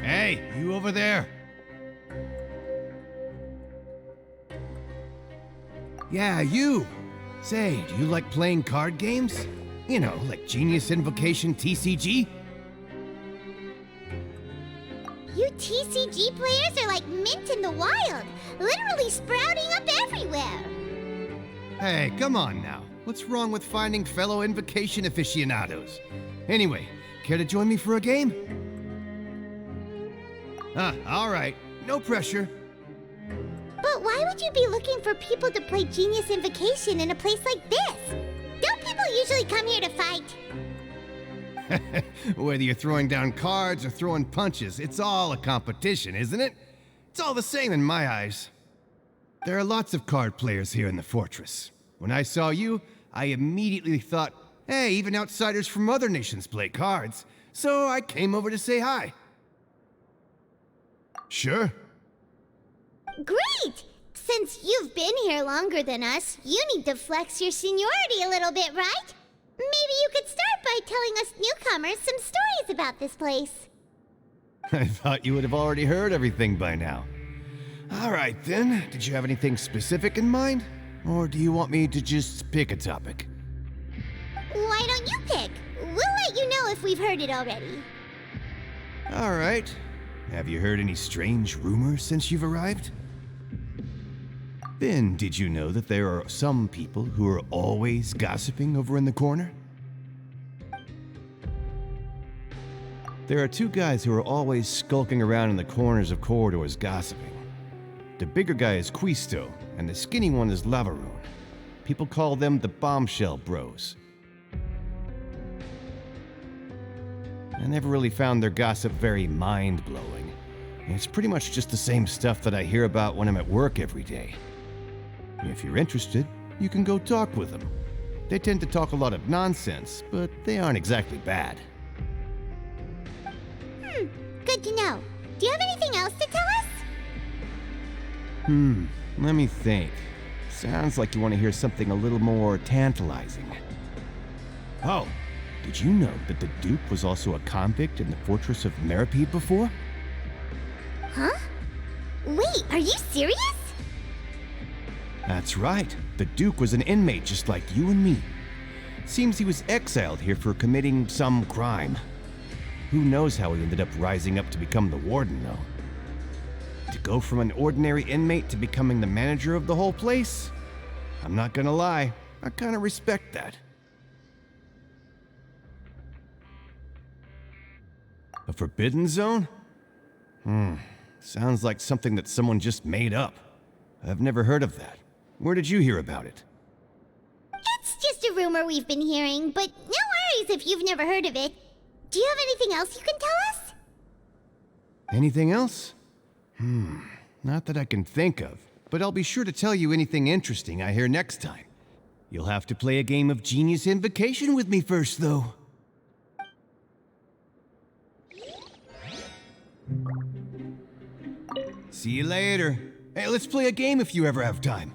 Hey, you over there? Yeah, you! Say, do you like playing card games? You know, like Genius Invocation TCG? You TCG players are like mint in the wild, literally sprouting up everywhere. Hey, come on now. What's wrong with finding fellow Invocation aficionados? Anyway, care to join me for a game? All right. No pressure. But why would you be looking for people to play Genius Invocation in a place like this? Don't people usually come here to fight? Whether you're throwing down cards or throwing punches, it's all a competition, isn't it? It's all the same in my eyes. There are lots of card players here in the fortress. When I saw you, I immediately thought, hey, even outsiders from other nations play cards. So I came over to say hi. Sure. Great! Since you've been here longer than us, you need to flex your seniority a little bit, right? Maybe you could start by telling us newcomers some stories about this place. I thought you would have already heard everything by now. All right, then. Did you have anything specific in mind? Or do you want me to just pick a topic? Why don't you pick? We'll let you know if we've heard it already. All right. Have you heard any strange rumors since you've arrived? Then, did you know that there are some people who are always gossiping over in the corner? There are two guys who are always skulking around in the corners of corridors gossiping. The bigger guy is Quisto, and the skinny one is Lavaroon. People call them the Bombshell Bros. I never really found their gossip very mind-blowing. It's pretty much just the same stuff that I hear about when I'm at work every day. If you're interested, you can go talk with them. They tend to talk a lot of nonsense, but they aren't exactly bad. Good to know. Do you have anything else to tell us? Let me think. Sounds like you want to hear something a little more tantalizing. Oh, did you know that the Duke was also a convict in the fortress of Meripede before? Huh? Wait, are you serious? That's right. The Duke was an inmate just like you and me. Seems he was exiled here for committing some crime. Who knows how he ended up rising up to become the warden, though. To go from an ordinary inmate to becoming the manager of the whole place? I'm not gonna lie, I kinda respect that. A forbidden zone? Sounds like something that someone just made up. I've never heard of that. Where did you hear about it? It's just a rumor we've been hearing, but no worries if you've never heard of it. Do you have anything else you can tell us? Anything else? Not that I can think of, but I'll be sure to tell you anything interesting I hear next time. You'll have to play a game of Genius Invocation with me first, though. See you later. Hey, let's play a game if you ever have time.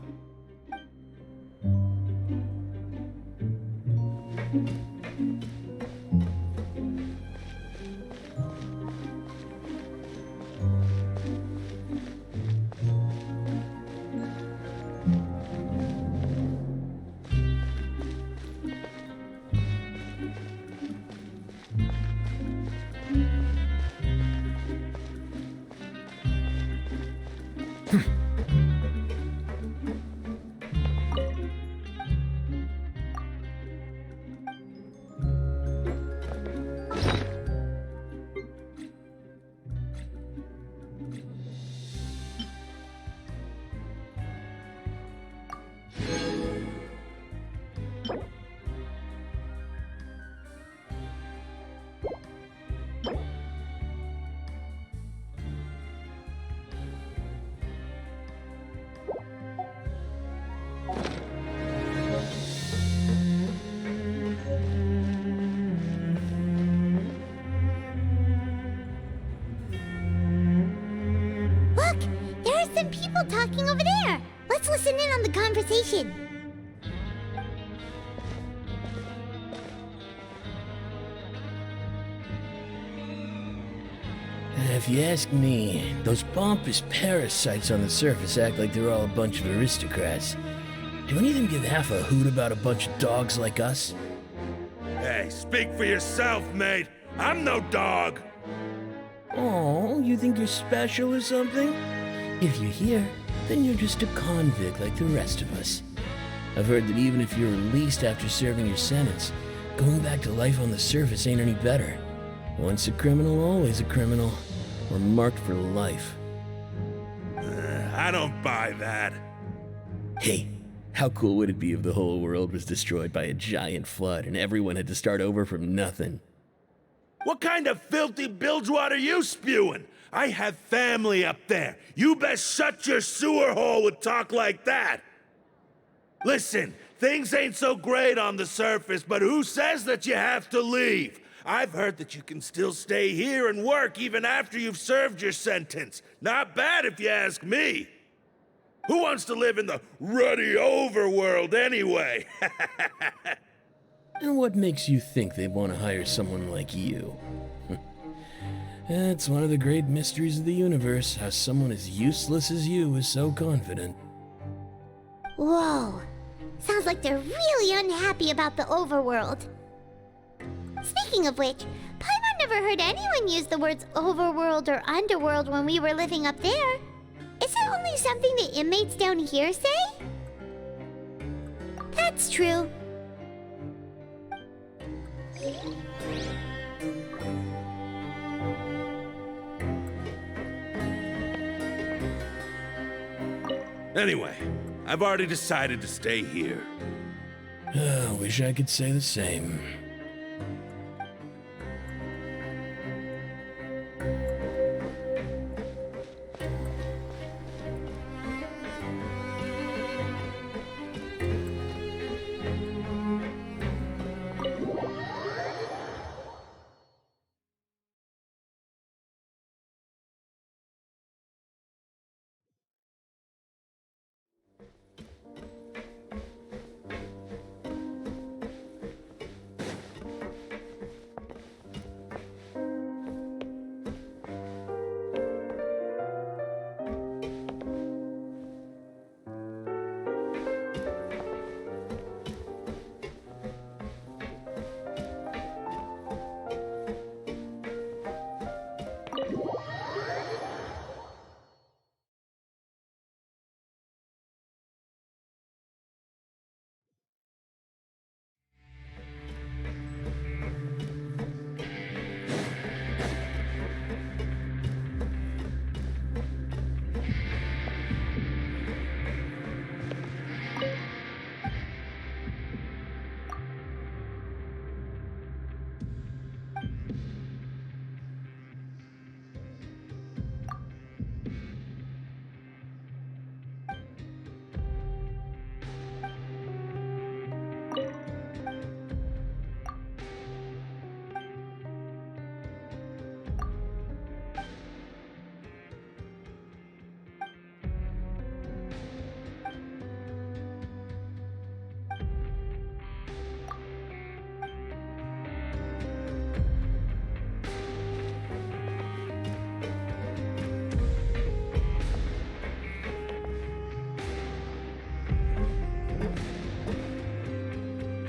People talking over there. Let's listen in on the conversation. If you ask me, those pompous parasites on the surface act like they're all a bunch of aristocrats. Do any of them give half a hoot about a bunch of dogs like us? Hey, speak for yourself, mate. I'm no dog. Oh, you think you're special or something? If you're here, then you're just a convict like the rest of us. I've heard that even if you're released after serving your sentence, going back to life on the surface ain't any better. Once a criminal, always a criminal. We're marked for life. I don't buy that. Hey, how cool would it be if the whole world was destroyed by a giant flood and everyone had to start over from nothing? What kind of filthy bilgewater are you spewing? I have family up there. You best shut your sewer hole with talk like that. Listen, things ain't so great on the surface, but who says that you have to leave? I've heard that you can still stay here and work even after you've served your sentence. Not bad if you ask me. Who wants to live in the ruddy overworld anyway? And what makes you think they want to hire someone like you? It's one of the great mysteries of the universe, how someone as useless as you is so confident. Whoa. Sounds like they're really unhappy about the overworld. Speaking of which, Paimon never heard anyone use the words overworld or underworld when we were living up there. It it only something the inmates down here say? That's true. Anyway, I've already decided to stay here. Wish I could say the same.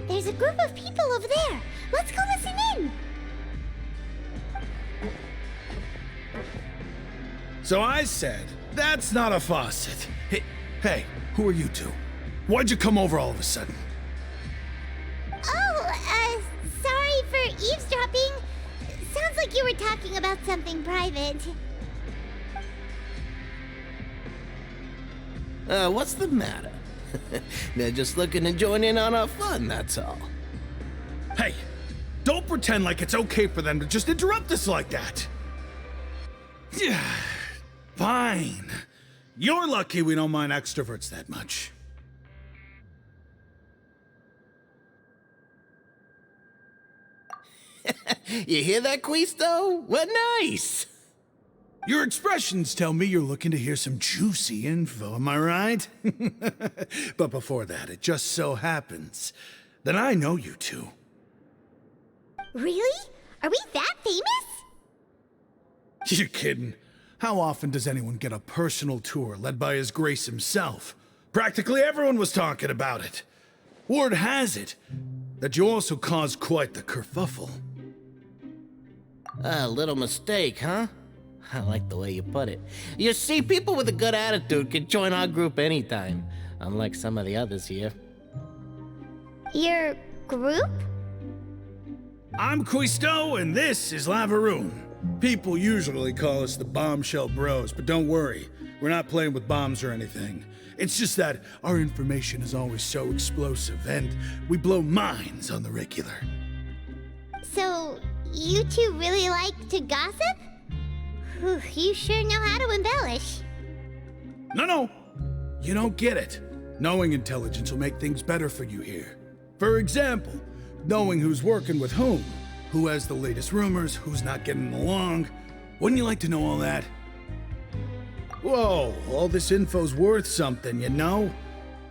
There's a group of people over there. Let's go listen in. So I said, that's not a faucet. Hey, who are you two? Why'd you come over all of a sudden? Oh, sorry for eavesdropping. Sounds like you were talking about something private. What's the matter? They're just looking to join in on our fun, that's all. Hey, don't pretend like it's okay for them to just interrupt us like that. Yeah, fine. You're lucky we don't mind extroverts that much. You hear that, Quisto? What nice! Your expressions tell me you're looking to hear some juicy info, am I right? But before that, it just so happens that I know you two. Really? Are we that famous? You're kidding. How often does anyone get a personal tour led by His Grace himself? Practically everyone was talking about it. Word has it that you also caused quite the kerfuffle. A little mistake, huh? I like the way you put it. You see, people with a good attitude can join our group anytime, unlike some of the others here. Your group? I'm Quisto, and this is Lavaroon. People usually call us the Bombshell Bros, but don't worry, we're not playing with bombs or anything. It's just that our information is always so explosive, and we blow minds on the regular. So, you two really like to gossip? Whew, you sure know how to embellish. No, you don't get it. Knowing intelligence will make things better for you here. For example, knowing who's working with whom, who has the latest rumors, who's not getting along. Wouldn't you like to know all that? Whoa, all this info's worth something, you know?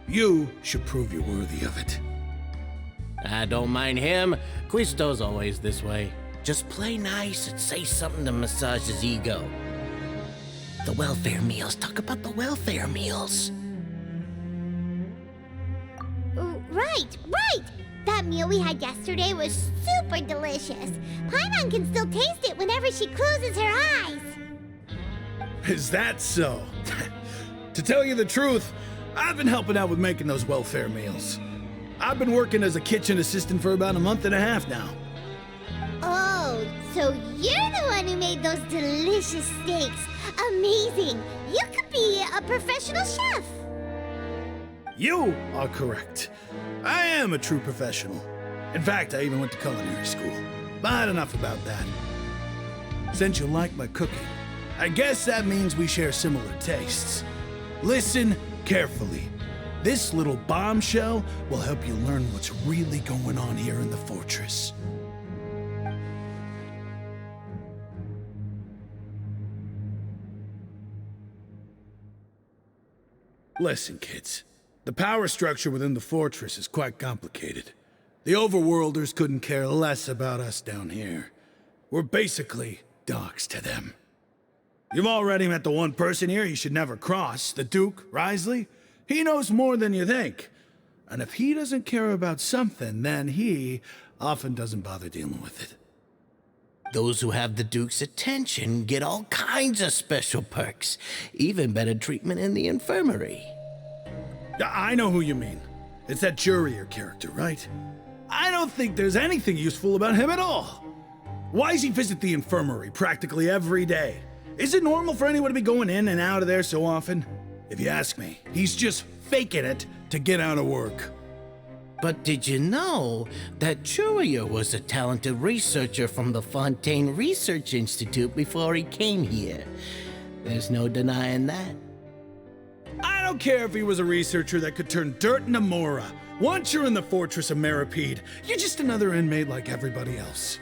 You should prove you're worthy of it. I don't mind him. Quisto's always this way. Just play nice and say something to massage his ego. The welfare meals. Talk about the welfare meals. Right! That meal we had yesterday was super delicious. Paimon can still taste it whenever she closes her eyes. Is that so? To tell you the truth, I've been helping out with making those welfare meals. I've been working as a kitchen assistant for about a month and a half now. Oh, so you're the one who made those delicious steaks. Amazing. You could be a professional chef. You are correct. I am a true professional. In fact, I even went to culinary school. But enough about that. Since you like my cooking, I guess that means we share similar tastes. Listen carefully. This little bombshell will help you learn what's really going on here in the fortress. Listen, kids. The power structure within the fortress is quite complicated. The overworlders couldn't care less about us down here. We're basically dogs to them. You've already met the one person here you should never cross, the Duke, Risley. He knows more than you think. And if he doesn't care about something, then he often doesn't bother dealing with it. Those who have the Duke's attention get all kinds of special perks, even better treatment in the infirmary. I know who you mean. It's that Jurier character, right? I don't think there's anything useful about him at all. Why does he visit the infirmary practically every day? Is it normal for anyone to be going in and out of there so often? If you ask me, he's just faking it to get out of work. But did you know that Jurier was a talented researcher from the Fontaine Research Institute before he came here? There's no denying that. I don't care if he was a researcher that could turn dirt into Mora. Once you're in the fortress of Meripede, you're just another inmate like everybody else.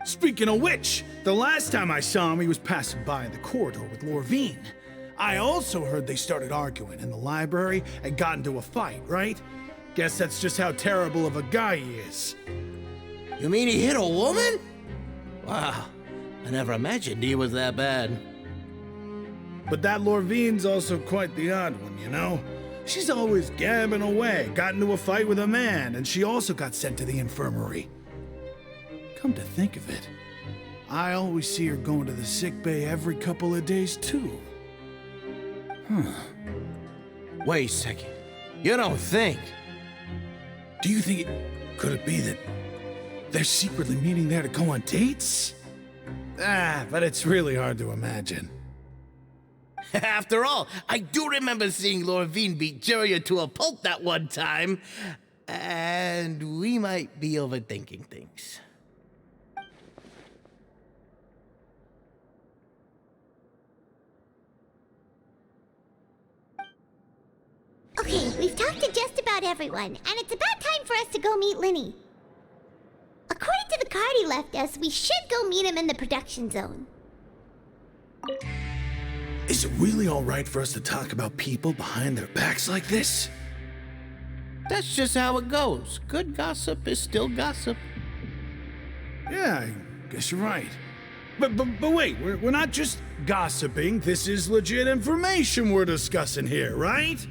Speaking of which, the last time I saw him, he was passing by in the corridor with Lorvine. I also heard they started arguing in the library and got into a fight, right? Guess that's just how terrible of a guy he is. You mean he hit a woman? Wow, I never imagined he was that bad. But that Lorvine's also quite the odd one, you know? She's always gabbing away, got into a fight with a man, and she also got sent to the infirmary. Come to think of it, I always see her going to the sick bay every couple of days, too. Wait a second. You don't think? Do you think could it be that they're secretly meeting there to go on dates? But it's really hard to imagine. After all, I do remember seeing Lorvine beat Jurier to a pulp that one time. And we might be overthinking things. Okay, we've talked to just about everyone, and it's about time for us to go meet Linny. According to the card he left us, we should go meet him in the production zone. Is it really all right for us to talk about people behind their backs like this? That's just how it goes. Good gossip is still gossip. Yeah, I guess you're right. But wait, we're not just gossiping. This is legit information we're discussing here, right?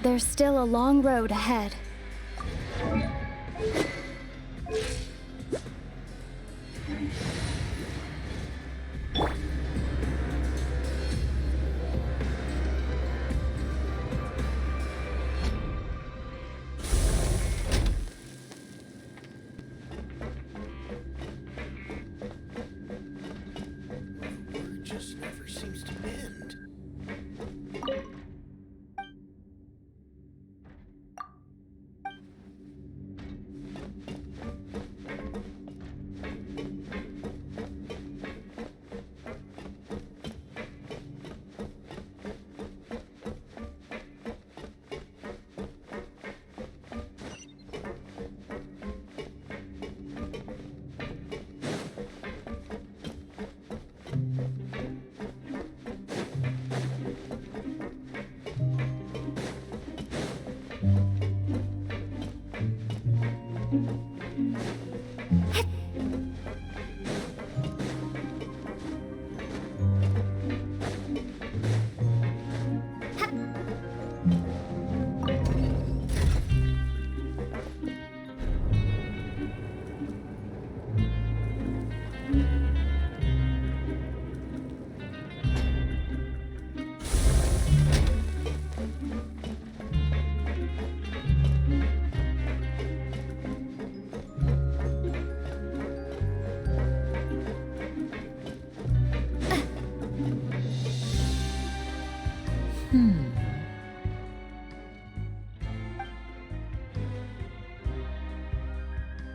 There's still a long road ahead. just never seems to end.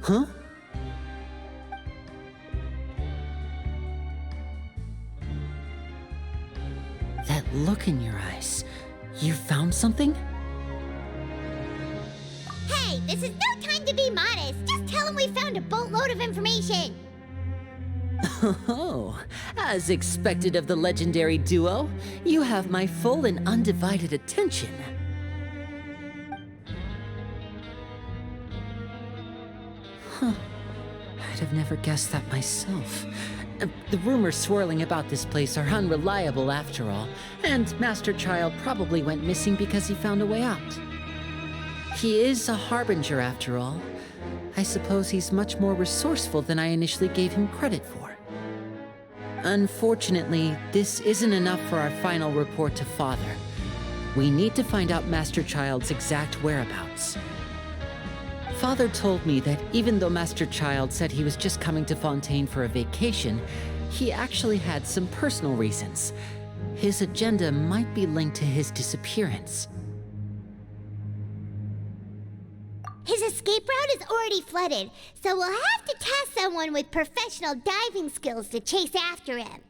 Huh? That look in your eyes. You found something? Hey, this is no time to be modest. Just tell him we found a boatload of information. Oh, as expected of the legendary duo, you have my full and undivided attention. Huh. I'd have never guessed that myself. The rumors swirling about this place are unreliable after all, and Master Child probably went missing because he found a way out. He is a harbinger after all. I suppose he's much more resourceful than I initially gave him credit for. Unfortunately, this isn't enough for our final report to Father. We need to find out Master Child's exact whereabouts. Father told me that even though Master Child said he was just coming to Fontaine for a vacation, he actually had some personal reasons. His agenda might be linked to his disappearance. His escape route is already flooded, so we'll have to task someone with professional diving skills to chase after him.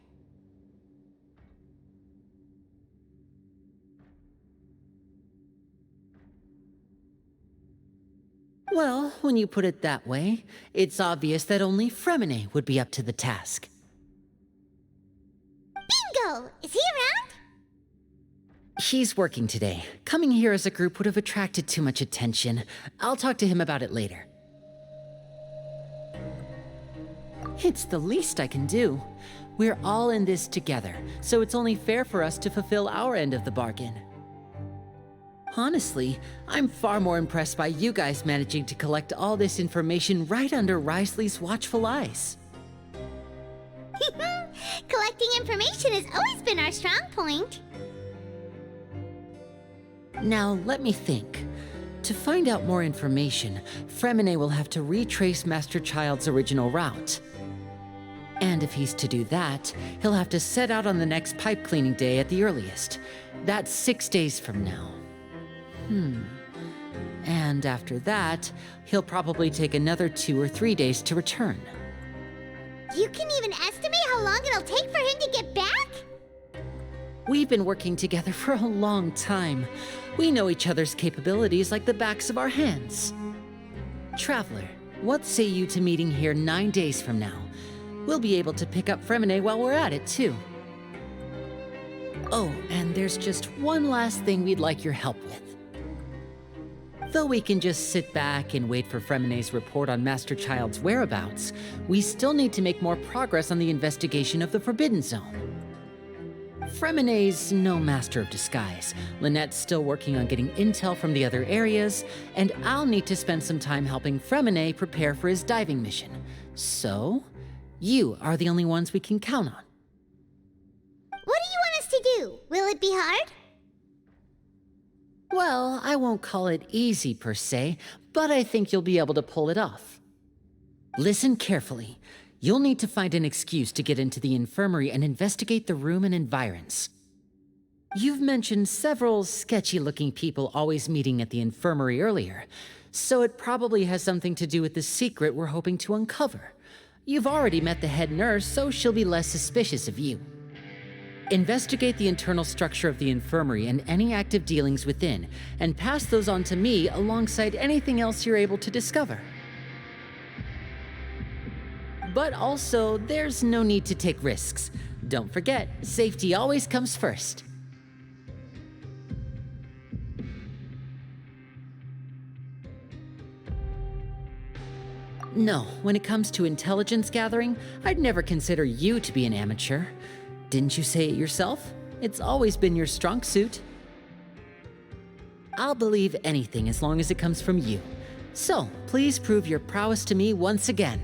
Well, when you put it that way, it's obvious that only Fremine would be up to the task. Bingo! Is he around? He's working today. Coming here as a group would have attracted too much attention. I'll talk to him about it later. It's the least I can do. We're all in this together, so it's only fair for us to fulfill our end of the bargain. Honestly, I'm far more impressed by you guys managing to collect all this information right under Risley's watchful eyes. Collecting information has always been our strong point. Now, let me think. To find out more information, Fremine will have to retrace Master Child's original route. And if he's to do that, he'll have to set out on the next pipe cleaning day at the earliest. That's 6 days from now. And after that, he'll probably take another 2 or 3 days to return. You can even estimate how long it'll take for him to get back? We've been working together for a long time. We know each other's capabilities like the backs of our hands. Traveler, what say you to meeting here 9 days from now? We'll be able to pick up Fremine while we're at it, too. Oh, and there's just one last thing we'd like your help with. Though we can just sit back and wait for Fremine's report on Master Child's whereabouts, we still need to make more progress on the investigation of the Forbidden Zone. Fremine's no master of disguise. Lynette's still working on getting intel from the other areas, and I'll need to spend some time helping Fremine prepare for his diving mission. So, you are the only ones we can count on. What do you want us to do? Will it be hard? Well, I won't call it easy per se, but I think you'll be able to pull it off. Listen carefully. You'll need to find an excuse to get into the infirmary and investigate the room and environs. You've mentioned several sketchy-looking people always meeting at the infirmary earlier, so it probably has something to do with the secret we're hoping to uncover. You've already met the head nurse, so she'll be less suspicious of you. Investigate the internal structure of the infirmary and any active dealings within, and pass those on to me alongside anything else you're able to discover. But also, there's no need to take risks. Don't forget, safety always comes first. No, when it comes to intelligence gathering, I'd never consider you to be an amateur. Didn't you say it yourself? It's always been your strong suit. I'll believe anything as long as it comes from you. So, please prove your prowess to me once again.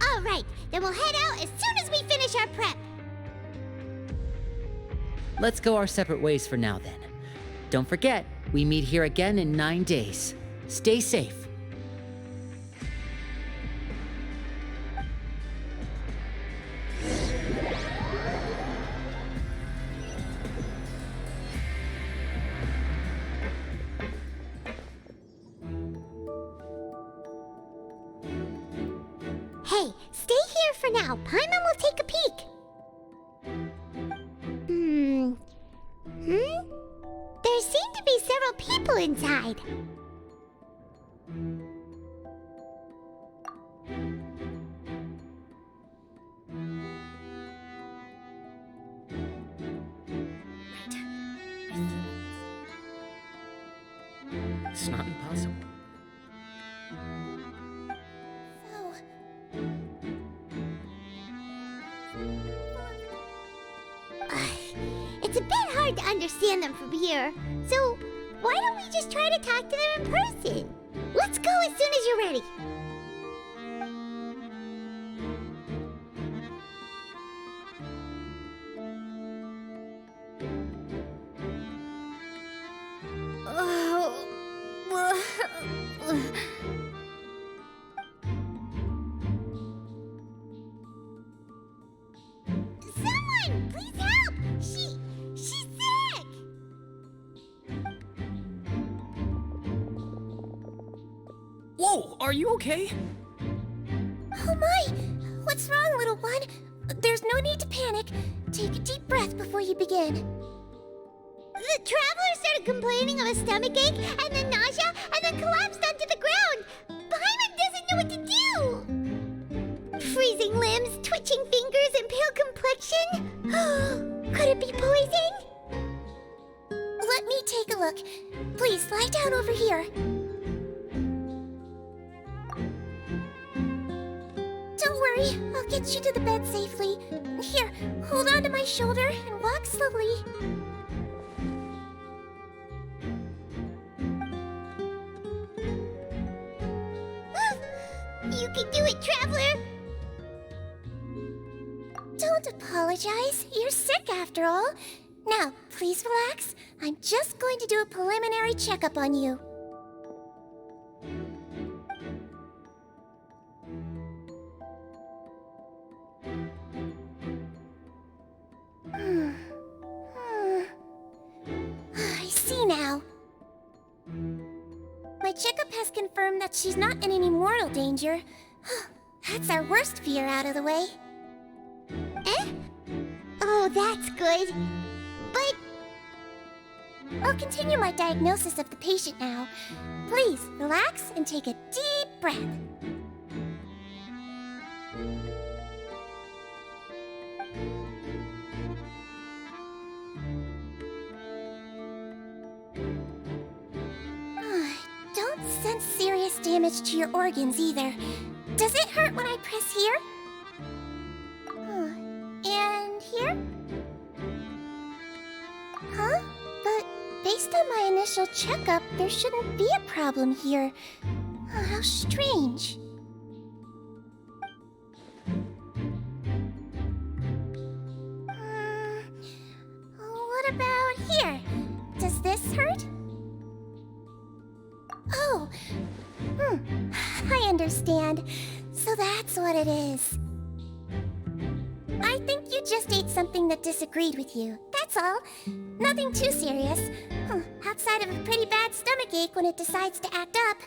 All right, then we'll head out as soon as we finish our prep. Let's go our separate ways for now then. Don't forget, we meet here again in 9 days. Stay safe. Hey, stay here for now. Paimon will take a peek. There seem to be several people inside. It's not impossible. It's a bit hard to understand them from here, so why don't we just try to talk to them in person? Let's go as soon as you're ready. Someone, please help! She's sick! Whoa, are you okay? Oh my! What's wrong, little one? There's no need to panic. Take a deep breath before you begin. The traveler started complaining of a stomachache, and then nausea, and then collapsed onto the ground. Paimon doesn't know what to do. Freezing limbs, twitching fingers, and pale complexion. Could it be poison? Let me take a look. Please lie down over here. Don't worry, I'll get you to the bed safely. Here, hold on to my shoulder and walk slowly. You can do it, traveler! Don't apologize. You're sick after all. Now, please relax. I'm just going to do a preliminary checkup on you. I see now. My checkup has confirmed that she's not in any mortal danger. That's our worst fear out of the way. Eh? Oh, that's good. But I'll continue my diagnosis of the patient now. Please, relax and take a deep breath. Don't sense serious damage to your organs either. Does it hurt when I press here? And here? Huh? But based on my initial checkup, there shouldn't be a problem here. How strange. What about here? Does this hurt? Oh, understand. So that's what it is. I think you just ate something that disagreed with you. That's all. Nothing too serious. Outside of a pretty bad stomachache when it decides to act up.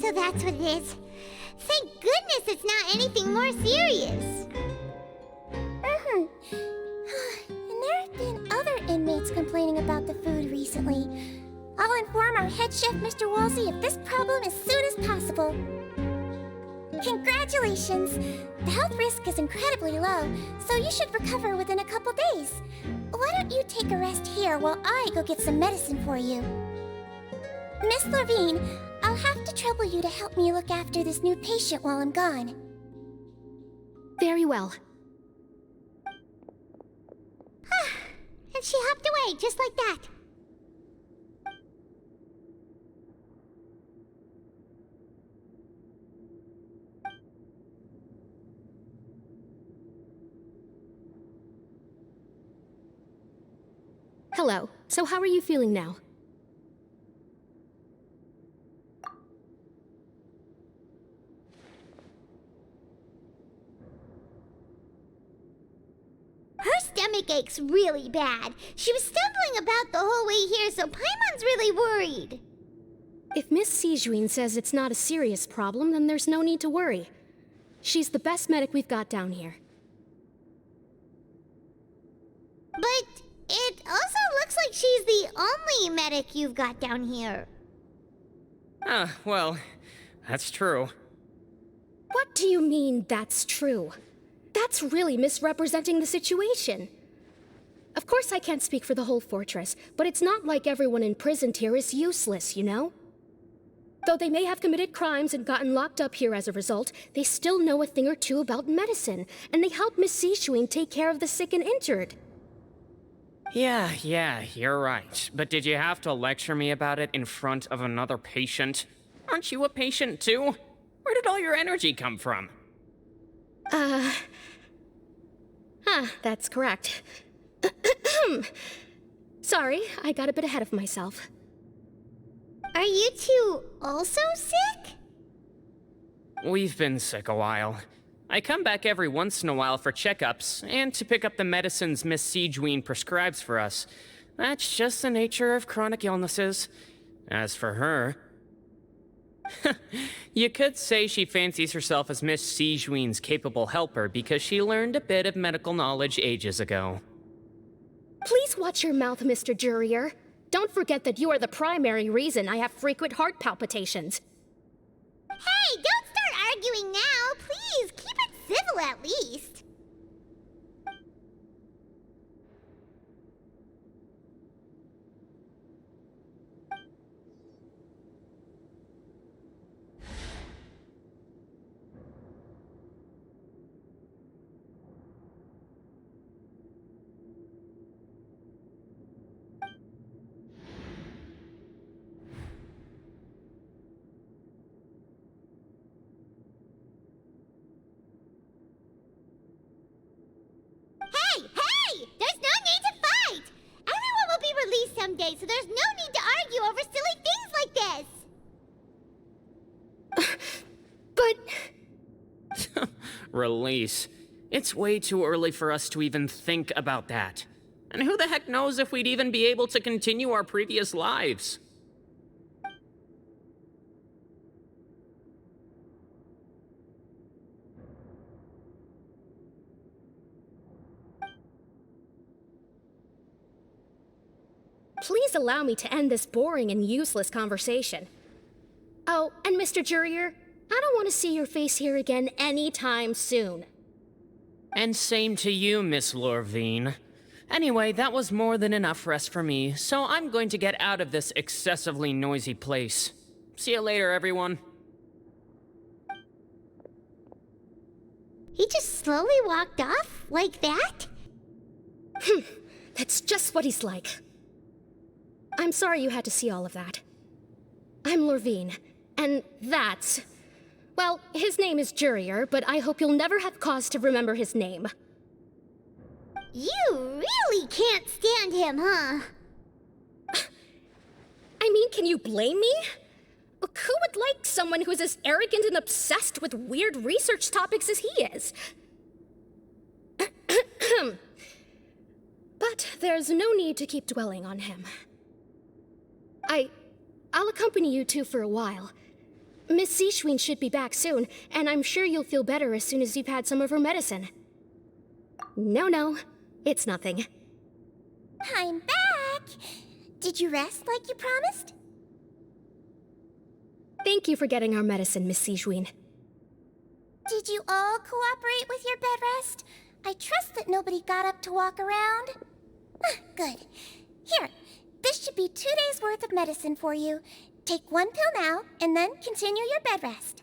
So that's what it is. Thank goodness it's not anything more serious. And there have been other inmates complaining about the food recently. I'll inform our head chef, Mr. Wolsey, of this problem as soon as possible. Congratulations! The health risk is incredibly low, so you should recover within a couple days. Why don't you take a rest here while I go get some medicine for you? Miss Levine, I'll have to trouble you to help me look after this new patient while I'm gone. Very well. And she hopped away just like that. Hello. So how are you feeling now? Her stomach ache's really bad. She was stumbling about the whole way here, so Paimon's really worried. If Miss Sijuin says it's not a serious problem, then there's no need to worry. She's the best medic we've got down here. But it also looks like she's the only medic you've got down here. Well, that's true. What do you mean, that's true? That's really misrepresenting the situation. Of course I can't speak for the whole fortress, but it's not like everyone imprisoned here is useless, you know? Though they may have committed crimes and gotten locked up here as a result, they still know a thing or two about medicine, and they help Miss Sijuin take care of the sick and injured. Yeah, you're right. But did you have to lecture me about it in front of another patient? Aren't you a patient too? Where did all your energy come from? That's correct. Sorry, I got a bit ahead of myself. Are you two also sick? We've been sick a while. I come back every once in a while for checkups, and to pick up the medicines Miss Sijuin prescribes for us. That's just the nature of chronic illnesses. As for her... You could say she fancies herself as Miss Sijuin's capable helper because she learned a bit of medical knowledge ages ago. Please watch your mouth, Mr. Jurier. Don't forget that you are the primary reason I have frequent heart palpitations. Hey, don't start arguing now. Please, keep it civil at least. Hey! There's no need to fight! Everyone will be released someday, so there's no need to argue over silly things like this! But... Release. It's way too early for us to even think about that. And who the heck knows if we'd even be able to continue our previous lives? Please allow me to end this boring and useless conversation. Oh, and Mr. Jurier, I don't want to see your face here again anytime soon. And same to you, Miss Lorvine. Anyway, that was more than enough rest for me, so I'm going to get out of this excessively noisy place. See you later, everyone. He just slowly walked off like that? That's just what he's like. I'm sorry you had to see all of that. I'm Lorvine, and that's... Well, his name is Jurier, but I hope you'll never have cause to remember his name. You really can't stand him, huh? I mean, can you blame me? Who would like someone who's as arrogant and obsessed with weird research topics as he is? But there's no need to keep dwelling on him. I'll accompany you two for a while. Miss Sishwin should be back soon, and I'm sure you'll feel better as soon as you've had some of her medicine. No, it's nothing. I'm back! Did you rest like you promised? Thank you for getting our medicine, Miss Sishwin. Did you all cooperate with your bed rest? I trust that nobody got up to walk around. Good. Here, this should be 2 days' worth of medicine for you. Take 1 pill now, and then continue your bed rest.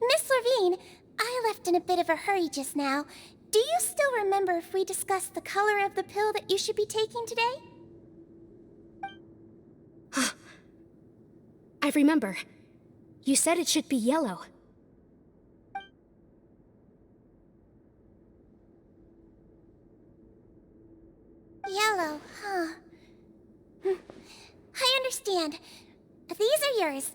Miss Levine, I left in a bit of a hurry just now. Do you still remember if we discussed the color of the pill that you should be taking today? I remember. You said it should be yellow. Yellow, huh? I understand. These are yours.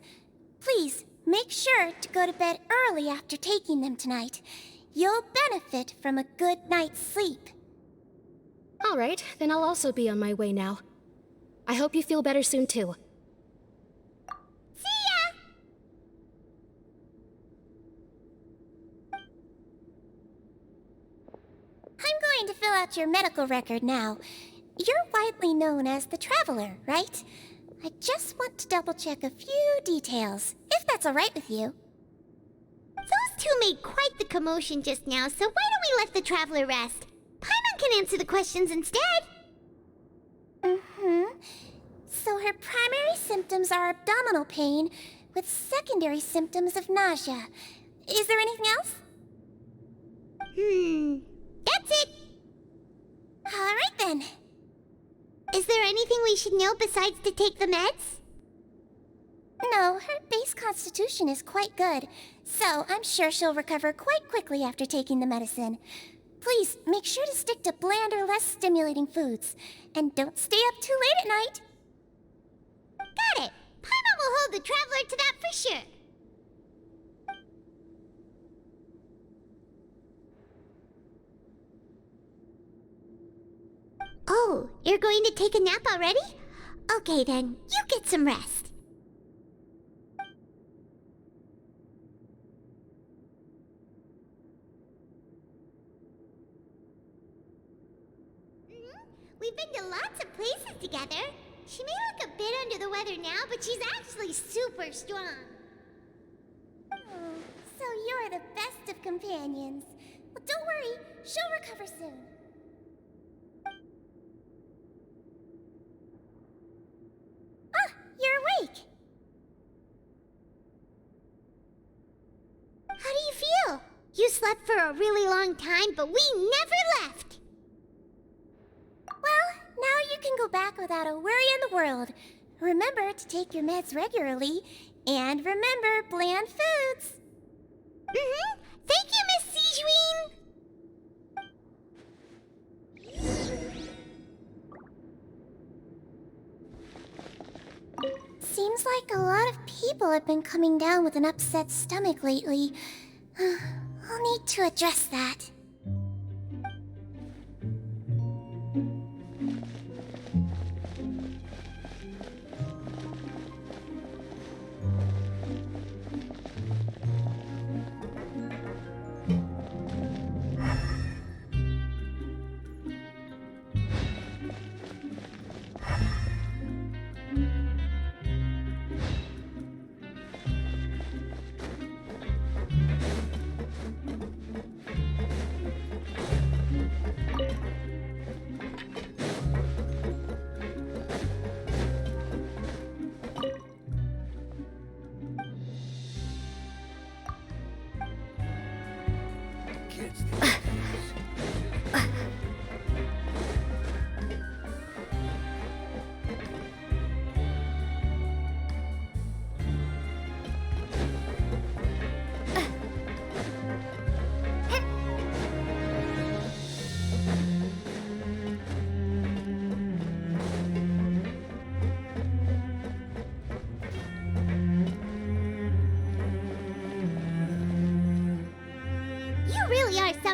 Please, make sure to go to bed early after taking them tonight. You'll benefit from a good night's sleep. All right, then I'll also be on my way now. I hope you feel better soon, too. See ya! I'm going to fill out your medical record now. You're widely known as the Traveler, right? I just want to double-check a few details, if that's all right with you. Those two made quite the commotion just now, so why don't we let the Traveler rest? Paimon can answer the questions instead. So her primary symptoms are abdominal pain, with secondary symptoms of nausea. Is there anything else? That's it. All right then. Is there anything we should know besides to take the meds? No, her base constitution is quite good, so I'm sure she'll recover quite quickly after taking the medicine. Please, make sure to stick to bland or less stimulating foods, and don't stay up too late at night. Got it. Paimon will hold the Traveler to that for sure. Oh, you're going to take a nap already? Okay then, you get some rest. We've been to lots of places together. She may look a bit under the weather now, but she's actually super strong. So you're the best of companions. Well, don't worry, she'll recover soon. You're awake. How do you feel? You slept for a really long time, but we never left. Well, now you can go back without a worry in the world. Remember to take your meds regularly, and remember bland foods. Thank you, Miss Sijween. Seems like a lot of people have been coming down with an upset stomach lately. I'll need to address that.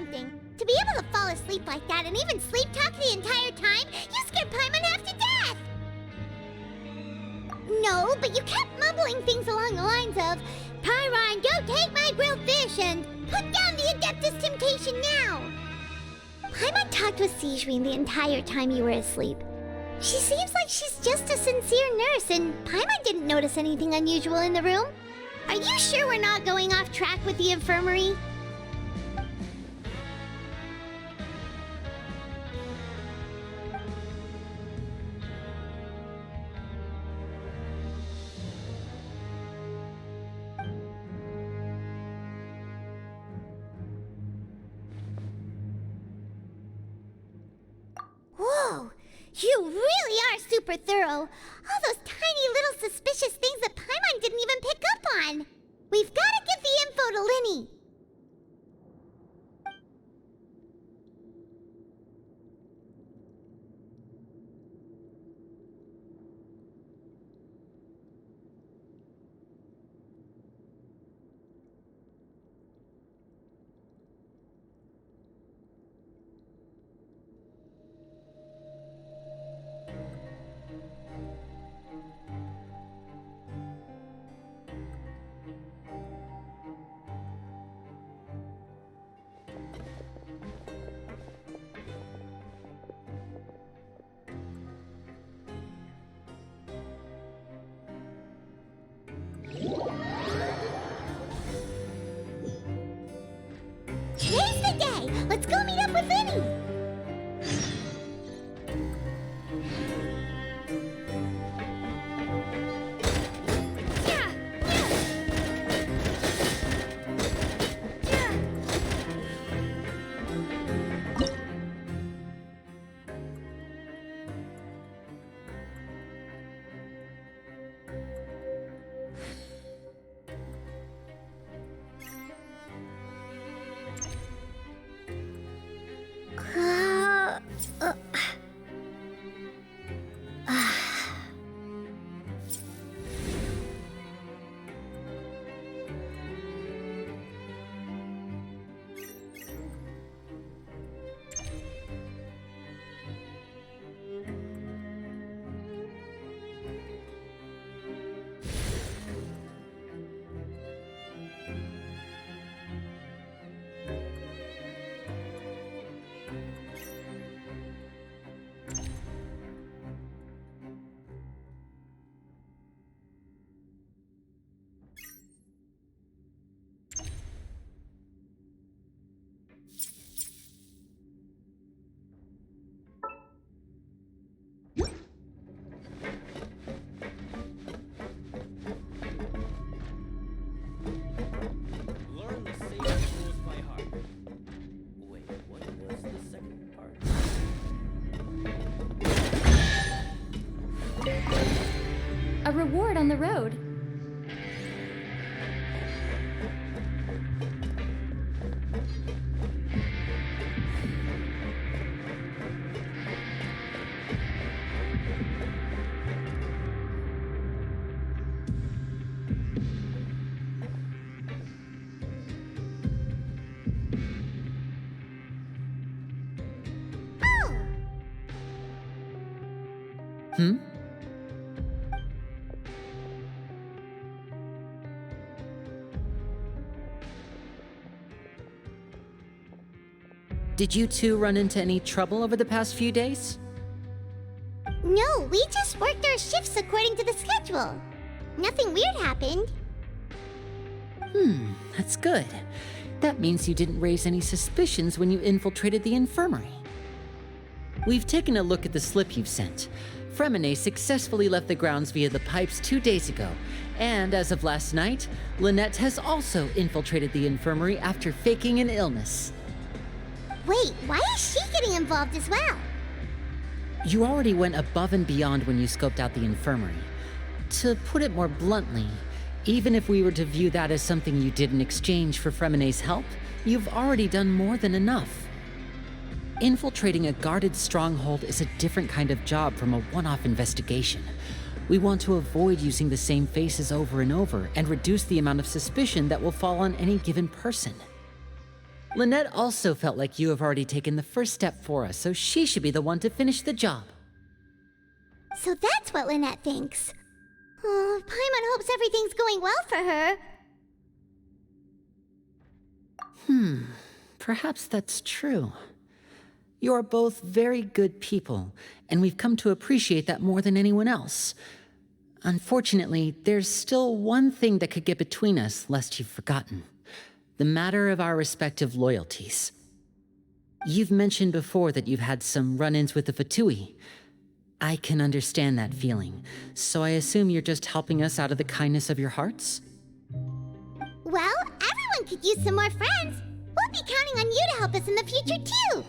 something. To be able to fall asleep like that and even sleep talk the entire time, you scared Paimon half to death! No, but you kept mumbling things along the lines of, Pyron, go take my grilled fish and put down the Adeptus Temptation now! Paimon talked with Sigewinne the entire time you were asleep. She seems like she's just a sincere nurse, and Paimon didn't notice anything unusual in the room. Are you sure we're not going off track with the infirmary? Whoa! You really are super thorough. All those tiny little suspicious things that Paimon didn't even pick up on. We've got to get the info to Linny. Today's the day! Let's go meet up with Linny! A reward on the road. Hmm? Did you two run into any trouble over the past few days? No, we just worked our shifts according to the schedule. Nothing weird happened. That's good. That means you didn't raise any suspicions when you infiltrated the infirmary. We've taken a look at the slip you've sent. Fremine successfully left the grounds via the pipes 2 days ago, and as of last night, Lynette has also infiltrated the infirmary after faking an illness. Wait, why is she getting involved as well? You already went above and beyond when you scoped out the infirmary. To put it more bluntly, even if we were to view that as something you did in exchange for Fremine's help, you've already done more than enough. Infiltrating a guarded stronghold is a different kind of job from a one-off investigation. We want to avoid using the same faces over and over and reduce the amount of suspicion that will fall on any given person. Lynette also felt like you have already taken the first step for us, so she should be the one to finish the job. So that's what Lynette thinks. Oh, Paimon hopes everything's going well for her. Perhaps that's true. You are both very good people, and we've come to appreciate that more than anyone else. Unfortunately, there's still one thing that could get between us, lest you've forgotten. The matter of our respective loyalties. You've mentioned before that you've had some run-ins with the Fatui. I can understand that feeling, so I assume you're just helping us out of the kindness of your hearts? Well, everyone could use some more friends. We'll be counting on you to help us in the future, too.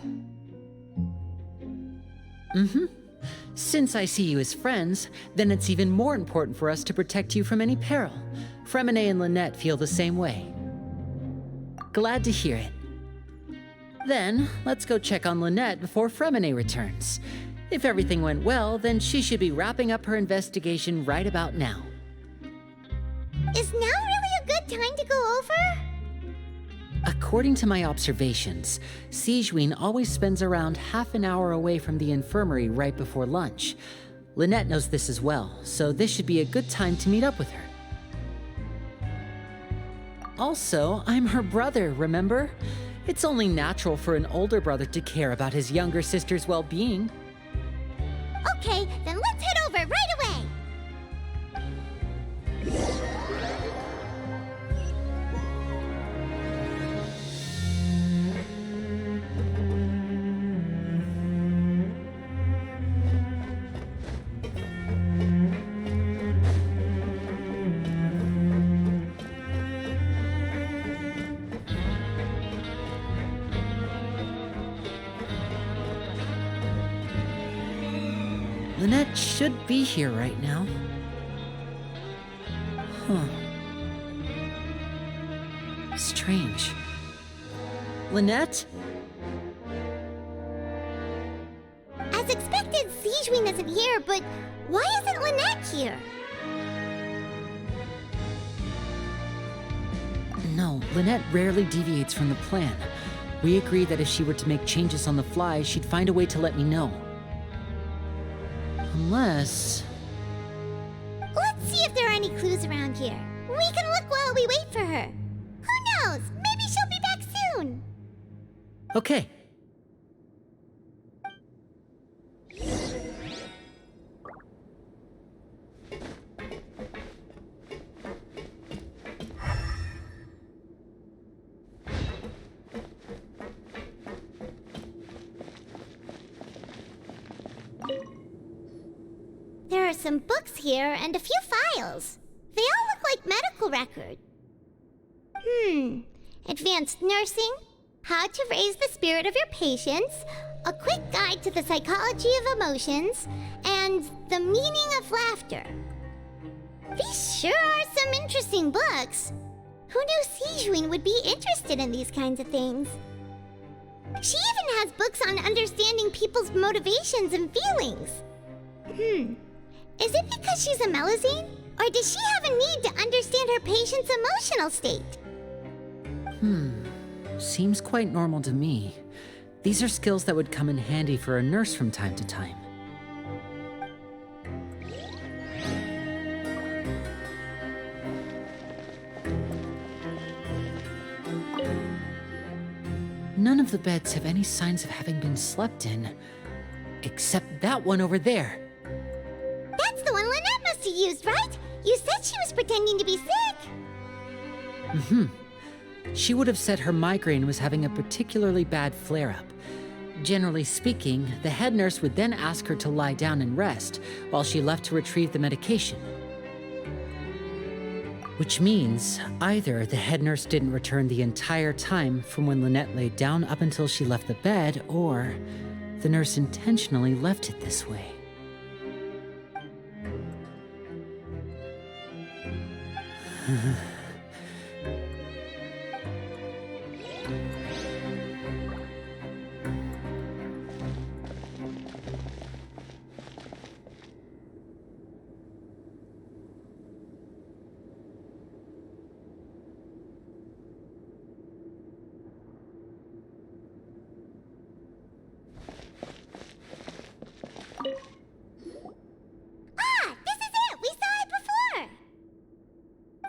Since I see you as friends, then it's even more important for us to protect you from any peril. Fremine and Lynette feel the same way. Glad to hear it. Then, let's go check on Lynette before Fremine returns. If everything went well, then she should be wrapping up her investigation right about now. Is now really a good time to go over? According to my observations, Sigewinne always spends around half an hour away from the infirmary right before lunch. Lynette knows this as well, so this should be a good time to meet up with her. Also, I'm her brother, remember? It's only natural for an older brother to care about his younger sister's well-being. Okay, then let's head over right away. Lynette should be here right now. Strange. Lynette? As expected, Sigewinne isn't here, but why isn't Lynette here? No, Lynette rarely deviates from the plan. We agreed that if she were to make changes on the fly, she'd find a way to let me know. Unless... Let's see if there are any clues around here. We can look while we wait for her. Who knows? Maybe she'll be back soon. Okay. There are some books here and a few files. They all look like medical records. Advanced nursing, how to raise the spirit of your patients, a quick guide to the psychology of emotions, and the meaning of laughter. These sure are some interesting books. Who knew Sigewinne would be interested in these kinds of things? She even has books on understanding people's motivations and feelings. Is it because she's a Melusine? Or does she have a need to understand her patient's emotional state? Seems quite normal to me. These are skills that would come in handy for a nurse from time to time. None of the beds have any signs of having been slept in, except that one over there. That's the one Lynette must have used, right? You said she was pretending to be sick. She would have said her migraine was having a particularly bad flare-up. Generally speaking, the head nurse would then ask her to lie down and rest while she left to retrieve the medication. Which means either the head nurse didn't return the entire time from when Lynette laid down up until she left the bed, or the nurse intentionally left it this way.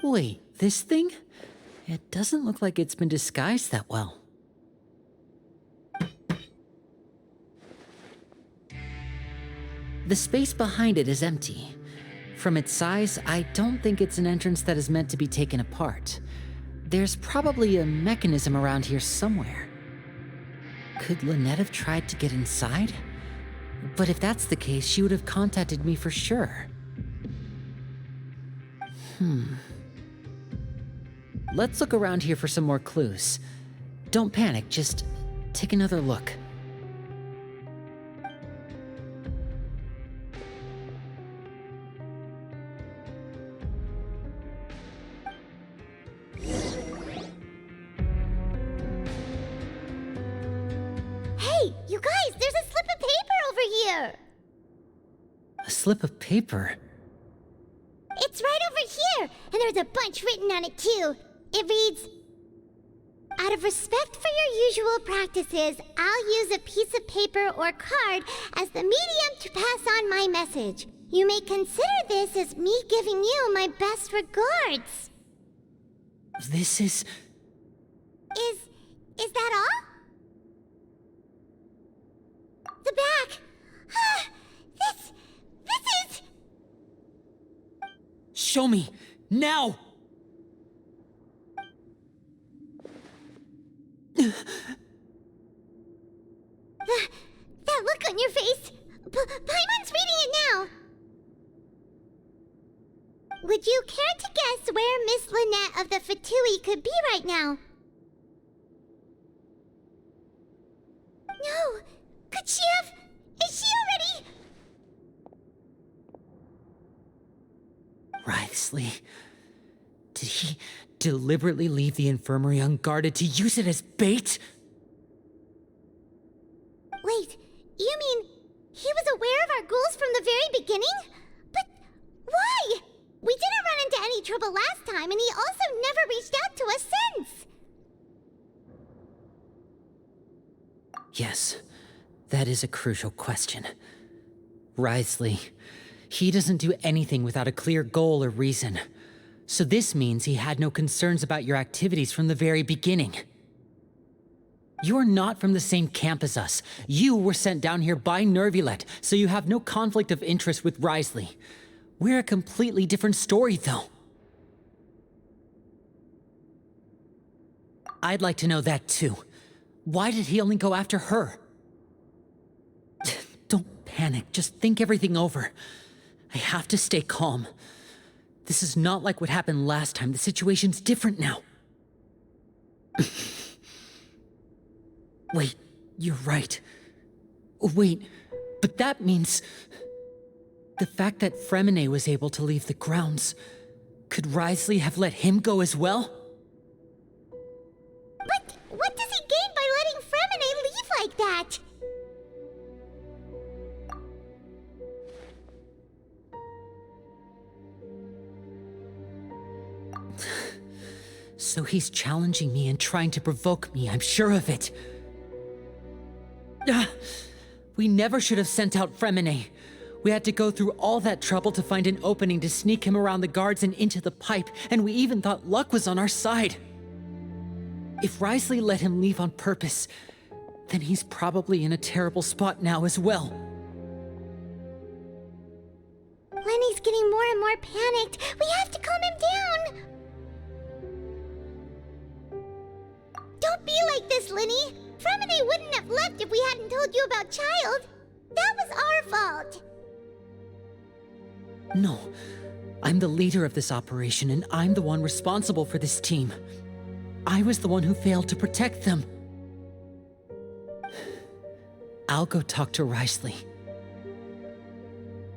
Wait, this thing? It doesn't look like it's been disguised that well. The space behind it is empty. From its size, I don't think it's an entrance that is meant to be taken apart. There's probably a mechanism around here somewhere. Could Lynette have tried to get inside? But if that's the case, she would have contacted me for sure. Let's look around here for some more clues. Don't panic, just take another look. Hey, you guys, there's a slip of paper over here! A slip of paper? It's right over here, and there's a bunch written on it too. It reads, "Out of respect for your usual practices, I'll use a piece of paper or card as the medium to pass on my message. You may consider this as me giving you my best regards." This is... Is that all? The back. This is... Show me! Now! That look on your face. Paimon's reading it now. Would you care to guess where Miss Lynette of the Fatui could be right now? No. Could she have... Is she already... Wriothesley. Did he deliberately leave the infirmary unguarded to use it as bait? Wait, you mean he was aware of our goals from the very beginning? But why? We didn't run into any trouble last time, and he also never reached out to us since. Yes, that is a crucial question. Wriothesley, he doesn't do anything without a clear goal or reason. So this means he had no concerns about your activities from the very beginning. You're not from the same camp as us. You were sent down here by Nervulet, so you have no conflict of interest with Wriothesley. We're a completely different story, though. I'd like to know that, too. Why did he only go after her? Don't panic, just think everything over. I have to stay calm. This is not like what happened last time. The situation's different now. Wait, you're right. Wait, but that means... The fact that Fremine was able to leave the grounds... Could Wriothesley have let him go as well? But what does he gain by letting Fremine leave like that? So he's challenging me and trying to provoke me, I'm sure of it. We never should have sent out Fremine. We had to go through all that trouble to find an opening to sneak him around the guards and into the pipe, and we even thought luck was on our side. If Wriothesley let him leave on purpose, then he's probably in a terrible spot now as well. Lenny's getting more and more panicked. We have to calm him down. Don't be like this, Lenny. Fremine wouldn't have left if we hadn't told you about Child. That was our fault. No, I'm the leader of this operation, and I'm the one responsible for this team. I was the one who failed to protect them. I'll go talk to Wriothesley.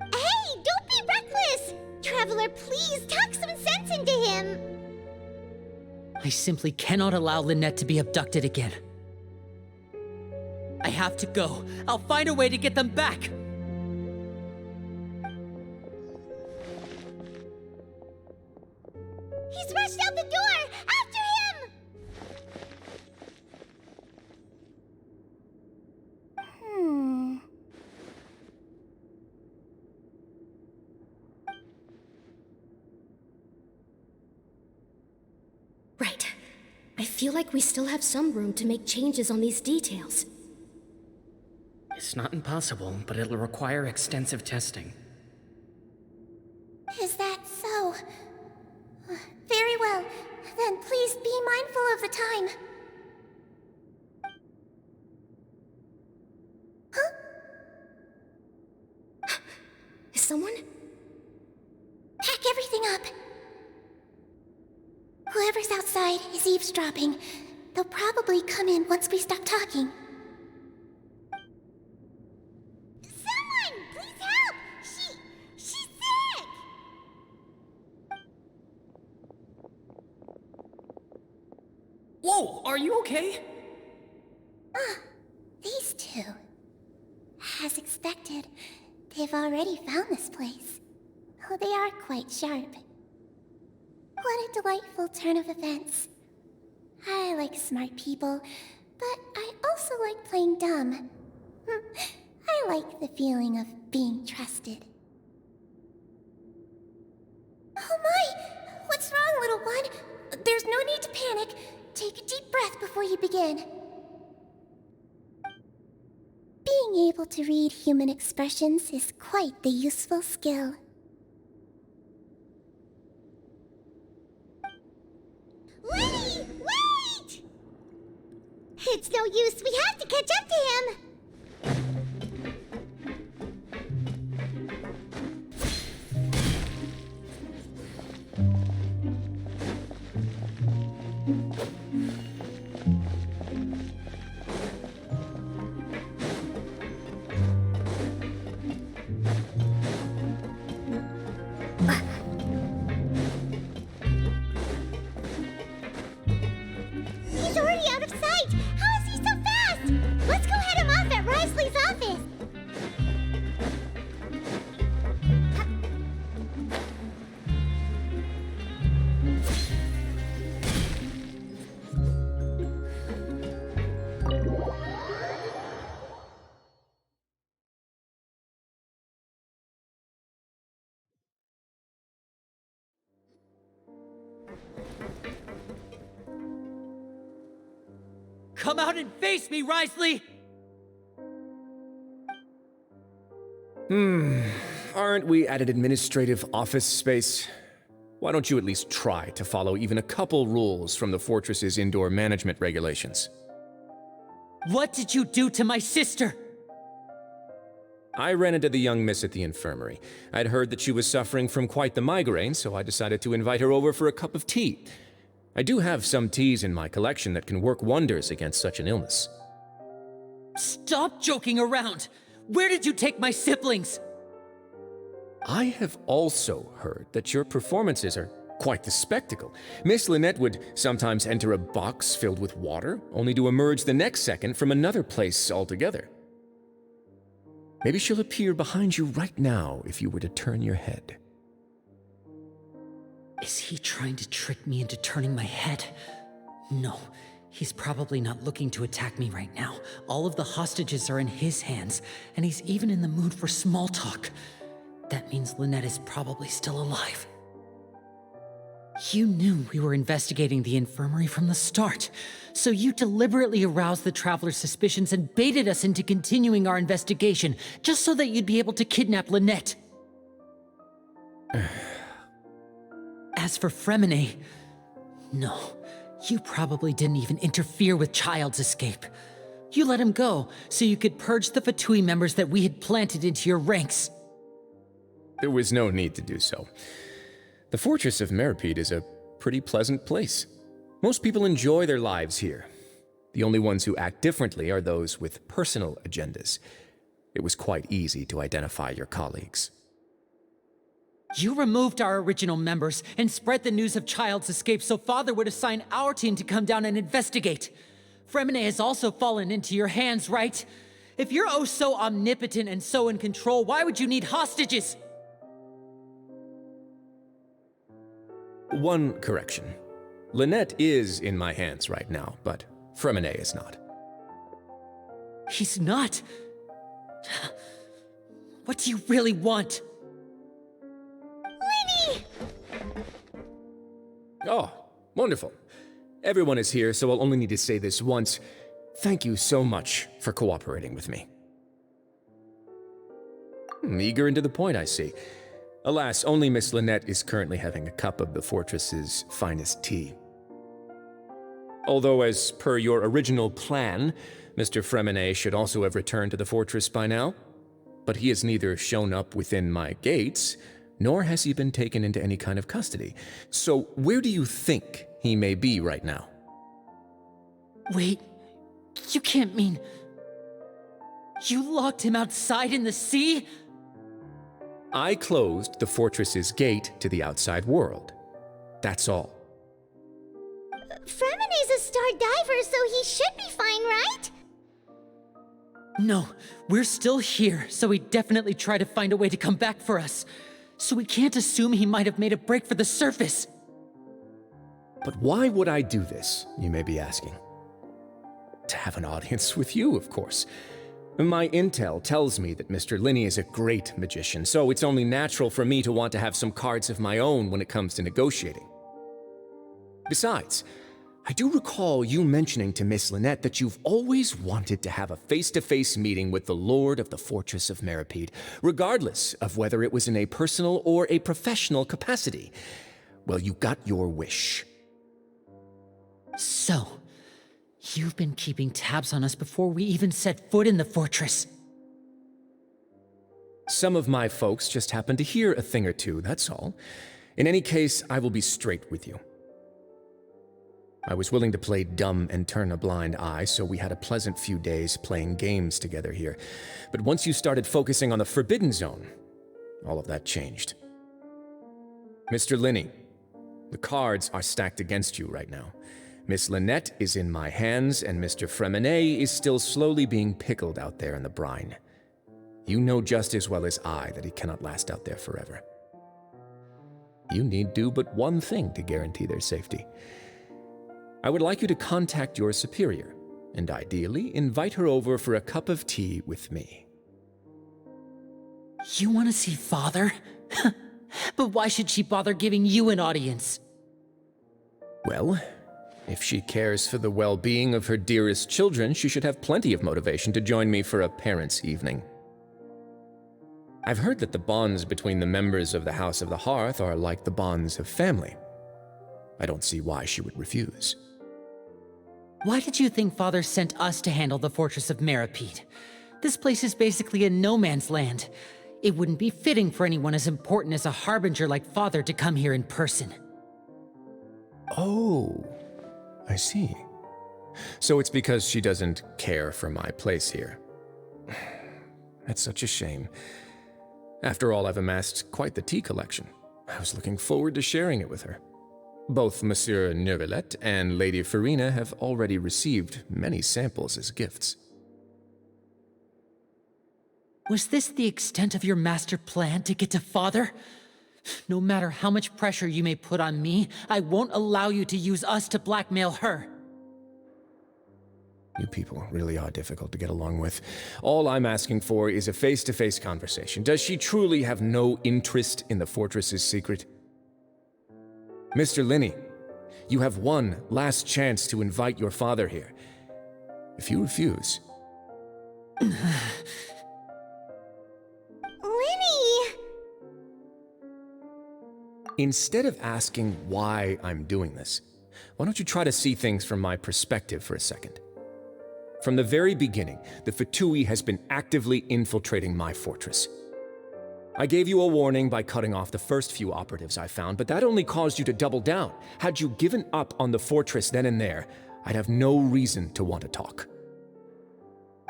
Hey, don't be reckless! Traveler, please talk some sense into him. I simply cannot allow Lynette to be abducted again. I have to go. I'll find a way to get them back. He's rushed out the door! After him! I feel like we still have some room to make changes on these details. It's not impossible, but it'll require extensive testing. Is that so? Very well. Then please be mindful of the time. Huh? Is someone? Pack everything up. Whoever's outside is eavesdropping. They'll probably come in once we stop talking. Someone! Please help! She's sick! Whoa, are you okay? These two. As expected, they've already found this place. Oh, they are quite sharp. What a delightful turn of events. I like smart people, but I also like playing dumb. I like the feeling of being trusted. Oh my! What's wrong, little one? There's no need to panic. Take a deep breath before you begin. Being able to read human expressions is quite the useful skill. Lenny! Wait! It's no use. We have to catch up to him. He's already out of sight! How is he so fast? Let's go head him off at Risley's office! Come out and face me, Risley! Aren't we at an administrative office space? Why don't you at least try to follow even a couple rules from the fortress's indoor management regulations? What did you do to my sister? I ran into the young miss at the infirmary. I'd heard that she was suffering from quite the migraine, so I decided to invite her over for a cup of tea. I do have some teas in my collection that can work wonders against such an illness. Stop joking around! Where did you take my siblings? I have also heard that your performances are quite the spectacle. Miss Lynette would sometimes enter a box filled with water, only to emerge the next second from another place altogether. Maybe she'll appear behind you right now if you were to turn your head. Is he trying to trick me into turning my head? No, he's probably not looking to attack me right now. All of the hostages are in his hands, and he's even in the mood for small talk. That means Lynette is probably still alive. You knew we were investigating the infirmary from the start, so you deliberately aroused the Traveler's suspicions and baited us into continuing our investigation, just so that you'd be able to kidnap Lynette. As for Fremine, no, you probably didn't even interfere with Child's escape. You let him go so you could purge the Fatui members that we had planted into your ranks. There was no need to do so. The Fortress of Meripede is a pretty pleasant place. Most people enjoy their lives here. The only ones who act differently are those with personal agendas. It was quite easy to identify your colleagues. You removed our original members and spread the news of Child's escape so Father would assign our team to come down and investigate. Fremine has also fallen into your hands, right? If you're oh so omnipotent and so in control, why would you need hostages? One correction. Lynette is in my hands right now, but Fremine is not. He's not? What do you really want? Lenny! Oh, wonderful. Everyone is here, so I'll only need to say this once. Thank you so much for cooperating with me. Eager and to the point, I see. Alas, only Miss Lynette is currently having a cup of the fortress's finest tea. Although, as per your original plan, Mr. Fremine should also have returned to the fortress by now. But he has neither shown up within my gates, nor has he been taken into any kind of custody. So where do you think he may be right now? Wait, you can't mean... You locked him outside in the sea? I closed the fortress's gate to the outside world. That's all. Fremine's a star diver, so he should be fine, right? No, we're still here, so he definitely tried to find a way to come back for us. So we can't assume he might have made a break for the surface. But why would I do this, you may be asking? To have an audience with you, of course. My intel tells me that Mr. Linney is a great magician, so it's only natural for me to want to have some cards of my own when it comes to negotiating. Besides, I do recall you mentioning to Miss Lynette that you've always wanted to have a face-to-face meeting with the Lord of the Fortress of Meripede, regardless of whether it was in a personal or a professional capacity. Well, you got your wish. So, you've been keeping tabs on us before we even set foot in the fortress. Some of my folks just happened to hear a thing or two, that's all. In any case, I will be straight with you. I was willing to play dumb and turn a blind eye, so we had a pleasant few days playing games together here. But once you started focusing on the Forbidden Zone, all of that changed. Mr. Linney, the cards are stacked against you right now. Miss Lynette is in my hands, and Mr. Fremine is still slowly being pickled out there in the brine. You know just as well as I that he cannot last out there forever. You need do but one thing to guarantee their safety. I would like you to contact your superior, and ideally invite her over for a cup of tea with me. You want to see Father? But why should she bother giving you an audience? Well, if she cares for the well-being of her dearest children, she should have plenty of motivation to join me for a parents' evening. I've heard that the bonds between the members of the House of the Hearth are like the bonds of family. I don't see why she would refuse. Why did you think Father sent us to handle the Fortress of Meripede? This place is basically a no-man's land. It wouldn't be fitting for anyone as important as a harbinger like Father to come here in person. Oh, I see. So it's because she doesn't care for my place here. That's such a shame. After all, I've amassed quite the tea collection. I was looking forward to sharing it with her. Both Monsieur Neuvillette and Lady Farina have already received many samples as gifts. Was this the extent of your master plan to get to Father? No matter how much pressure you may put on me, I won't allow you to use us to blackmail her. You people really are difficult to get along with. All I'm asking for is a face-to-face conversation. Does she truly have no interest in the fortress's secret? Mr. Linney, you have one last chance to invite your father here. If you refuse... Linny! Instead of asking why I'm doing this, why don't you try to see things from my perspective for a second? From the very beginning, the Fatui has been actively infiltrating my fortress. I gave you a warning by cutting off the first few operatives I found, but that only caused you to double down. Had you given up on the fortress then and there, I'd have no reason to want to talk.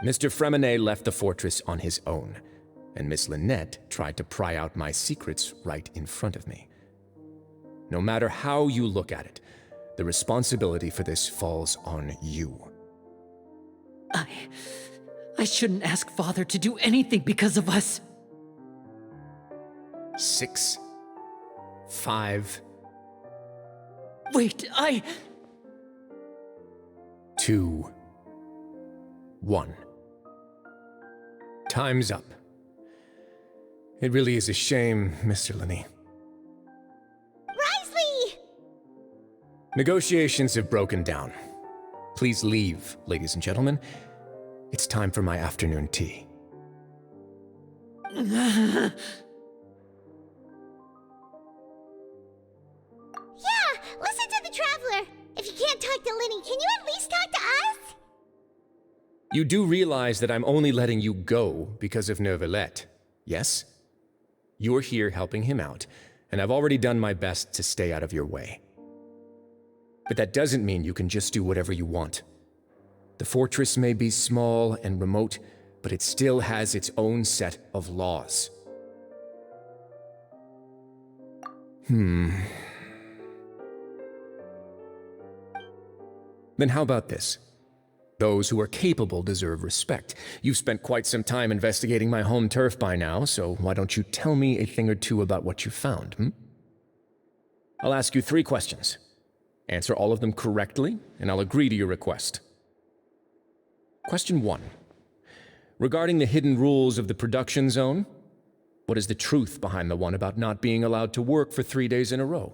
Mr. Fremine left the fortress on his own, and Miss Lynette tried to pry out my secrets right in front of me. No matter how you look at it, the responsibility for this falls on you. I shouldn't ask Father to do anything because of us. 6, 5... Wait, 2, 1. Time's up. It really is a shame, Mr. Linney. Negotiations have broken down. Please leave, ladies and gentlemen. It's time for my afternoon tea. Yeah, listen to the Traveler. If you can't talk to Linny, can you at least talk to us? You do realize that I'm only letting you go because of Neuvillette, yes? You're here helping him out, and I've already done my best to stay out of your way. But that doesn't mean you can just do whatever you want. The fortress may be small and remote, but it still has its own set of laws. Then how about this? Those who are capable deserve respect. You've spent quite some time investigating my home turf by now, so why don't you tell me a thing or two about what you found, I'll ask you 3 questions. Answer all of them correctly, and I'll agree to your request. Question 1. Regarding the hidden rules of the production zone, what is the truth behind the one about not being allowed to work for 3 days in a row?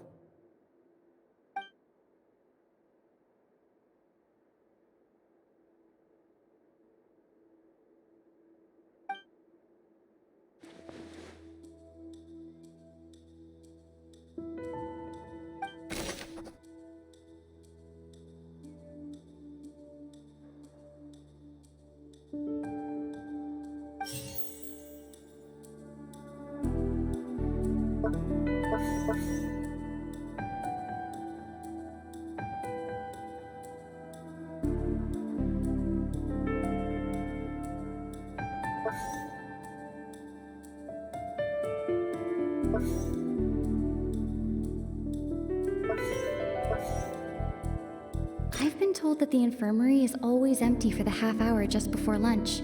I've been told that the infirmary is always empty for the half hour just before lunch.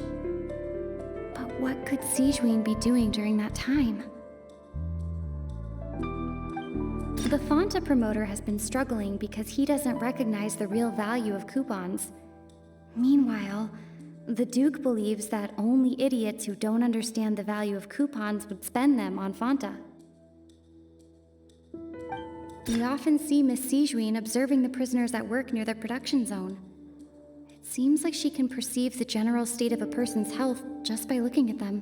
But what could Sigewinne be doing during that time? The Fonta promoter has been struggling because he doesn't recognize the real value of coupons. Meanwhile, the Duke believes that only idiots who don't understand the value of coupons would spend them on Fonta. We often see Miss Sigewinne observing the prisoners at work near the production zone. It seems like she can perceive the general state of a person's health just by looking at them.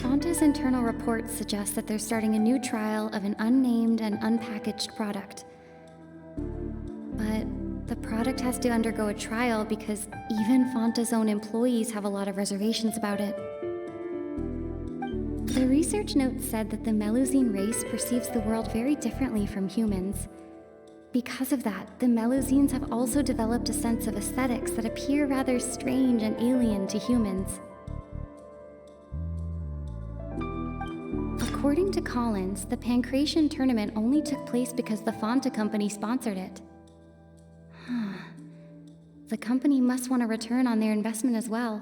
Fonta's internal reports suggest that they're starting a new trial of an unnamed and unpackaged product. But the product has to undergo a trial because even Fonta's own employees have a lot of reservations about it. The research note said that the Melusine race perceives the world very differently from humans. Because of that, the Melusines have also developed a sense of aesthetics that appear rather strange and alien to humans. According to Collins, the Pancration tournament only took place because the Fonta company sponsored it. The company must want a return on their investment as well.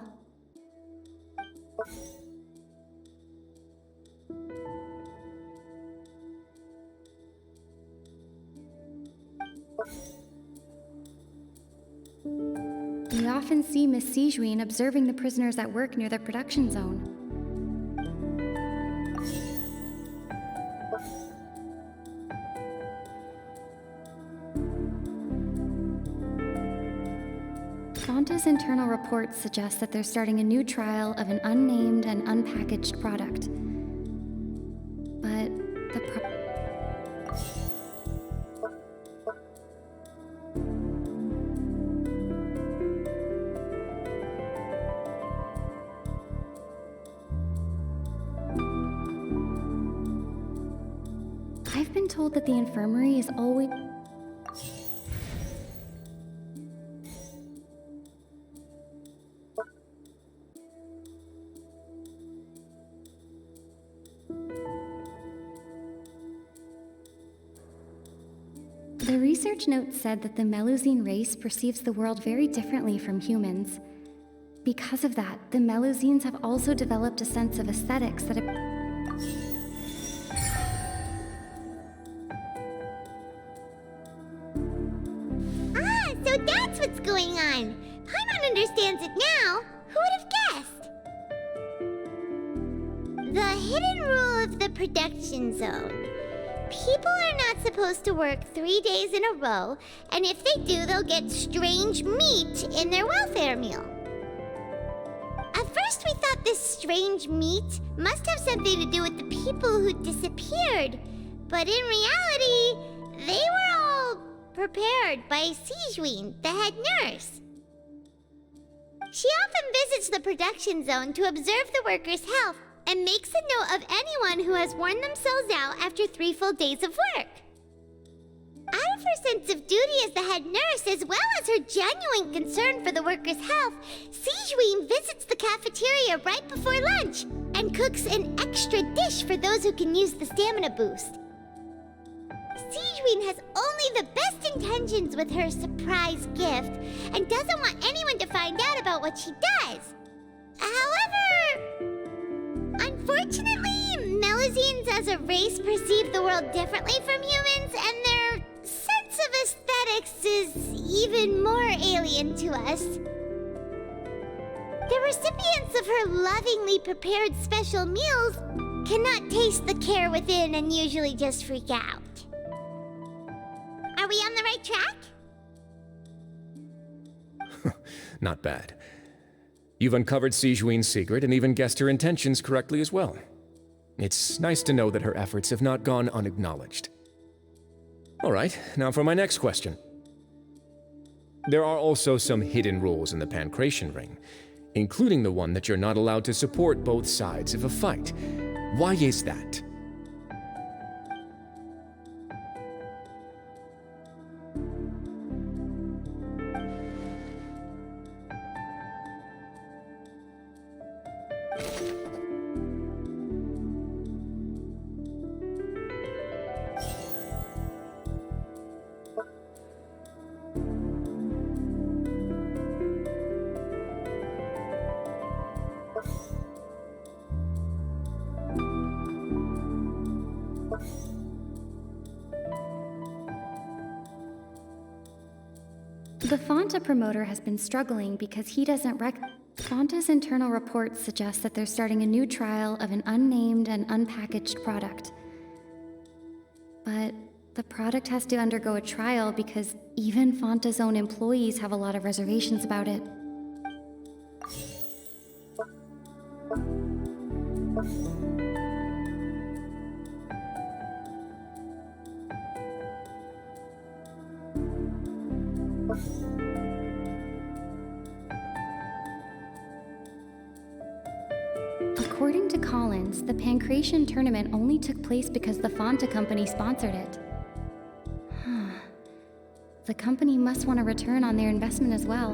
We often see Miss Sigewinne observing the prisoners at work near the production zone. Fonta's internal reports suggest that they're starting a new trial of an unnamed and unpackaged product. But I've been told that the infirmary is always... The research note said that the Melusine race perceives the world very differently from humans. Because of that, the Melusines have also developed a sense of aesthetics that... So that's what's going on. Paimon understands it now. Who would have guessed? The hidden rule of the production zone. people are not supposed to work 3 days in a row, and if they do, they'll get strange meat in their welfare meal. At first, we thought this strange meat must have something to do with the people who disappeared, but in reality, they were all prepared by Sijween, the head nurse. She often visits the production zone to observe the workers' health and makes a note of anyone who has worn themselves out after 3 full days of work. Out of her sense of duty as the head nurse, as well as her genuine concern for the workers' health, Sijween visits the cafeteria right before lunch and cooks an extra dish for those who can use the stamina boost. Sijween has only the best intentions with her surprise gift and doesn't want anyone to find out about what she does. However, unfortunately, Melusines as a race perceive the world differently from humans, and their sense of aesthetics is even more alien to us. The recipients of her lovingly prepared special meals cannot taste the care within and usually just freak out. Are we on the right track? Not bad. You've uncovered Sijween's secret and even guessed her intentions correctly as well. It's nice to know that her efforts have not gone unacknowledged. All right, now for my next question. There are also some hidden rules in the Pancration Ring, including the one that you're not allowed to support both sides of a fight. Why is that? The Fonta promoter has been struggling because he doesn't Fonta's internal reports suggest that they're starting a new trial of an unnamed and unpackaged product. But the product has to undergo a trial because even Fonta's own employees have a lot of reservations about it. According to Collins, the Pancration tournament only took place because the Fonta company sponsored it. The company must want a return on their investment as well.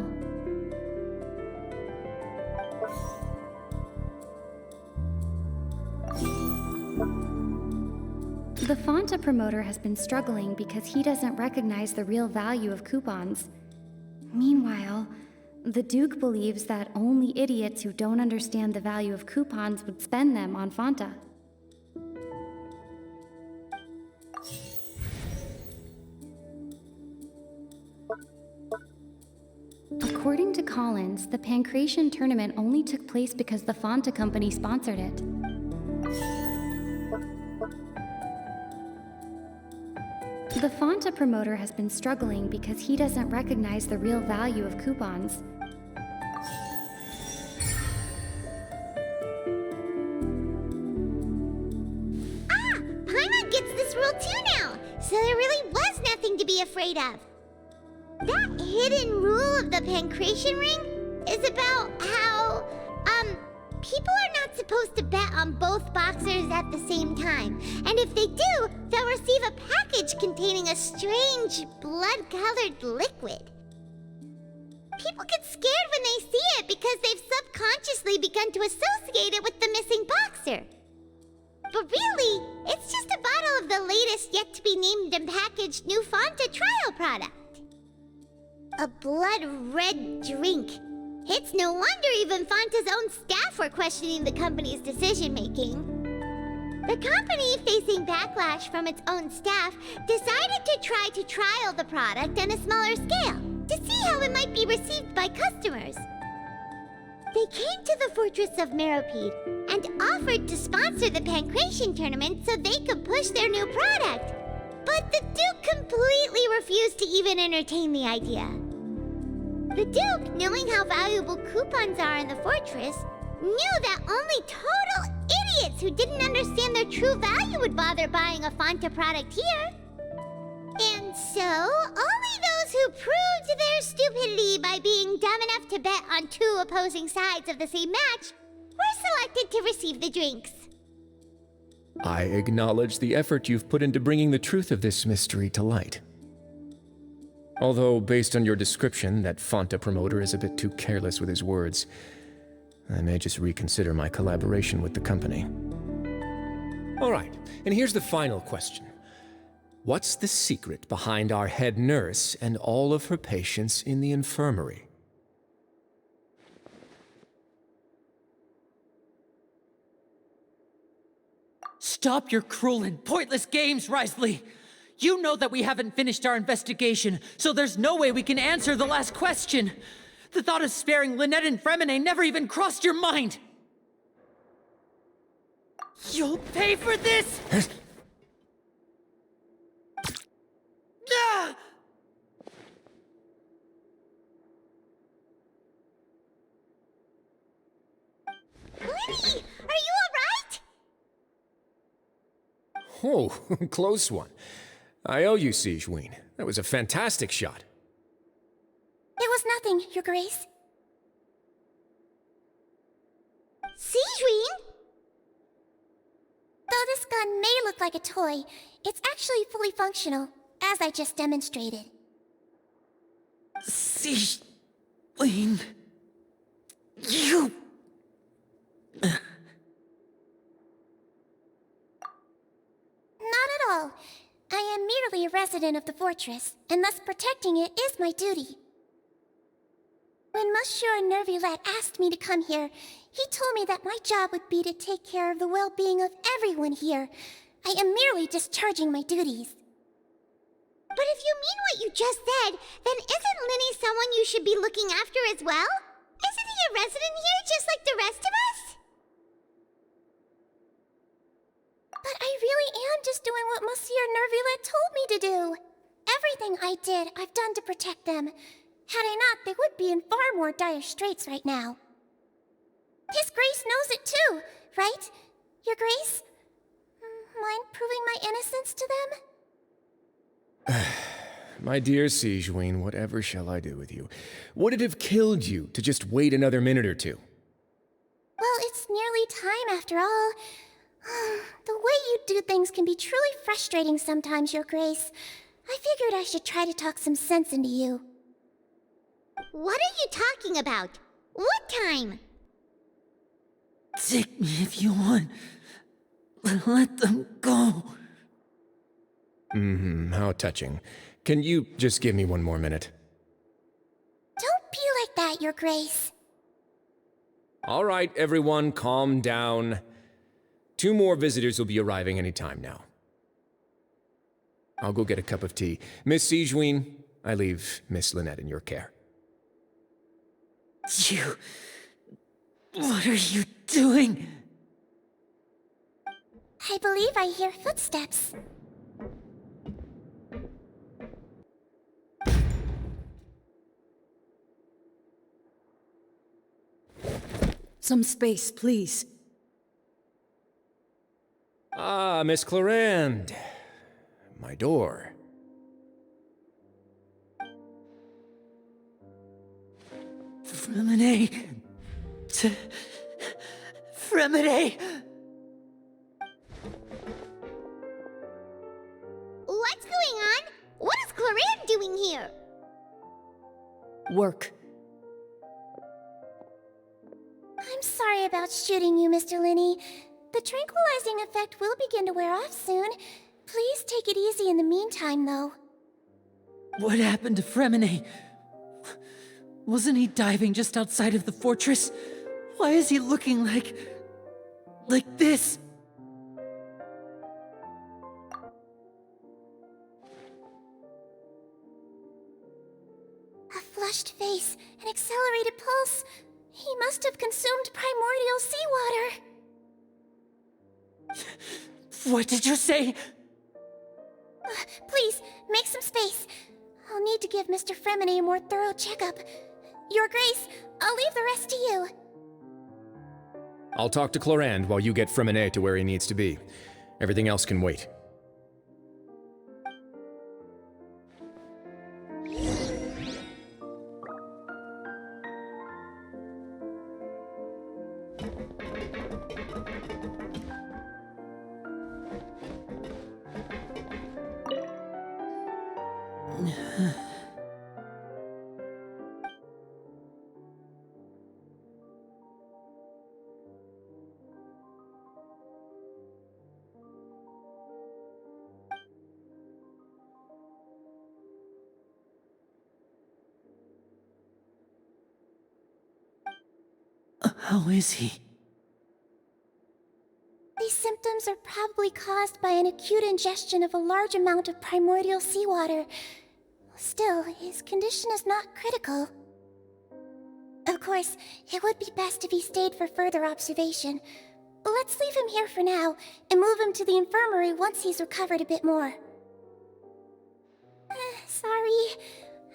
The Fonta promoter has been struggling because he doesn't recognize the real value of coupons. Meanwhile, the Duke believes that only idiots who don't understand the value of coupons would spend them on Fonta. According to Collins, the Pancration tournament only took place because the Fonta company sponsored it. The Fonta promoter has been struggling because he doesn't recognize the real value of coupons. Paimon gets this rule too now, so there really was nothing to be afraid of. That hidden rule of the Pancration Ring is about how, people are not supposed to bet on both boxers at the same time. And if they do, they'll receive a package containing a strange, blood-colored liquid. People get scared when they see it because they've subconsciously begun to associate it with the missing boxer. But really, it's just a bottle of the latest yet-to-be-named and packaged new Fonta trial product. A blood-red drink. It's no wonder even Fonta's own staff were questioning the company's decision-making. The company, facing backlash from its own staff, decided to try to trial the product on a smaller scale to see how it might be received by customers. They came to the fortress of Meropide and offered to sponsor the Pancration tournament so they could push their new product. But the Duke completely refused to even entertain the idea. The Duke, knowing how valuable coupons are in the fortress, knew that only total idiots who didn't understand their true value would bother buying a Fanta product here. And so, only those who proved their stupidity by being dumb enough to bet on two opposing sides of the same match were selected to receive the drinks. I acknowledge the effort you've put into bringing the truth of this mystery to light. Although, based on your description, that Fanta promoter is a bit too careless with his words, I may just reconsider my collaboration with the company. All right, and here's the final question. What's the secret behind our head nurse and all of her patients in the infirmary? Stop your cruel and pointless games, Risley! You know that we haven't finished our investigation, so there's no way we can answer the last question. The thought of sparing Lynette and Fremine never even crossed your mind! You'll pay for this! Ah! Lenny, are you alright? Oh, close one. I owe you, Sigewinne. That was a fantastic shot. It was nothing, Your Grace. Sigewinne? Though this gun may look like a toy, it's actually fully functional, as I just demonstrated. Sigewinne... You... Not at all. I am merely a resident of the fortress, and thus protecting it is my duty. When Monsieur Nervillette asked me to come here, he told me that my job would be to take care of the well-being of everyone here. I am merely discharging my duties. But if you mean what you just said, then isn't Linny someone you should be looking after as well? Isn't he a resident here just like the rest of us? But I really am just doing what Monsieur Nervillette told me to do. Everything I did, I've done to protect them. Had I not, they would be in far more dire straits right now. His Grace knows it too, right? Your Grace? Mind proving my innocence to them? My dear Sigewinne, whatever shall I do with you? Would it have killed you to just wait another minute or two? Well, it's nearly time after all. The way you do things can be truly frustrating sometimes, Your Grace. I figured I should try to talk some sense into you. What are you talking about? What time? Take me if you want. But let them go. How touching. Can you just give me one more minute? Don't be like that, Your Grace. All right, everyone, calm down. 2 more visitors will be arriving any time now. I'll go get a cup of tea. Miss Sigewinne, I leave Miss Lynette in your care. You... What are you doing? I believe I hear footsteps. Some space, please. Ah, Miss Clarande. My door. Fremine... Fremine... What's going on? What is Clarande doing here? Work. I'm sorry about shooting you, Mr. Linney. The tranquilizing effect will begin to wear off soon. Please take it easy in the meantime, though. What happened to Fremine? Wasn't he diving just outside of the fortress? Why is he looking like this? A flushed face, an accelerated pulse. He must have consumed primordial seawater. What did you say? Please, make some space. I'll need to give Mr. Fremine a more thorough checkup. Your Grace, I'll leave the rest to you. I'll talk to Clorand while you get Fremine to where he needs to be. Everything else can wait. How is he? These symptoms are probably caused by an acute ingestion of a large amount of primordial seawater. Still, his condition is not critical. Of course, it would be best if he stayed for further observation. Let's leave him here for now, and move him to the infirmary once he's recovered a bit more. Sorry.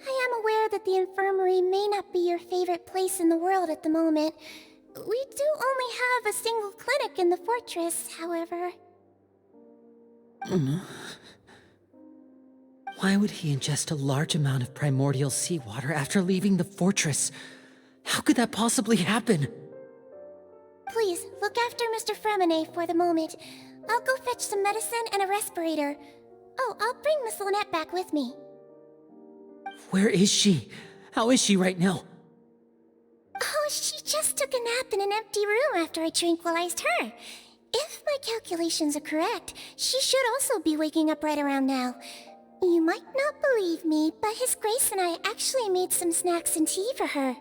I am aware that the infirmary may not be your favorite place in the world at the moment. We do only have a single clinic in the fortress, however. Why would he ingest a large amount of primordial seawater after leaving the fortress? How could that possibly happen? Please, look after Mr. Fremine for the moment. I'll go fetch some medicine and a respirator. Oh, I'll bring Miss Lynette back with me. Where is she? How is she right now? Oh, she just took a nap in an empty room after I tranquilized her. If my calculations are correct, she should also be waking up right around now. You might not believe me, but His Grace and I actually made some snacks and tea for her.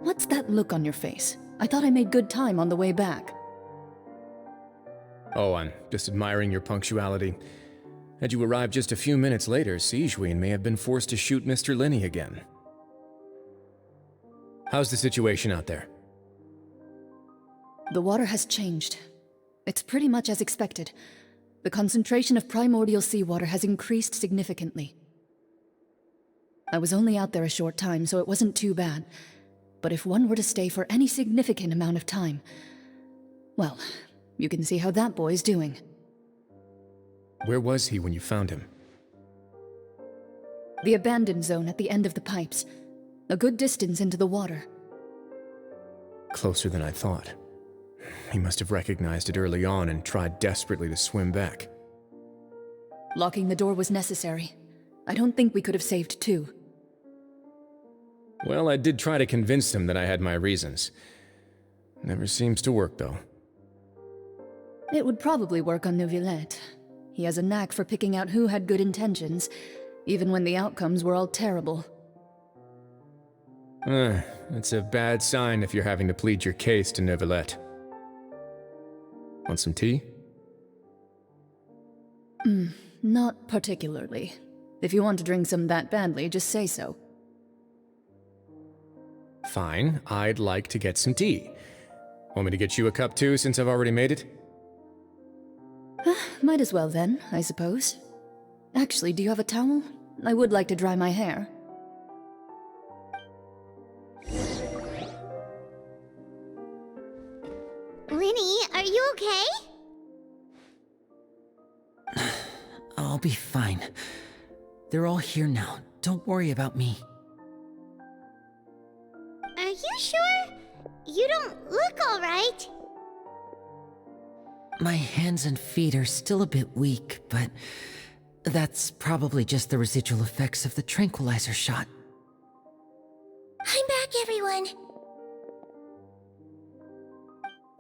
What's that look on your face? I thought I made good time on the way back. Oh, I'm just admiring your punctuality. Had you arrived just a few minutes later, Sigewinne may have been forced to shoot Mr. Linney again. How's the situation out there? The water has changed. It's pretty much as expected. The concentration of primordial seawater has increased significantly. I was only out there a short time, so it wasn't too bad. But if one were to stay for any significant amount of time, well, you can see how that boy's doing. Where was he when you found him? The abandoned zone at the end of the pipes. A good distance into the water. Closer than I thought. He must have recognized it early on and tried desperately to swim back. Locking the door was necessary. I don't think we could have saved two. Well, I did try to convince him that I had my reasons. Never seems to work, though. It would probably work on Neuvillette. He has a knack for picking out who had good intentions, even when the outcomes were all terrible. That's a bad sign if you're having to plead your case to Neuvillette. Want some tea? Not particularly. If you want to drink some that badly, just say so. Fine, I'd like to get some tea. Want me to get you a cup too, since I've already made it? Might as well then, I suppose. Actually, do you have a towel? I would like to dry my hair. Linny, are you okay? I'll be fine. They're all here now. Don't worry about me. Are you sure? You don't look alright. My hands and feet are still a bit weak, but that's probably just the residual effects of the tranquilizer shot. I'm back, everyone.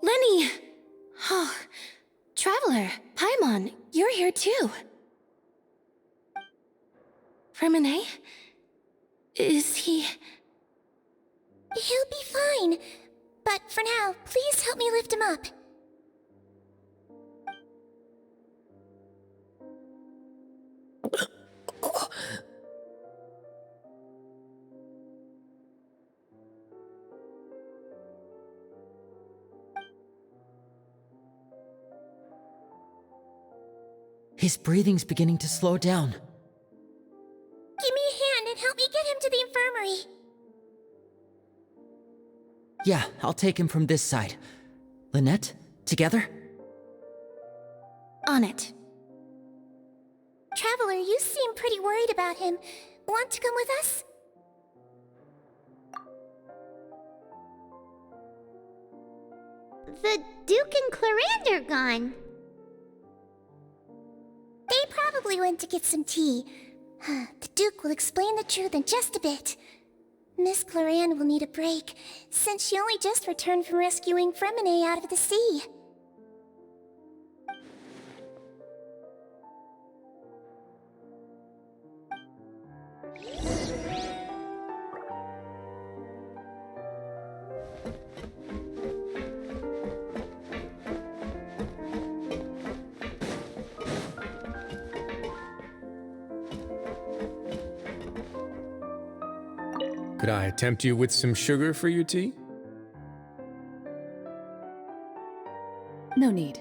Lenny! Oh, Traveler, Paimon, you're here too. Remine? Is he... He'll be fine. But for now, please help me lift him up. His breathing's beginning to slow down. Give me a hand and help me get him to the infirmary. Yeah, I'll take him from this side. Lynette, together? On it. Traveler, you seem pretty worried about him. Want to come with us? The Duke and Clarande are gone. They probably went to get some tea. The Duke will explain the truth in just a bit. Miss Clarande will need a break, since she only just returned from rescuing Fremine out of the sea. Could I tempt you with some sugar for your tea? No need.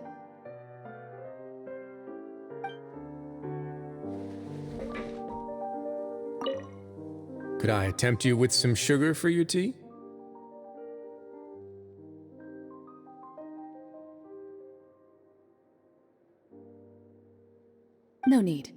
Could I tempt you with some sugar for your tea? No need.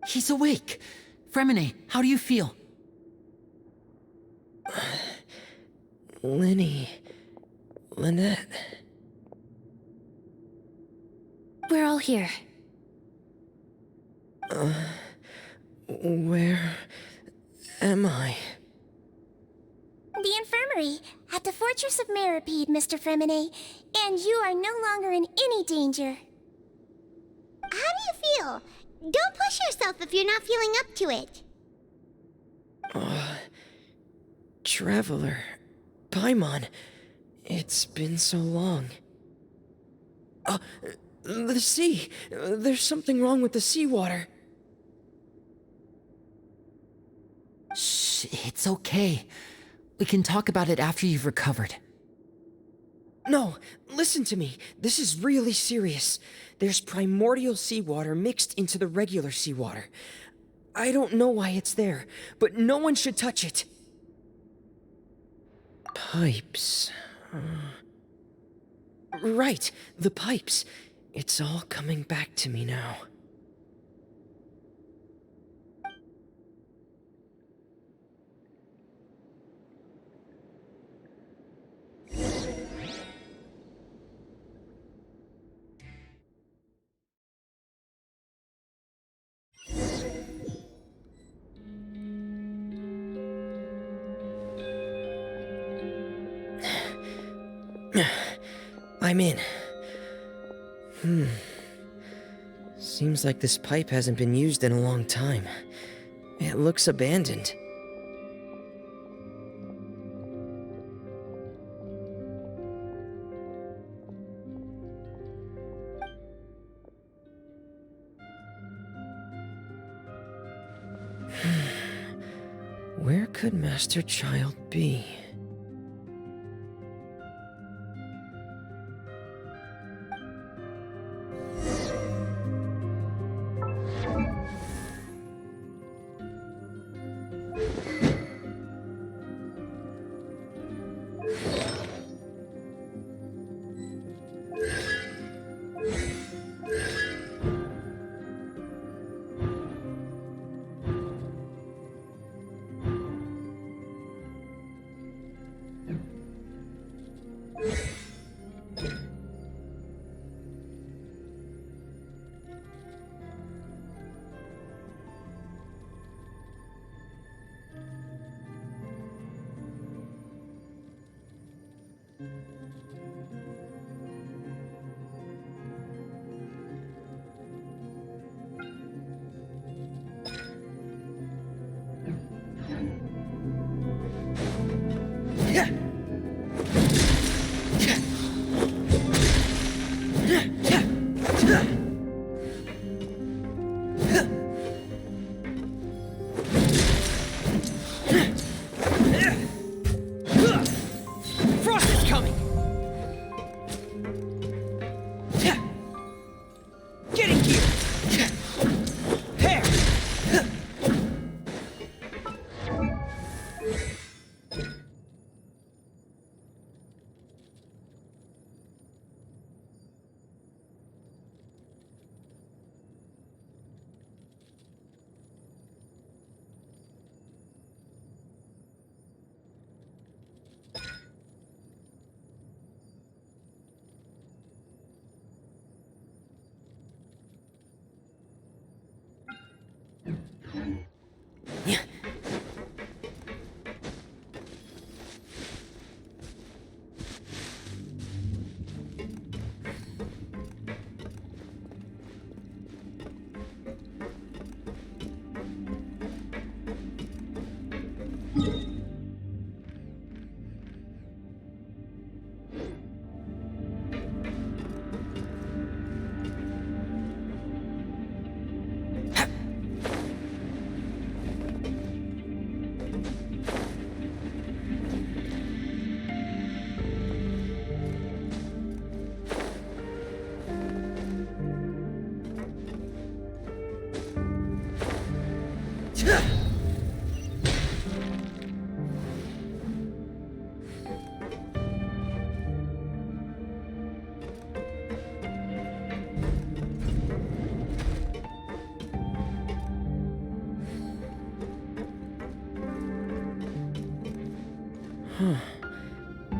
He's awake. Fremine, how do you feel? Lynette. We're all here. Where am I? The infirmary, at the Fortress of Meripede, Mr. Fremine, and you are no longer in any danger. How do you feel? Don't push yourself if you're not feeling up to it. Traveler. Paimon. It's been so long. The sea! There's something wrong with the seawater. Shh, it's okay. We can talk about it after you've recovered. No, listen to me. This is really serious. There's primordial seawater mixed into the regular seawater. I don't know why it's there, but no one should touch it. Pipes. Right, the pipes. It's all coming back to me now. I'm in. Seems like this pipe hasn't been used in a long time. It looks abandoned. Where could Master Child be?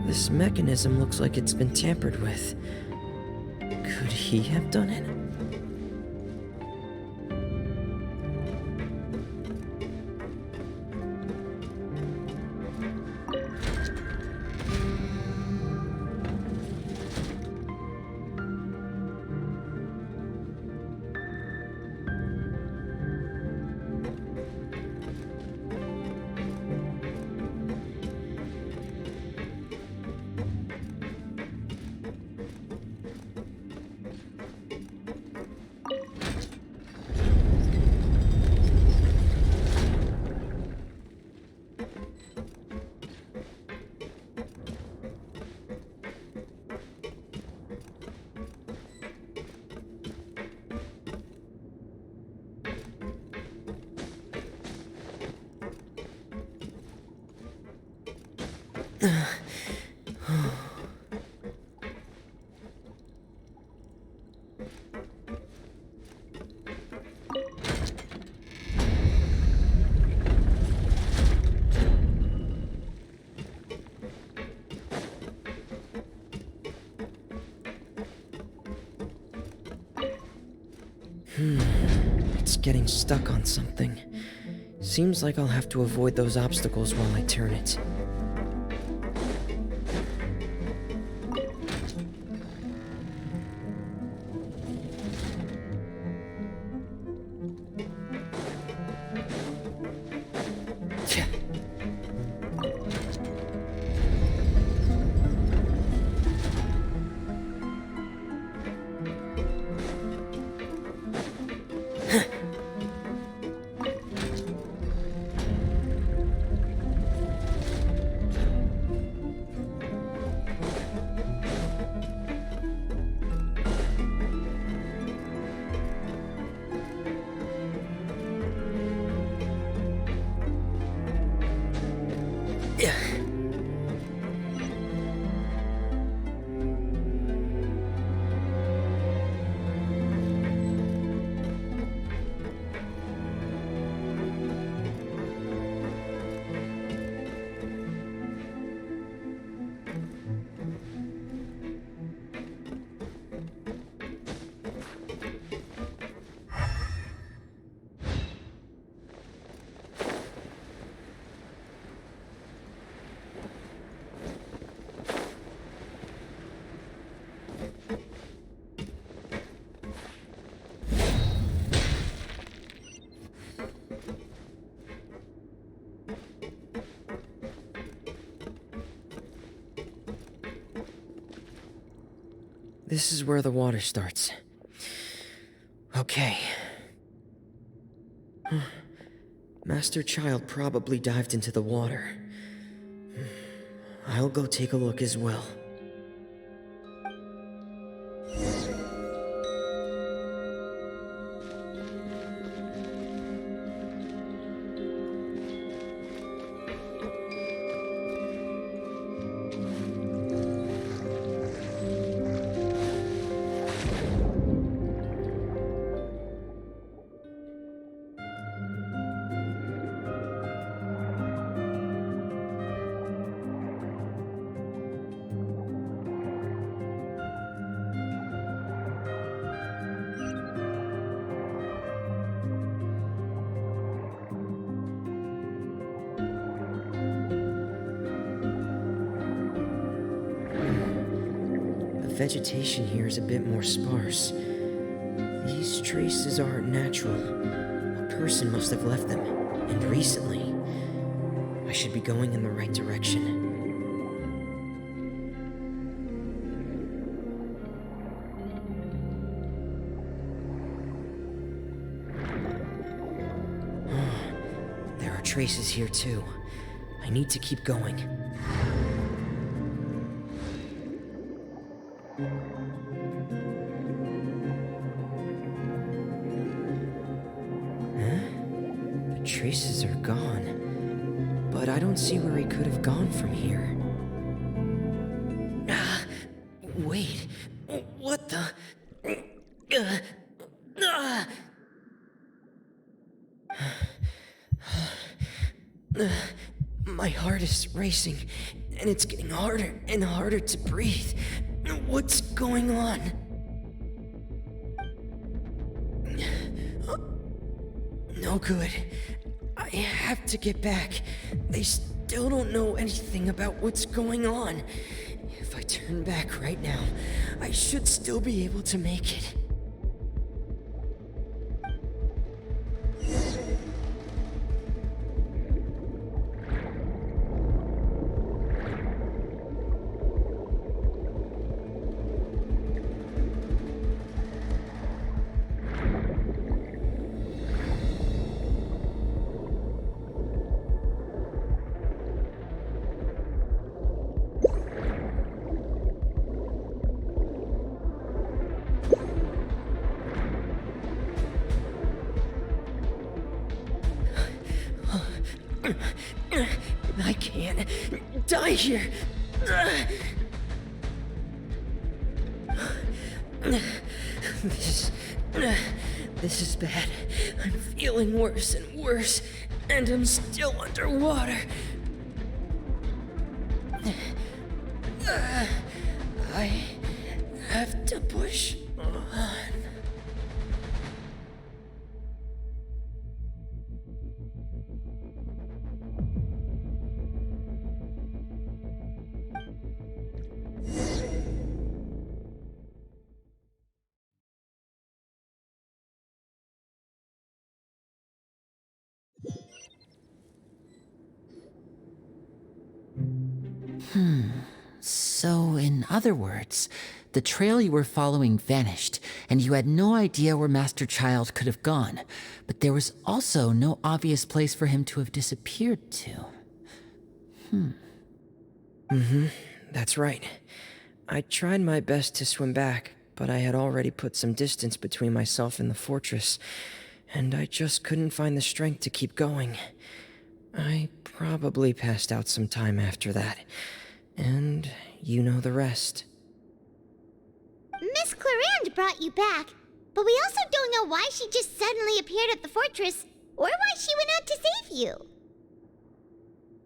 This mechanism looks like it's been tampered with. Could he have done it? It's getting stuck on something. Seems like I'll have to avoid those obstacles while I turn it. This is where the water starts. Okay. Master Child probably dived into the water. I'll go take a look as well. Vegetation here is a bit more sparse. These traces aren't natural. A person must have left them, and recently. I should be going in the right direction. There are traces here too. I need to keep going. The traces are gone, but I don't see where he could have gone from here. Wait, what the? My heart is racing, and it's getting harder and harder to breathe. What's going on? No good. I have to get back. They still don't know anything about what's going on. If I turn back right now, I should still be able to make it. I can't die here. This is bad. I'm feeling worse and worse, and I'm still underwater. I have to push on. So, in other words, the trail you were following vanished, and you had no idea where Master Child could have gone, but there was also no obvious place for him to have disappeared to. That's right. I tried my best to swim back, but I had already put some distance between myself and the fortress, and I just couldn't find the strength to keep going. I probably passed out some time after that, and you know the rest. Miss Clarande brought you back, but we also don't know why she just suddenly appeared at the fortress, or why she went out to save you.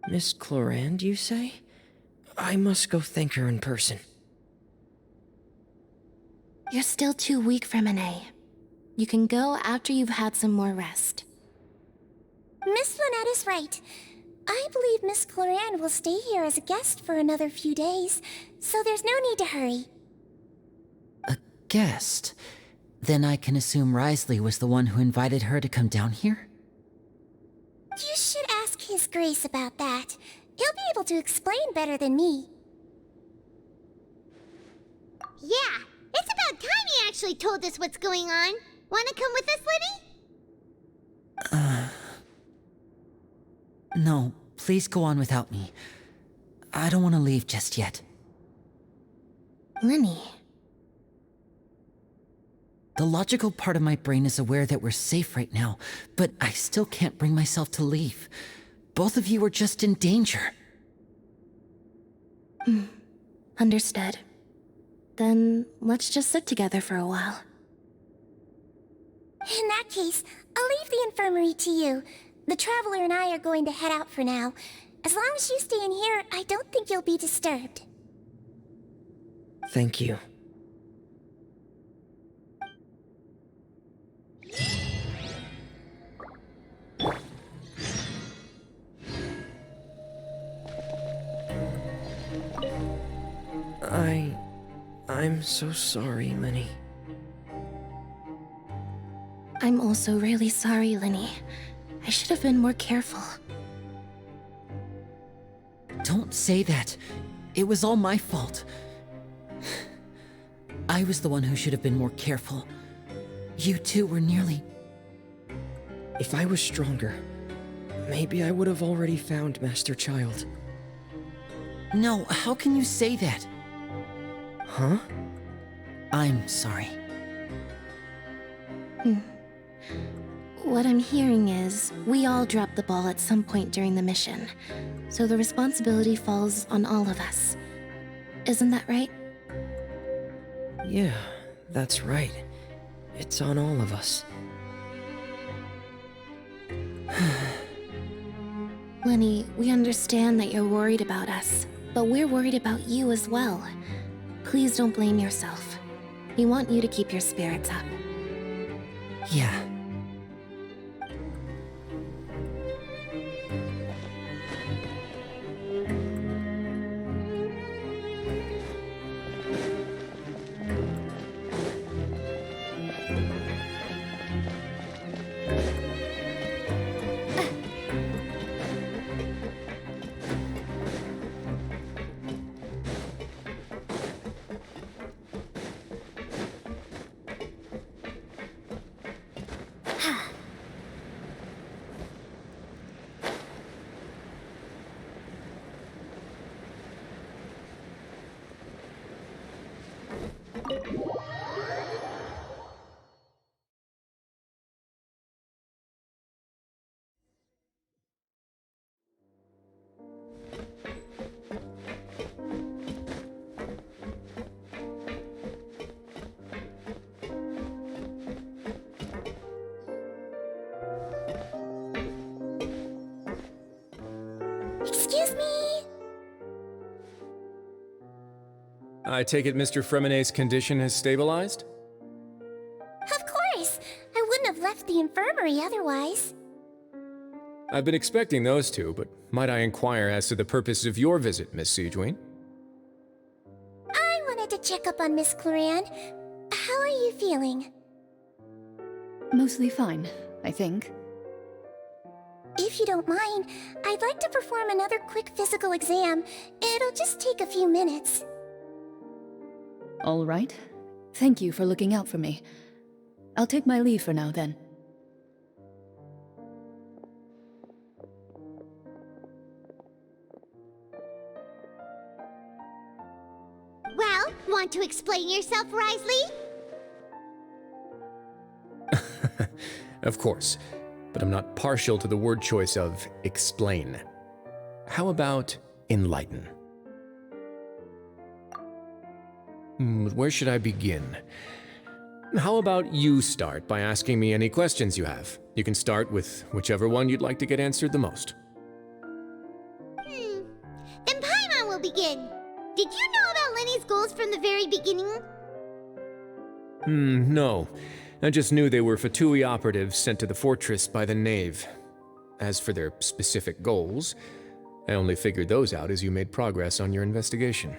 Miss Clarande, you say? I must go thank her in person. You're still too weak, Freminet. You can go after you've had some more rest. Miss Lynette is right. I believe Miss Clarande will stay here as a guest for another few days, so there's no need to hurry. A guest? Then I can assume Risley was the one who invited her to come down here? You should ask His Grace about that. He'll be able to explain better than me. Yeah, it's about time he actually told us what's going on. Wanna come with us, Liddy? No, please go on without me. I don't want to leave just yet. Lenny. The logical part of my brain is aware that we're safe right now, but I still can't bring myself to leave. Both of you are just in danger. Understood. Then let's just sit together for a while. In that case, I'll leave the infirmary to you. The Traveler and I are going to head out for now. As long as you stay in here, I don't think you'll be disturbed. Thank you. I'm so sorry, Lenny. I'm also really sorry, Lenny. I should have been more careful. Don't say that. It was all my fault. I was the one who should have been more careful. You two were nearly... If I was stronger, maybe I would have already found Master Child. No, how can you say that? Huh? I'm sorry. What I'm hearing is, we all dropped the ball at some point during the mission, so the responsibility falls on all of us. Isn't that right? Yeah, that's right. It's on all of us. Lenny, we understand that you're worried about us, but we're worried about you as well. Please don't blame yourself. We want you to keep your spirits up. Yeah. Excuse me? I take it Mr. Fremonet's condition has stabilized? Of course. I wouldn't have left the infirmary otherwise. I've been expecting those two, but might I inquire as to the purpose of your visit, Miss Siegewien? I wanted to check up on Miss Cloran. How are you feeling? Mostly fine, I think. If you don't mind, I'd like to perform another quick physical exam. It'll just take a few minutes. All right. Thank you for looking out for me. I'll take my leave for now, then. Well, want to explain yourself, Risley? Of course, but I'm not partial to the word choice of explain. How about enlighten? Where should I begin? How about you start by asking me any questions you have? You can start with whichever one you'd like to get answered the most. Then Paimon will begin. Did you know about Lenny's goals from the very beginning? No. I just knew they were Fatui operatives sent to the fortress by the Knave. As for their specific goals, I only figured those out as you made progress on your investigation.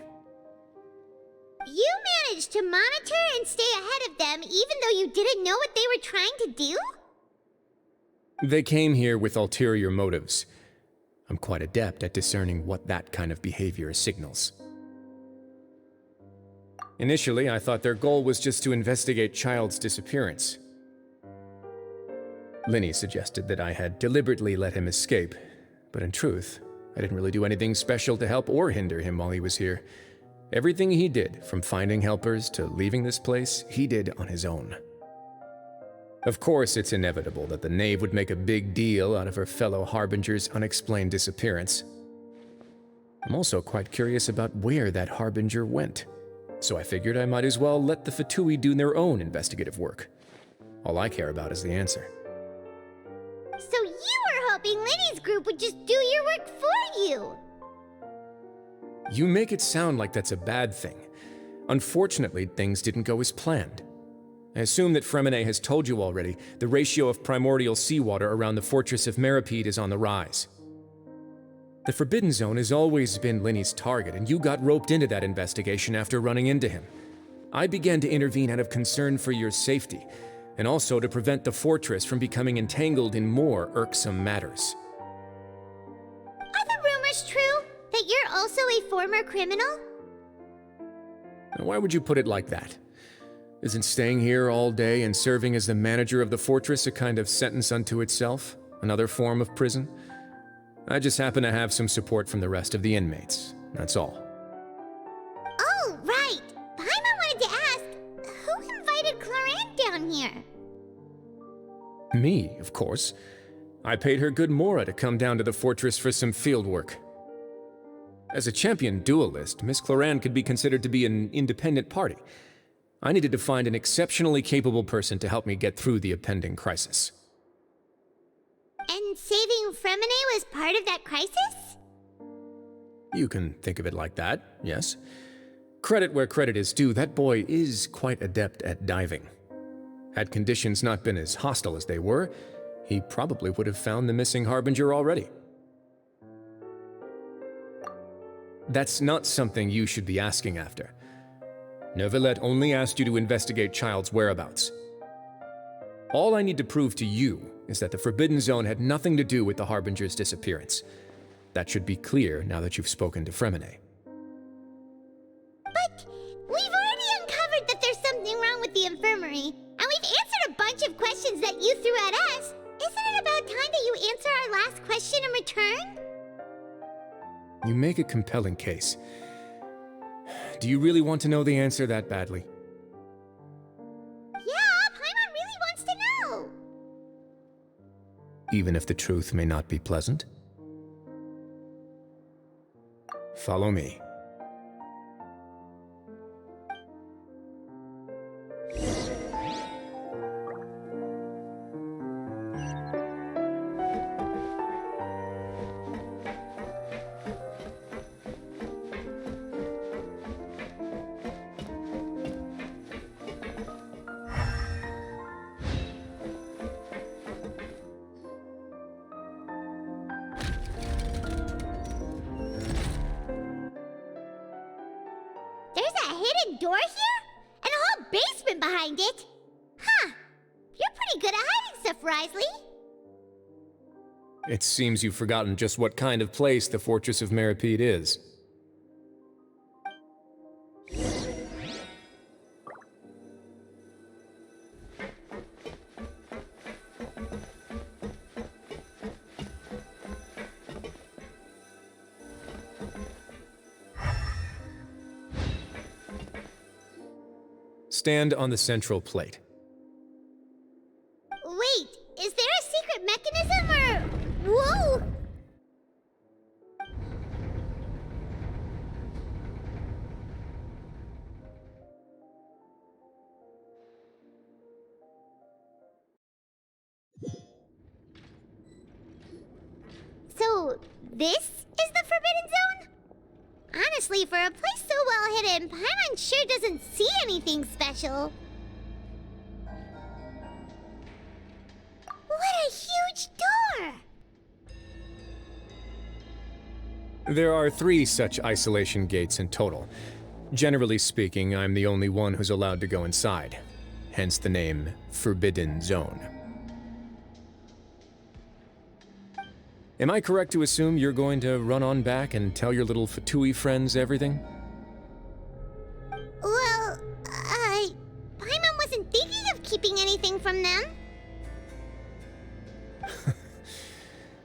You managed to monitor and stay ahead of them even though you didn't know what they were trying to do? They came here with ulterior motives. I'm quite adept at discerning what that kind of behavior signals. Initially, I thought their goal was just to investigate Child's disappearance. Linny suggested that I had deliberately let him escape, but in truth, I didn't really do anything special to help or hinder him while he was here. Everything he did, from finding helpers to leaving this place, he did on his own. Of course, it's inevitable that the Knave would make a big deal out of her fellow Harbinger's unexplained disappearance. I'm also quite curious about where that Harbinger went, so I figured I might as well let the Fatui do their own investigative work. All I care about is the answer. So you were hoping Lenny's group would just do your work for you? You make it sound like that's a bad thing. Unfortunately, things didn't go as planned. I assume that Fremonet has told you already, the ratio of primordial seawater around the fortress of Meripede is on the rise. The Forbidden Zone has always been Linny's target, and you got roped into that investigation after running into him. I began to intervene out of concern for your safety, and also to prevent the fortress from becoming entangled in more irksome matters. Are the rumors true? That you're also a former criminal? Why would you put it like that? Isn't staying here all day and serving as the manager of the fortress a kind of sentence unto itself? Another form of prison? I just happen to have some support from the rest of the inmates, that's all. Oh, right! Paimon wanted to ask, who invited Cloran down here? Me, of course. I paid her good mora to come down to the fortress for some field work. As a champion duelist, Miss Cloran could be considered to be an independent party. I needed to find an exceptionally capable person to help me get through the impending crisis. And saving Fremonet was part of that crisis? You can think of it like that, yes. Credit where credit is due, that boy is quite adept at diving. Had conditions not been as hostile as they were, he probably would have found the missing Harbinger already. That's not something you should be asking after. Neuvillette only asked you to investigate Child's whereabouts. All I need to prove to you is that the Forbidden Zone had nothing to do with the Harbinger's disappearance. That should be clear now that you've spoken to Fremonet. But we've already uncovered that there's something wrong with the infirmary, and we've answered a bunch of questions that you threw at us. Isn't it about time that you answer our last question in return? You make a compelling case. Do you really want to know the answer that badly? Yeah, Paimon really wants to know. Even if the truth may not be pleasant? Follow me. big door here? And a whole basement behind it? Huh. You're pretty good at hiding stuff, Risley. It seems you've forgotten just what kind of place the Fortress of Meripede is. Stand on the central plate. Wait, is there a secret mechanism or... Whoa! So, this is the Forbidden Zone? Honestly, for a place so well hidden, Paimon sure doesn't see anything special. What a huge door! There are 3 such isolation gates in total. Generally speaking, I'm the only one who's allowed to go inside. Hence the name Forbidden Zone. Am I correct to assume you're going to run on back and tell your little Fatui friends everything? Well, Paimon wasn't thinking of keeping anything from them.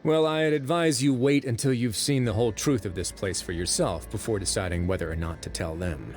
Well, I'd advise you wait until you've seen the whole truth of this place for yourself before deciding whether or not to tell them.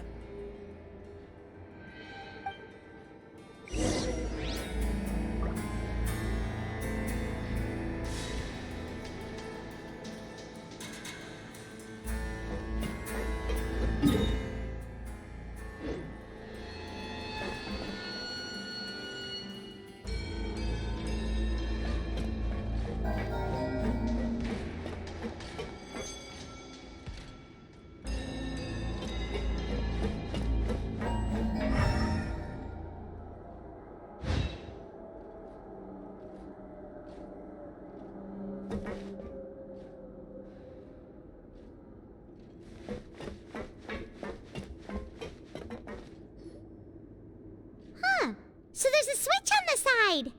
So there's a switch on the side.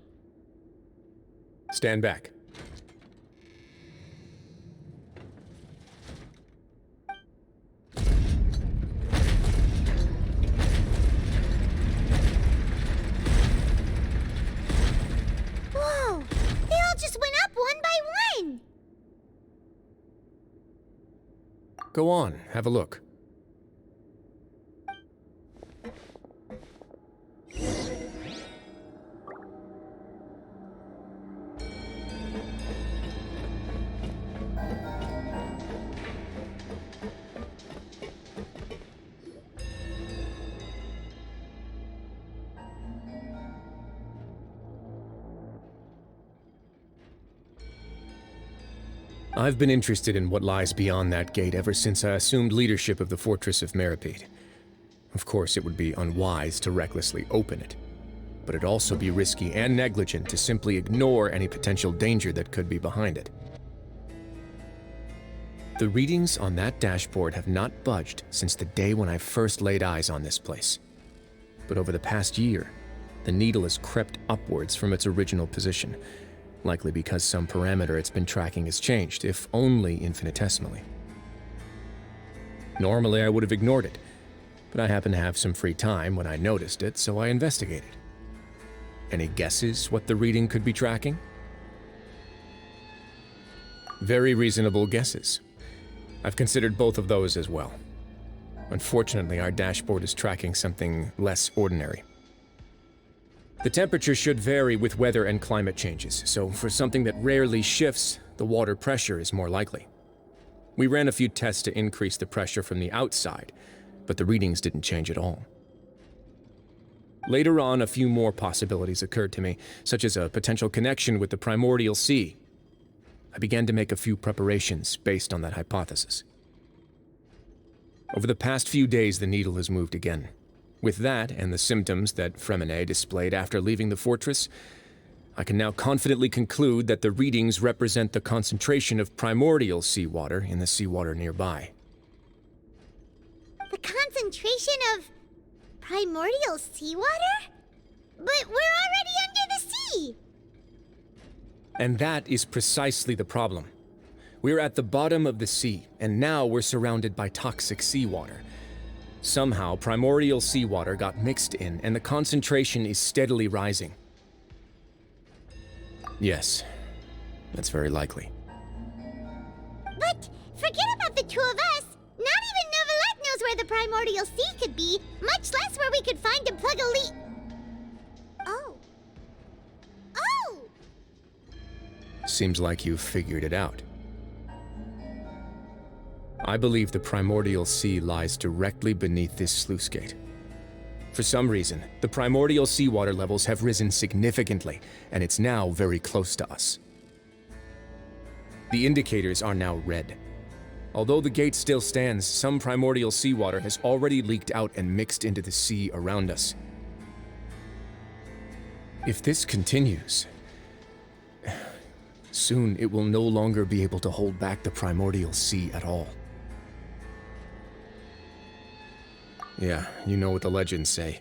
Stand back. Whoa! They all just went up one by one. Go on, have a look. I've been interested in what lies beyond that gate ever since I assumed leadership of the Fortress of Meripede. Of course, it would be unwise to recklessly open it, but it'd also be risky and negligent to simply ignore any potential danger that could be behind it. The readings on that dashboard have not budged since the day when I first laid eyes on this place. But over the past year, the needle has crept upwards from its original position, likely because some parameter it's been tracking has changed, if only infinitesimally. Normally I would have ignored it, but I happened to have some free time when I noticed it, so I investigated. Any guesses what the reading could be tracking? Very reasonable guesses. I've considered both of those as well. Unfortunately, our dashboard is tracking something less ordinary. The temperature should vary with weather and climate changes, so for something that rarely shifts, the water pressure is more likely. We ran a few tests to increase the pressure from the outside, but the readings didn't change at all. Later on, a few more possibilities occurred to me, such as a potential connection with the primordial sea. I began to make a few preparations based on that hypothesis. Over the past few days, the needle has moved again. With that, and the symptoms that Fremine displayed after leaving the fortress, I can now confidently conclude that the readings represent the concentration of primordial seawater in the seawater nearby. The concentration of Primordial seawater? But we're already under the sea! And that is precisely the problem. We're at the bottom of the sea, and now we're surrounded by toxic seawater. Somehow, primordial seawater got mixed in, and the concentration is steadily rising. Yes, that's very likely. But forget about the two of us! Not even Neuvillette knows where the primordial sea could be, much less where we could find and plug a leak. Oh. Oh! Seems like you've figured it out. I believe the primordial sea lies directly beneath this sluice gate. For some reason, the primordial seawater levels have risen significantly, and it's now very close to us. The indicators are now red. Although the gate still stands, some primordial seawater has already leaked out and mixed into the sea around us. If this continues, soon it will no longer be able to hold back the primordial sea at all. Yeah, you know what the legends say.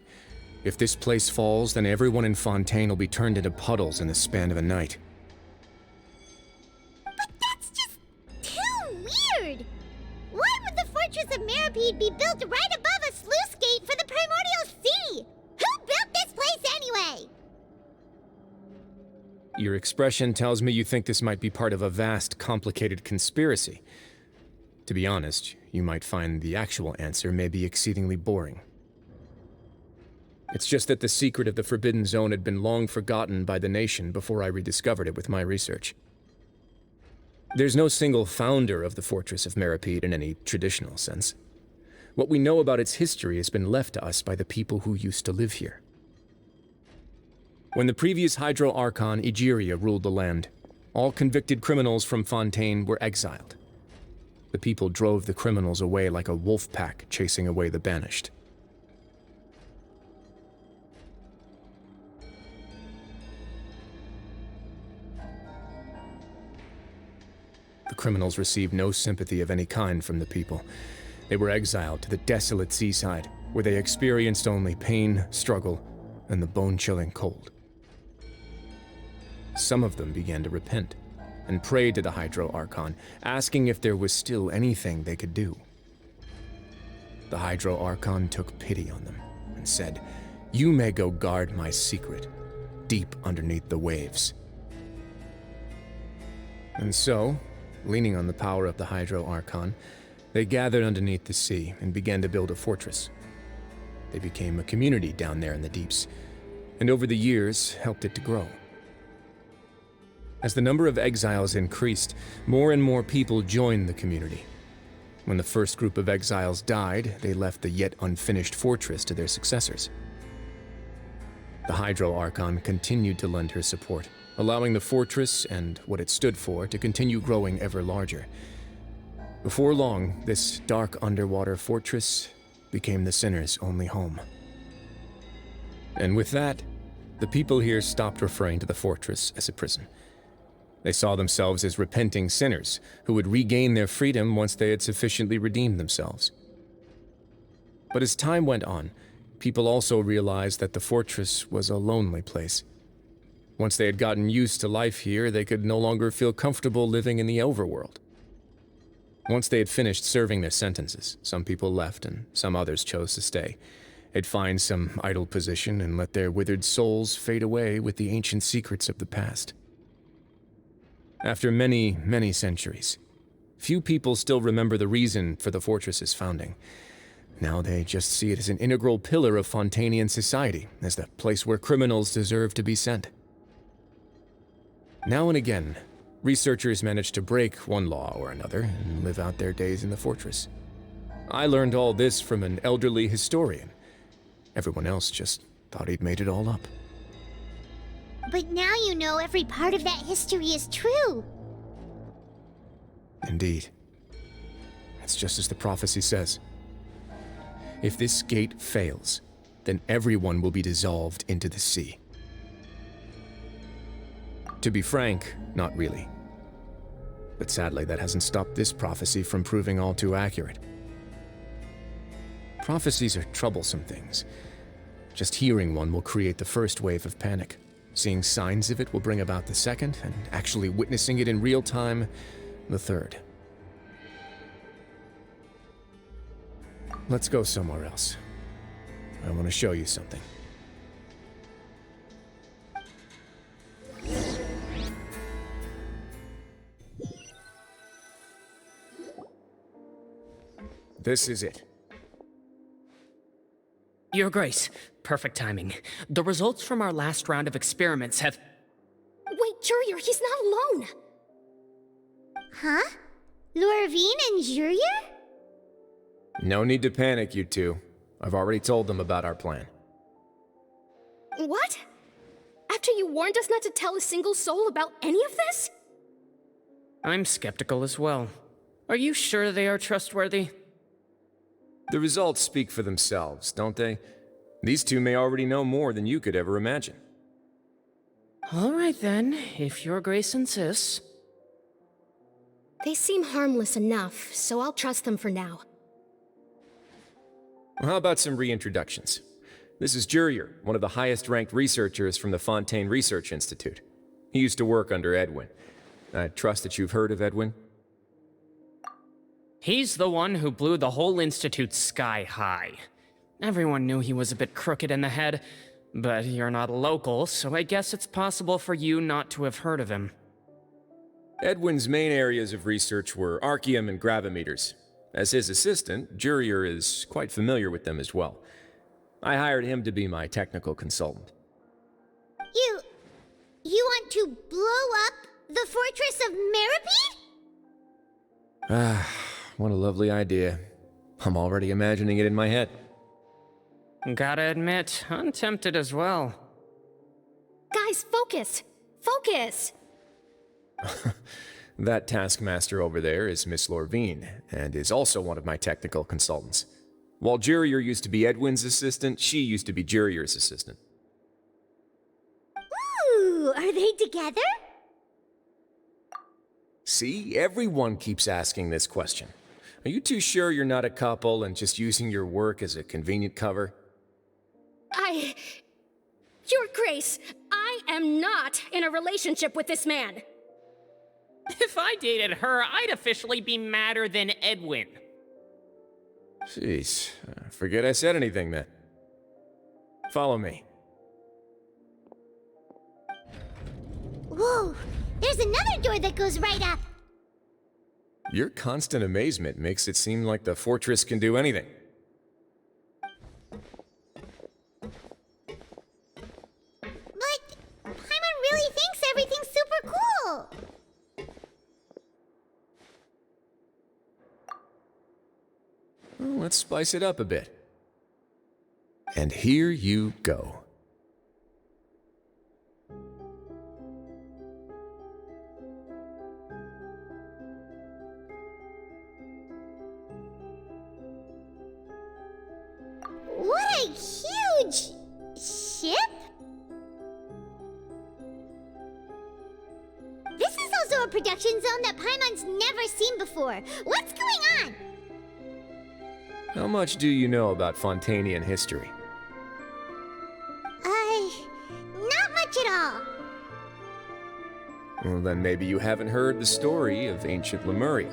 If this place falls, then everyone in Fontaine will be turned into puddles in the span of a night. But that's just too weird! Why would the Fortress of Meripede be built right above a sluice gate for the primordial sea? Who built this place anyway? Your expression tells me you think this might be part of a vast, complicated conspiracy. To be honest, you might find the actual answer may be exceedingly boring. It's just that the secret of the Forbidden Zone had been long forgotten by the nation before I rediscovered it with my research. There's no single founder of the Fortress of Meripede in any traditional sense. What we know about its history has been left to us by the people who used to live here. When the previous Hydro Archon Egeria ruled the land, all convicted criminals from Fontaine were exiled. The people drove the criminals away like a wolf pack chasing away the banished. The criminals received no sympathy of any kind from the people. They were exiled to the desolate seaside, where they experienced only pain, struggle, and the bone-chilling cold. Some of them began to repent and prayed to the Hydro Archon, asking if there was still anything they could do. The Hydro Archon took pity on them and said, "You may go guard my secret, deep underneath the waves." And so, leaning on the power of the Hydro Archon, they gathered underneath the sea and began to build a fortress. They became a community down there in the deeps, and over the years helped it to grow. As the number of exiles increased, more and more people joined the community. When the first group of exiles died, they left the yet unfinished fortress to their successors. The Hydro Archon continued to lend her support, allowing the fortress and what it stood for to continue growing ever larger. Before long, this dark underwater fortress became the sinner's only home. And with that, the people here stopped referring to the fortress as a prison. They saw themselves as repenting sinners who would regain their freedom once they had sufficiently redeemed themselves. But as time went on, people also realized that the fortress was a lonely place. Once they had gotten used to life here, they could no longer feel comfortable living in the overworld. Once they had finished serving their sentences, some people left and some others chose to stay. They'd find some idle position and let their withered souls fade away with the ancient secrets of the past. After many, many centuries, few people still remember the reason for the fortress's founding. Now they just see it as an integral pillar of Fontainian society, as the place where criminals deserve to be sent. Now and again, researchers manage to break one law or another and live out their days in the fortress. I learned all this from an elderly historian. Everyone else just thought he'd made it all up. But now you know every part of that history is true. Indeed. It's just as the prophecy says. If this gate fails, then everyone will be dissolved into the sea. To be frank, not really. But sadly, that hasn't stopped this prophecy from proving all too accurate. Prophecies are troublesome things. Just hearing one will create the first wave of panic. Seeing signs of it will bring about the second, and actually witnessing it in real time, the third. Let's go somewhere else. I want to show you something. This is it. Your Grace, perfect timing. The results from our last round of experiments have... Wait, Jurier, he's not alone! Huh? Lorvine and Jurier? No need to panic, you two. I've already told them about our plan. What? After you warned us not to tell a single soul about any of this? I'm skeptical as well. Are you sure they are trustworthy? The results speak for themselves, don't they? These two may already know more than you could ever imagine. All right then, if Your Grace insists. They seem harmless enough, so I'll trust them for now. How about some reintroductions? This is Jurier, one of the highest-ranked researchers from the Fontaine Research Institute. He used to work under Edwin. I trust that you've heard of Edwin? He's the one who blew the whole institute sky high. Everyone knew he was a bit crooked in the head, but you're not local, so I guess it's possible for you not to have heard of him. Edwin's main areas of research were archaeum and gravimeters. As his assistant, Jurier is quite familiar with them as well. I hired him to be my technical consultant. You want to blow up the fortress of Meripede? Ah, what a lovely idea. I'm already imagining it in my head. Gotta admit, I'm tempted as well. Guys, focus! Focus! That taskmaster over there is Miss Lorvine, and is also one of my technical consultants. While Jurier used to be Edwin's assistant, she used to be Jurier's assistant. Ooh, are they together? See, everyone keeps asking this question. Are you too sure you're not a couple and just using your work as a convenient cover? Your Grace, I am not in a relationship with this man. If I dated her, I'd officially be madder than Edwin. Jeez, forget I said anything then. Follow me. Whoa, there's another door that goes right up. Your constant amazement makes it seem like the fortress can do anything. But Paimon really thinks everything's super cool. Well, let's spice it up a bit. And here you go. What a huge ship! This is also a production zone that Paimon's never seen before. What's going on? How much do you know about Fontainian history? Not much at all. Well, then maybe you haven't heard the story of ancient Lemuria.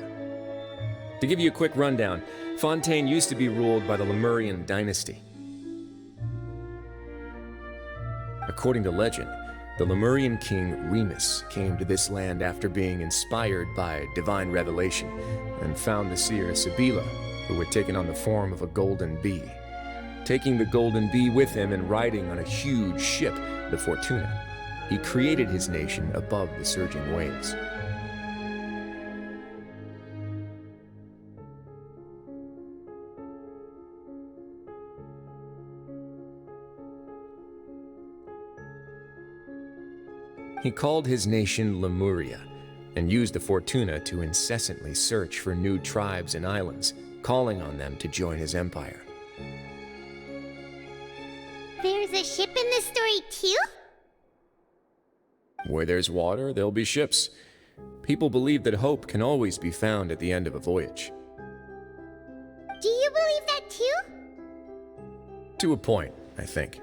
To give you a quick rundown, Fontaine used to be ruled by the Lemurian dynasty. According to legend, the Lemurian king Remus came to this land after being inspired by divine revelation and found the seer Sibila, who had taken on the form of a golden bee. Taking the golden bee with him and riding on a huge ship, the Fortuna, he created his nation above the surging waves. He called his nation Lemuria, and used the Fortuna to incessantly search for new tribes and islands, calling on them to join his empire. There's a ship in this story too? Where there's water, there'll be ships. People believe that hope can always be found at the end of a voyage. Do you believe that too? To a point, I think.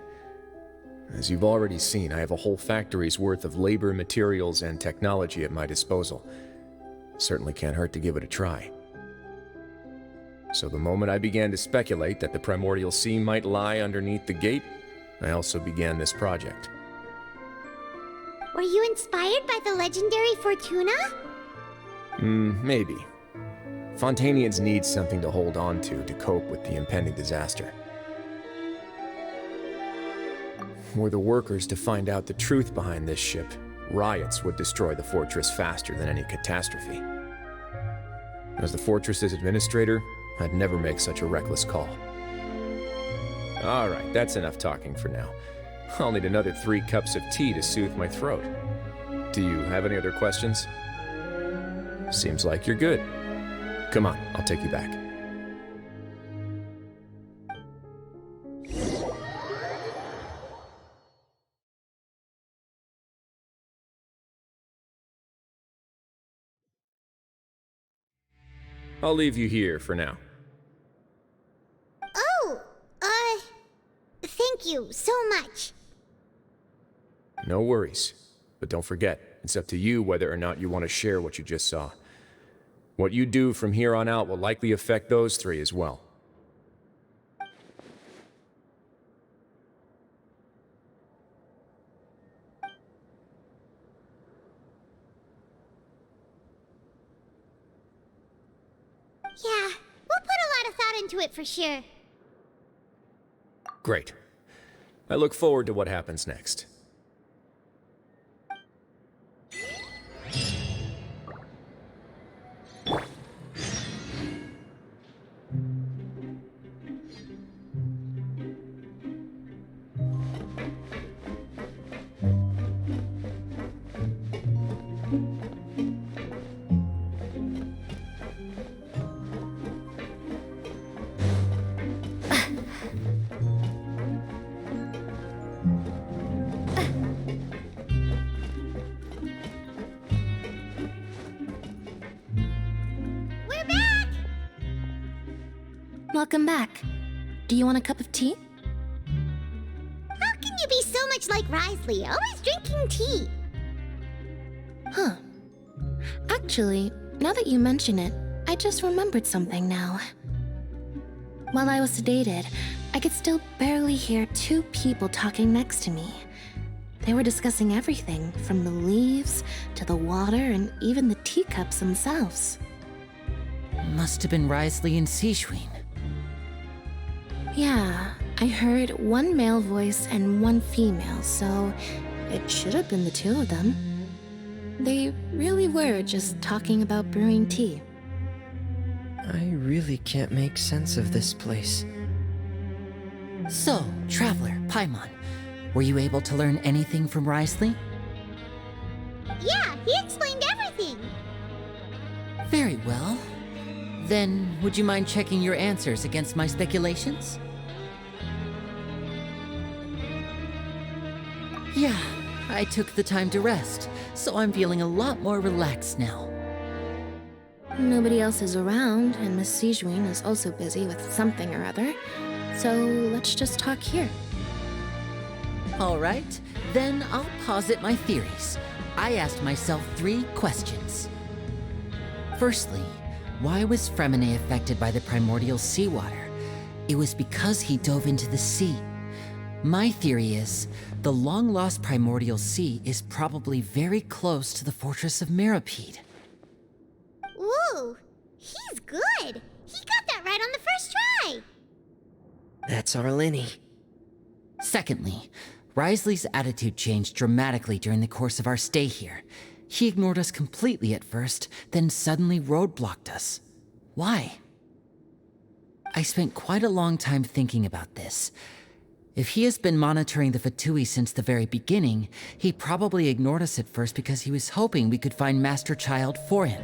As you've already seen, I have a whole factory's worth of labor, materials, and technology at my disposal. Certainly can't hurt to give it a try. So the moment I began to speculate that the Primordial Sea might lie underneath the gate, I also began this project. Were you inspired by the legendary Fortuna? Maybe. Fontainians need something to hold on to cope with the impending disaster. Were the workers to find out the truth behind this ship, riots would destroy the fortress faster than any catastrophe. As the fortress's administrator, I'd never make such a reckless call. Alright, that's enough talking for now. I'll need another 3 cups of tea to soothe my throat. Do you have any other questions? Seems like you're good. Come on, I'll take you back. I'll leave you here for now. Oh, thank you so much. No worries. But don't forget, it's up to you whether or not you want to share what you just saw. What you do from here on out will likely affect those 3 as well. Yeah, we'll put a lot of thought into it for sure. Great. I look forward to what happens next. Welcome back. Do you want a cup of tea? How can you be so much like Risley, always drinking tea? Huh. Actually, now that you mention it, I just remembered something now. While I was sedated, I could still barely hear 2 people talking next to me. They were discussing everything, from the leaves to the water and even the teacups themselves. Must have been Risley and Sijween. Yeah, I heard 1 male voice and 1 female, so it should have been the 2 of them. They really were just talking about brewing tea. I really can't make sense of this place. So, Traveler, Paimon, were you able to learn anything from Risley? Yeah, he explained everything. Very well. Then, would you mind checking your answers against my speculations? Yeah, I took the time to rest, so I'm feeling a lot more relaxed now. Nobody else is around, and Miss Sijween is also busy with something or other, so let's just talk here. All right, then I'll posit my theories. I asked myself 3 questions. Firstly, why was Fremine affected by the primordial seawater? It was because he dove into the sea. My theory is, the long-lost primordial sea is probably very close to the fortress of Mirapede. Ooh, he's good. He got that right on the first try. That's our Lenny. Secondly, Risley's attitude changed dramatically during the course of our stay here. He ignored us completely at first, then suddenly roadblocked us. Why? I spent quite a long time thinking about this. If he has been monitoring the Fatui since the very beginning, he probably ignored us at first because he was hoping we could find Master Child for him.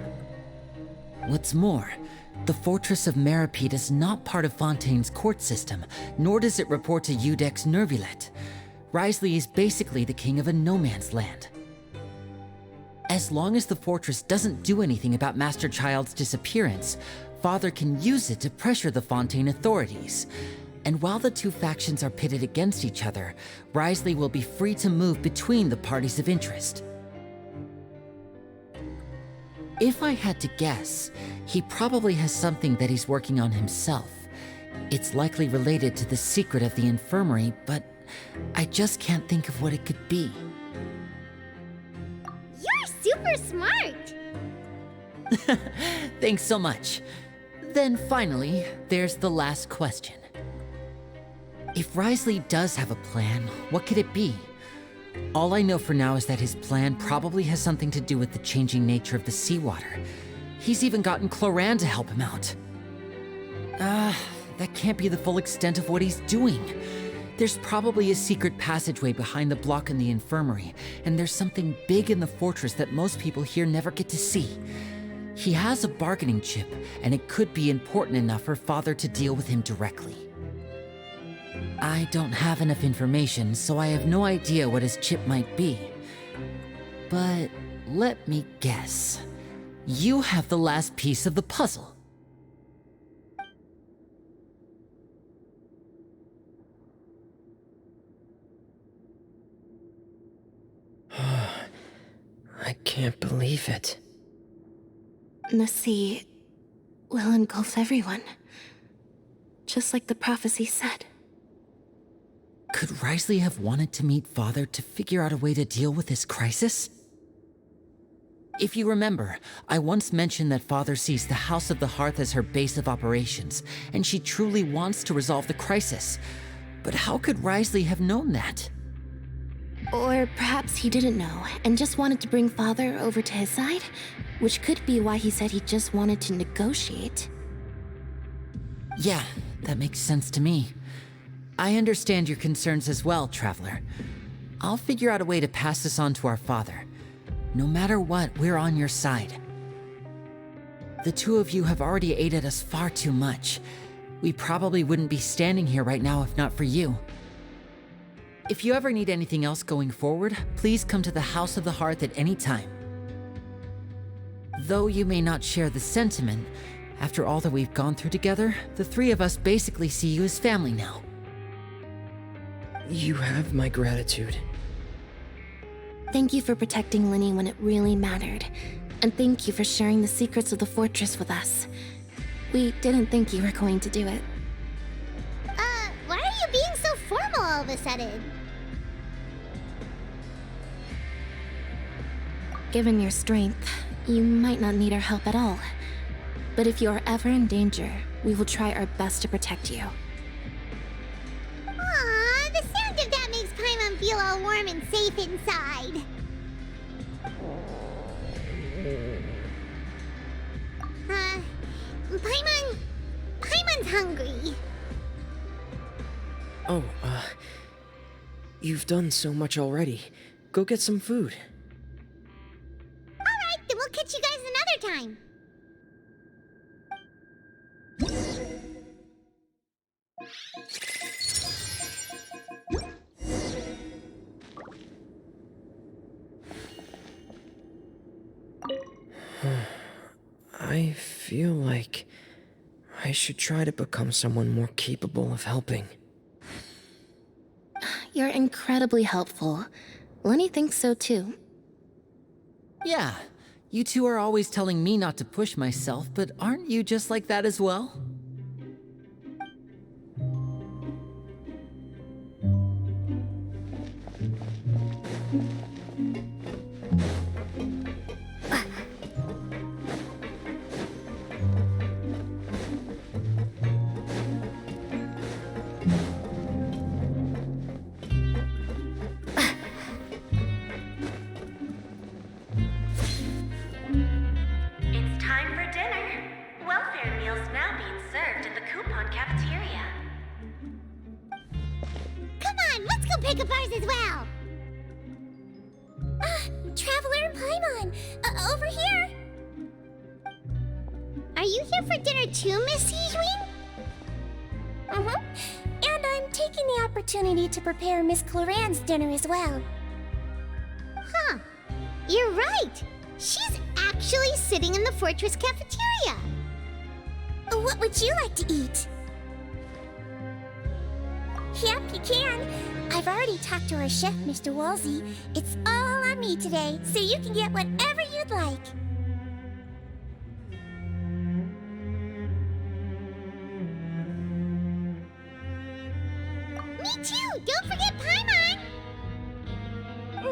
What's more, the Fortress of Mirapede is not part of Fontaine's court system, nor does it report to Udex Nervulet. Risley is basically the king of a no-man's land. As long as the fortress doesn't do anything about Master Child's disappearance, Father can use it to pressure the Fontaine authorities. And while the two factions are pitted against each other, Wriothesley will be free to move between the parties of interest. If I had to guess, he probably has something that he's working on himself. It's likely related to the secret of the infirmary, but I just can't think of what it could be. You're super smart! Thanks so much. Then finally, there's the last question. If Wriothesley does have a plan, what could it be? All I know for now is that his plan probably has something to do with the changing nature of the seawater. He's even gotten Cloran to help him out. That can't be the full extent of what he's doing. There's probably a secret passageway behind the block in the infirmary, and there's something big in the fortress that most people here never get to see. He has a bargaining chip, and it could be important enough for Father to deal with him directly. I don't have enough information, so I have no idea what his chip might be. But let me guess. You have the last piece of the puzzle. I can't believe it. The sea will engulf everyone. Just like the prophecy said. Could Wriothesley have wanted to meet Father to figure out a way to deal with this crisis? If you remember, I once mentioned that Father sees the House of the Hearth as her base of operations, and she truly wants to resolve the crisis. But how could Wriothesley have known that? Or perhaps he didn't know, and just wanted to bring Father over to his side? Which could be why he said he just wanted to negotiate. Yeah, that makes sense to me. I understand your concerns as well, Traveler. I'll figure out a way to pass this on to our father. No matter what, we're on your side. The two of you have already aided us far too much. We probably wouldn't be standing here right now if not for you. If you ever need anything else going forward, please come to the House of the Hearth at any time. Though you may not share the sentiment, after all that we've gone through together, the three of us basically see you as family now. You have my gratitude. Thank you for protecting Linny when it really mattered. And thank you for sharing the secrets of the fortress with us. We didn't think you were going to do it. Why are you being so formal all of a sudden? Given your strength, you might not need our help at all. But if you are ever in danger, we will try our best to protect you. Aww, the sound of that makes Paimon feel all warm and safe inside. Paimon's hungry. Oh, you've done so much already. Go get some food. Alright, then we'll catch you guys another time. I feel like I should try to become someone more capable of helping. You're incredibly helpful. Lenny thinks so too. Yeah, you two are always telling me not to push myself, but aren't you just like that as well? It's time for dinner. Welfare meals now being served in the coupon cafeteria. Come on, let's go pick up ours as well. Traveler and Paimon, over here. Are you here for dinner too, Miss Sijween? And I'm taking the opportunity to prepare Miss Cloran's dinner as well. Huh. You're right. She's actually sitting in the fortress cafeteria. What would you like to eat? Yep, you can. I've already talked to our chef, Mr. Wolsey. It's all on me today, so you can get whatever you'd like. Me too! Don't forget Paimon!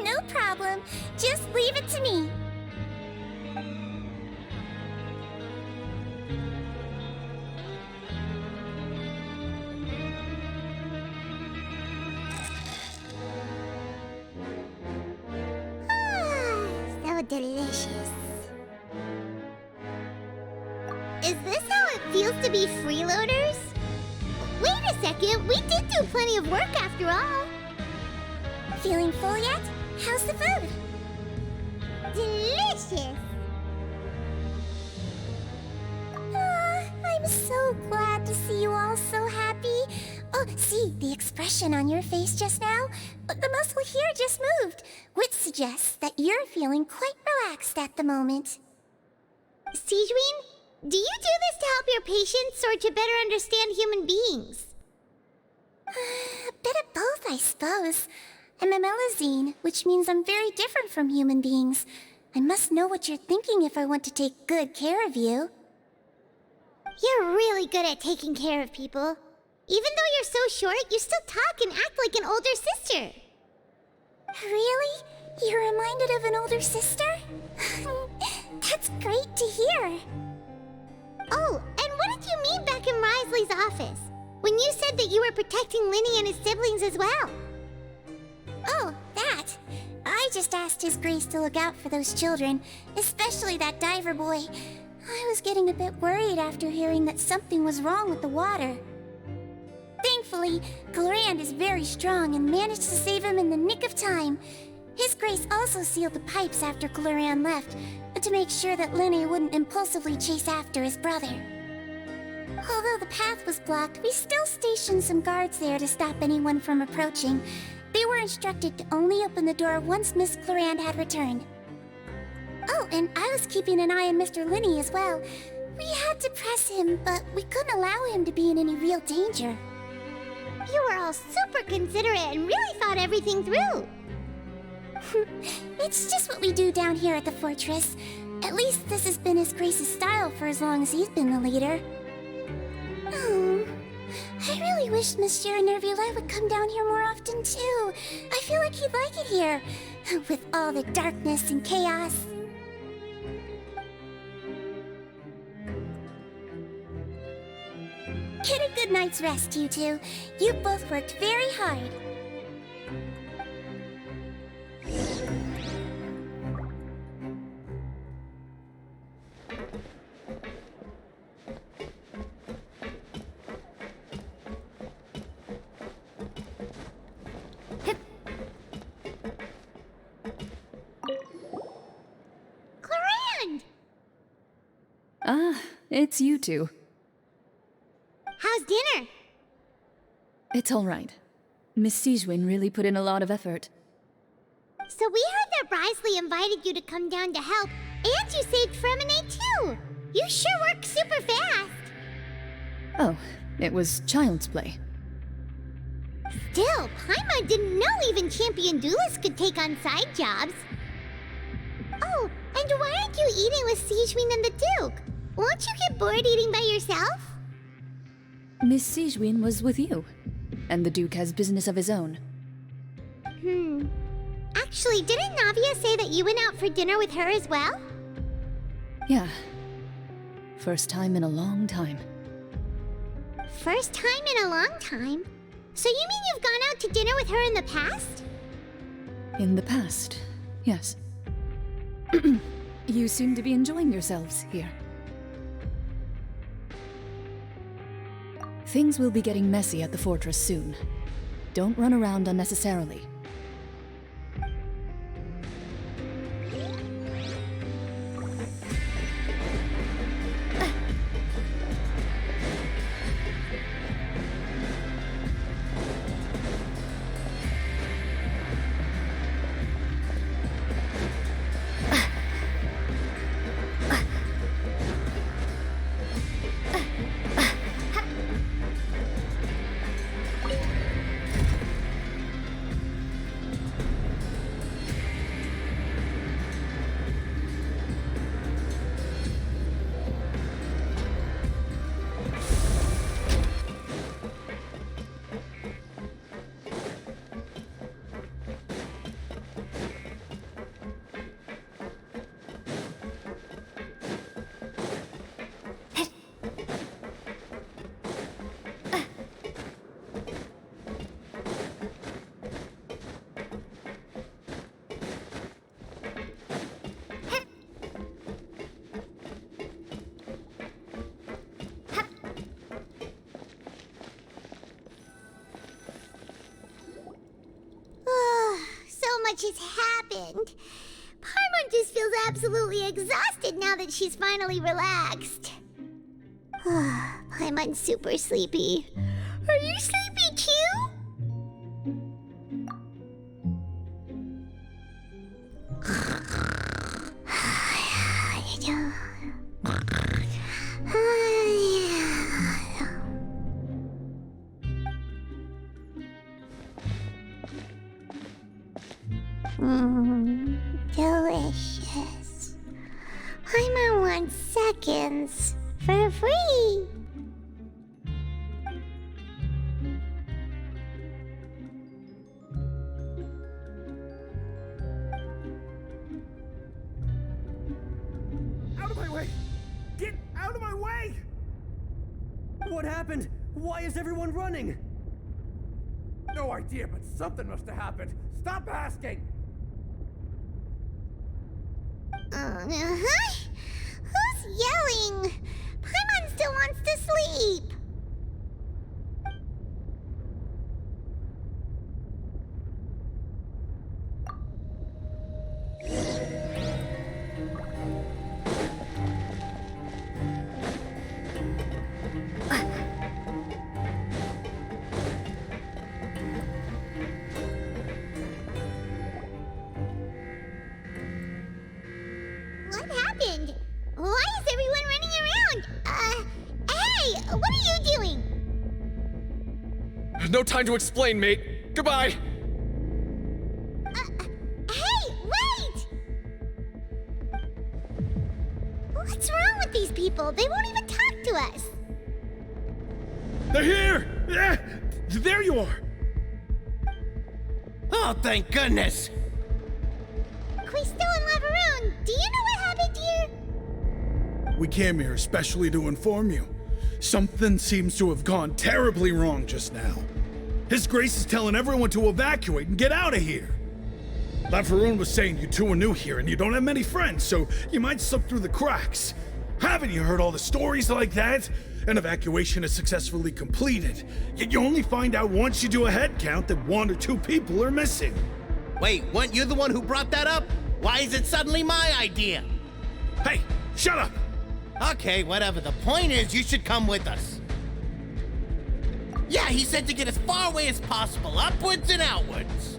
No problem. Just leave it to me. So delicious. Is this how it feels to be freeloaders? Wait a second, we did do plenty of work after all. Feeling full yet? How's the food? Delicious. I'm so glad to see you all so happy. Oh, see, the expression on your face just now? The muscle here just moved, which suggests that you're feeling quite relaxed at the moment. Sigewinne, do you do this to help your patients or to better understand human beings? A bit of both, I suppose. I'm a Melusine, which means I'm very different from human beings. I must know what you're thinking if I want to take good care of you. You're really good at taking care of people. Even though you're so short, you still talk and act like an older sister. Really? You're reminded of an older sister? That's great to hear. Oh, and what did you mean back in Risley's office? When you said that you were protecting Linny and his siblings as well? Oh, that. I just asked His Grace to look out for those children, especially that diver boy. I was getting a bit worried after hearing that something was wrong with the water. Thankfully, Glorand is very strong and managed to save him in the nick of time. His Grace also sealed the pipes after Glorand left, to make sure that Linny wouldn't impulsively chase after his brother. Although the path was blocked, we still stationed some guards there to stop anyone from approaching. They were instructed to only open the door once Miss Glorand had returned. Oh, and I was keeping an eye on Mr. Linny as well. We had to press him, but we couldn't allow him to be in any real danger. You were all super considerate and really thought everything through. It's just what we do down here at the fortress. At least this has been His Grace's style for as long as he's been the leader. Oh, I really wish Monsieur Nervula would come down here more often too. I feel like he'd like it here, with all the darkness and chaos. Get a good night's rest, you two. You both worked very hard. Glorand! Ah, it's you two. How's dinner? It's all right. Miss Sigewinne really put in a lot of effort. So we heard that Risley invited you to come down to help, and you saved Fremine too! You sure work super fast! Oh, it was child's play. Still, Paimon didn't know even champion duelists could take on side jobs. Oh, and why aren't you eating with Sigewinne and the Duke? Won't you get bored eating by yourself? Miss Sigewinne was with you, and the Duke has business of his own. Actually, didn't Navia say that you went out for dinner with her as well? Yeah. First time in a long time. First time in a long time? So you mean you've gone out to dinner with her in the past? In the past, yes. You seem to be enjoying yourselves here. Things will be getting messy at the fortress soon. Don't run around unnecessarily. has happened. Paimon just feels absolutely exhausted now that she's finally relaxed. Paimon's super sleepy. Are you sleepy too? Delicious. Paimon wants seconds for free. Out of my way! Get out of my way! What happened? Why is everyone running? No idea, but something must have happened. Stop asking! Who's yelling? Paimon still wants to sleep. What happened? Why is everyone running around? Hey, what are you doing? No time to explain, mate. Goodbye. Hey, wait! What's wrong with these people? They won't even talk to us. They're here! There you are! Oh, thank goodness! Quisto and Lavaroon, do you know what happened here? We came here especially to inform you. Something seems to have gone terribly wrong just now. His Grace is telling everyone to evacuate and get out of here. Lavaroon was saying you two are new here and you don't have many friends, so you might slip through the cracks. Haven't you heard all the stories like that? An evacuation is successfully completed, yet you only find out once you do a head count that 1 or 2 people are missing. Wait, weren't you the one who brought that up? Why is it suddenly my idea? Hey, shut up! Okay, whatever. The point is, you should come with us. Yeah, he said to get as far away as possible, upwards and outwards.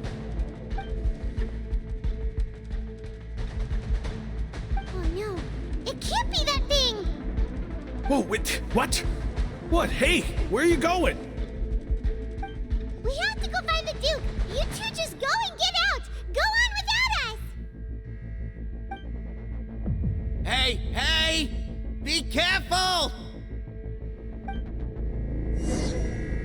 Oh no, it can't be that thing! Whoa, wait, what? What? Hey, where are you going? We have to go find the Duke! You two just go and get out! Go on without us! Hey, hey! Be careful!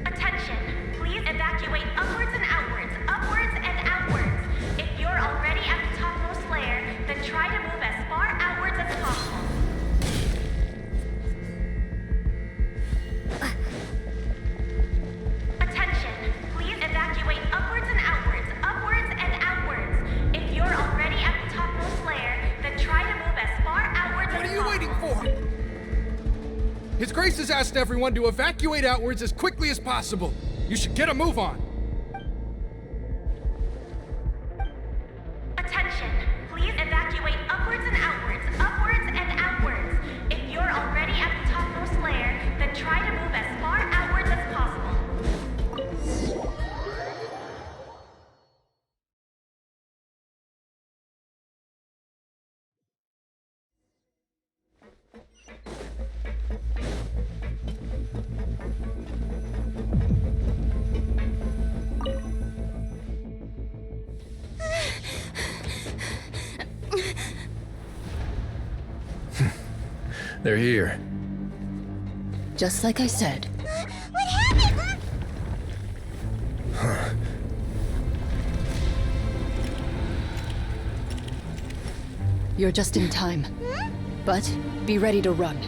Attention! Please evacuate upwards and outwards, upwards and outwards. If you're already at the topmost layer, then try to move as far outwards as possible. Attention! Please evacuate upwards and outwards, upwards and outwards. If you're already at the topmost layer, then try to move as far outwards as possible. What are you waiting for? His Grace has asked everyone to evacuate outwards as quickly as possible. You should get a move on. Attention! Please evacuate upwards and outwards, upwards and outwards. If you're already at the topmost layer, then try to move as far outwards as possible. They're here. Just like I said. What happened? You're just in time. But be ready to run.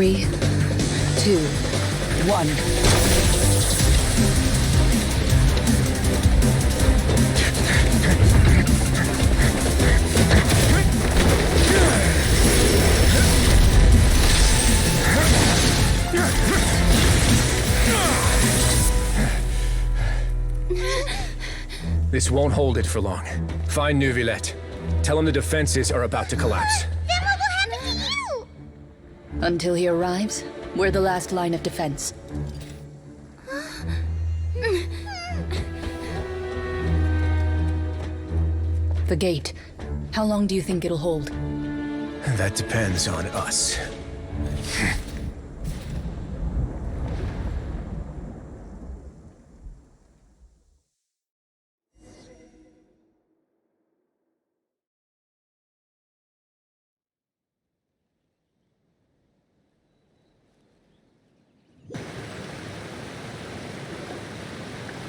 3, 2, 1. This won't hold it for long. Find Neuvillette. Tell him the defenses are about to collapse. Then what will happen to you? Until he arrives, we're the last line of defense. The gate. How long do you think it'll hold? That depends on us.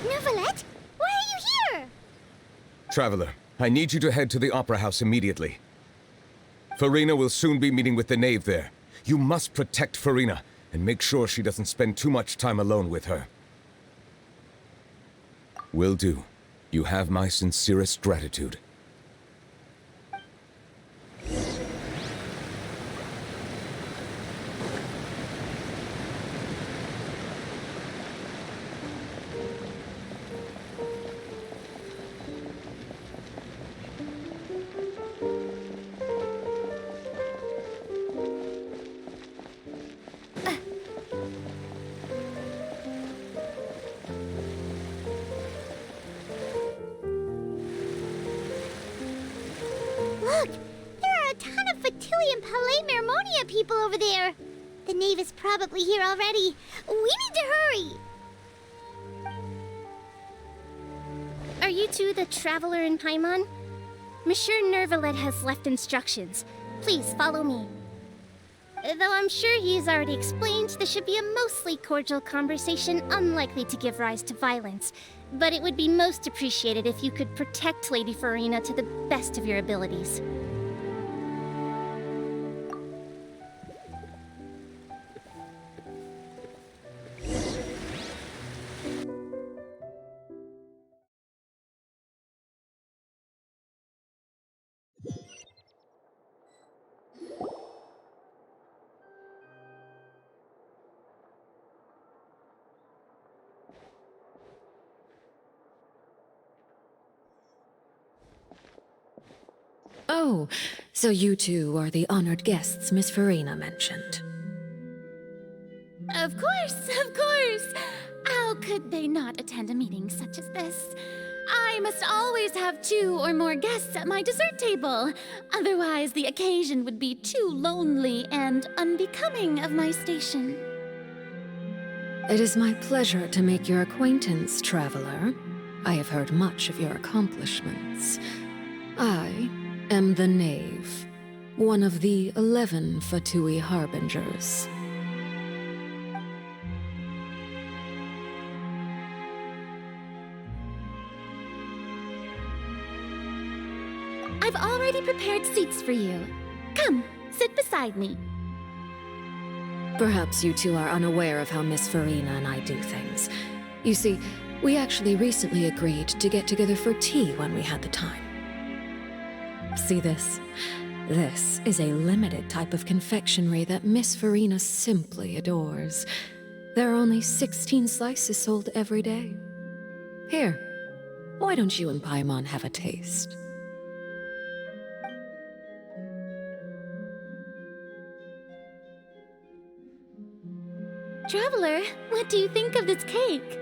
Neuvillette? Why are you here? Traveler, I need you to head to the Opera House immediately. Farina will soon be meeting with the knave there. You must protect Farina, and make sure she doesn't spend too much time alone with her. Will do. You have my sincerest gratitude. Look! There are a ton of Fatilian Palais Mermonia people over there! The knave is probably here already. We need to hurry! Are you two the traveler in Paimon? Monsieur Neuvillette has left instructions. Please follow me. Though I'm sure he's already explained, this should be a mostly cordial conversation, unlikely to give rise to violence. But it would be most appreciated if you could protect Lady Farina to the best of your abilities. Oh, so you two are the honored guests Miss Farina mentioned. Of course, of course! How could they not attend a meeting such as this? I must always have 2 or more guests at my dessert table. Otherwise, the occasion would be too lonely and unbecoming of my station. It is my pleasure to make your acquaintance, traveler. I have heard much of your accomplishments. I am the Knave, one of the 11 Fatui Harbingers. I've already prepared seats for you. Come, sit beside me. Perhaps you two are unaware of how Miss Farina and I do things. You see, we actually recently agreed to get together for tea when we had the time. See this? This is a limited type of confectionery that Miss Farina simply adores. There are only 16 slices sold every day. Here, why don't you and Paimon have a taste? Traveler, what do you think of this cake?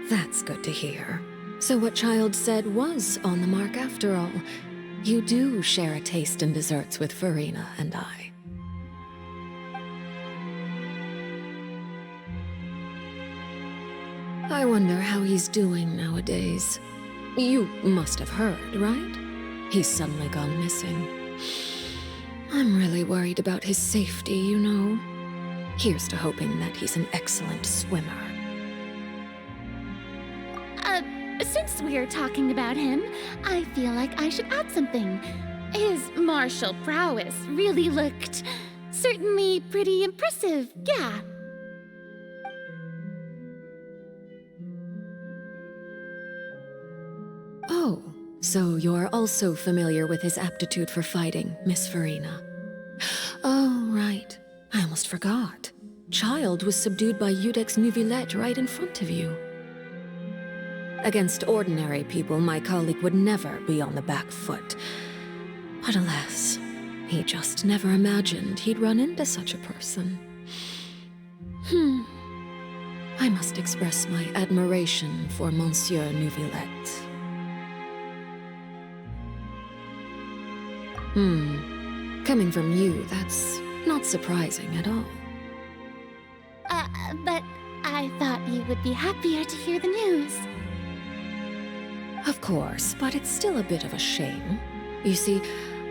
That's good to hear. So what Child said was on the mark after all. You do share a taste in desserts with Farina and I. I wonder how he's doing nowadays. You must have heard, right? He's suddenly gone missing. I'm really worried about his safety, you know. Here's to hoping that he's an excellent swimmer. Since we're talking about him, I feel like I should add something. his martial prowess really looked certainly pretty impressive, yeah. Oh, so you're also familiar with his aptitude for fighting, Miss Farina. Oh, right. I almost forgot. Child was subdued by Udex Nuvillette right in front of you. Against ordinary people, my colleague would never be on the back foot. But alas, he just never imagined he'd run into such a person. I must express my admiration for Monsieur Nuvillette. Coming from you, that's not surprising at all. But I thought you would be happier to hear the news. Of course, but it's still a bit of a shame. You see,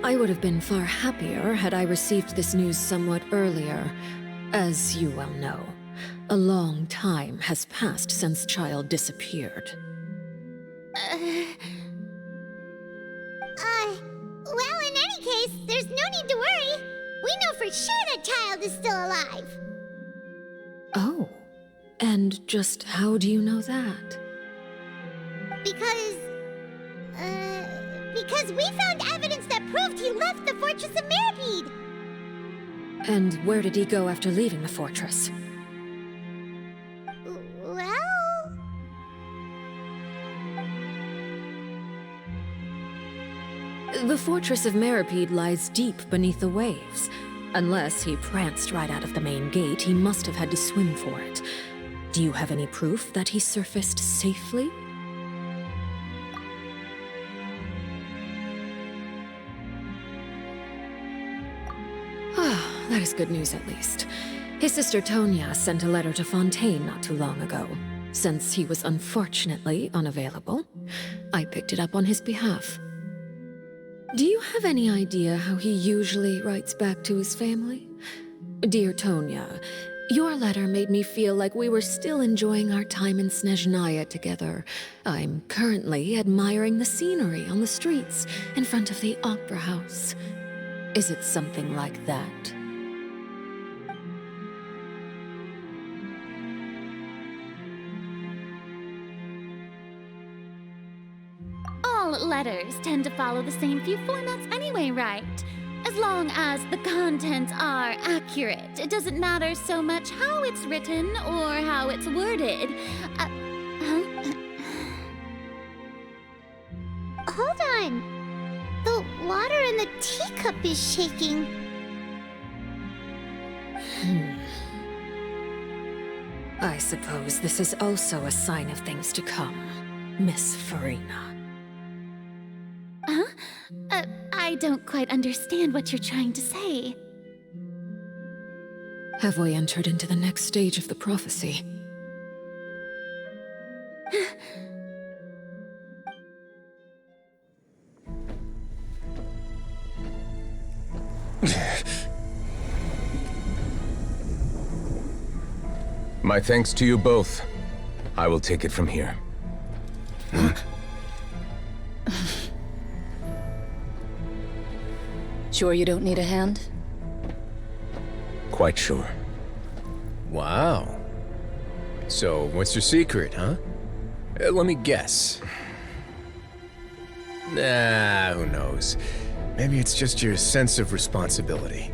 I would have been far happier had I received this news somewhat earlier. As you well know, a long time has passed since Child disappeared. Well, in any case, there's no need to worry. We know for sure that Child is still alive. Oh, and just how do you know that? Because we found evidence that proved he left the Fortress of Mirapede. And where did he go after leaving the fortress? Well... The Fortress of Mirapede lies deep beneath the waves. Unless he pranced right out of the main gate, he must have had to swim for it. Do you have any proof that he surfaced safely? That is good news, at least. His sister Tonya sent a letter to Fontaine not too long ago. Since he was unfortunately unavailable, I picked it up on his behalf. Do you have any idea how he usually writes back to his family? Dear Tonya, your letter made me feel like we were still enjoying our time in Snezhnaya together. I'm currently admiring the scenery on the streets in front of the opera house. Is it something like that? All letters tend to follow the same few formats anyway, right? As long as the contents are accurate, it doesn't matter so much how it's written or how it's worded. Hold on. The water in the teacup is shaking. I suppose this is also a sign of things to come, Miss Farina. I don't quite understand what you're trying to say. Have we entered into the next stage of the prophecy? My thanks to you both. I will take it from here. Sure you don't need a hand? Quite sure. Wow. So, what's your secret, huh? Let me guess. Nah, who knows? Maybe it's just your sense of responsibility.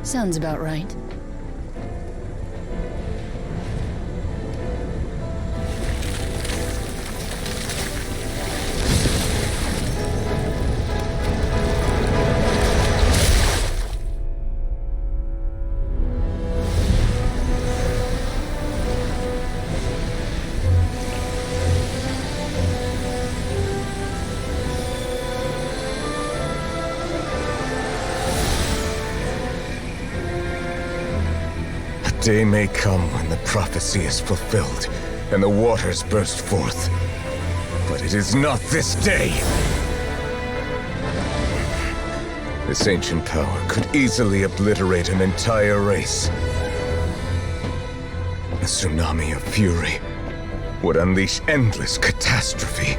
Sounds about right. Day may come when the prophecy is fulfilled, and the waters burst forth. But it is not this day! This ancient power could easily obliterate an entire race. A tsunami of fury would unleash endless catastrophe.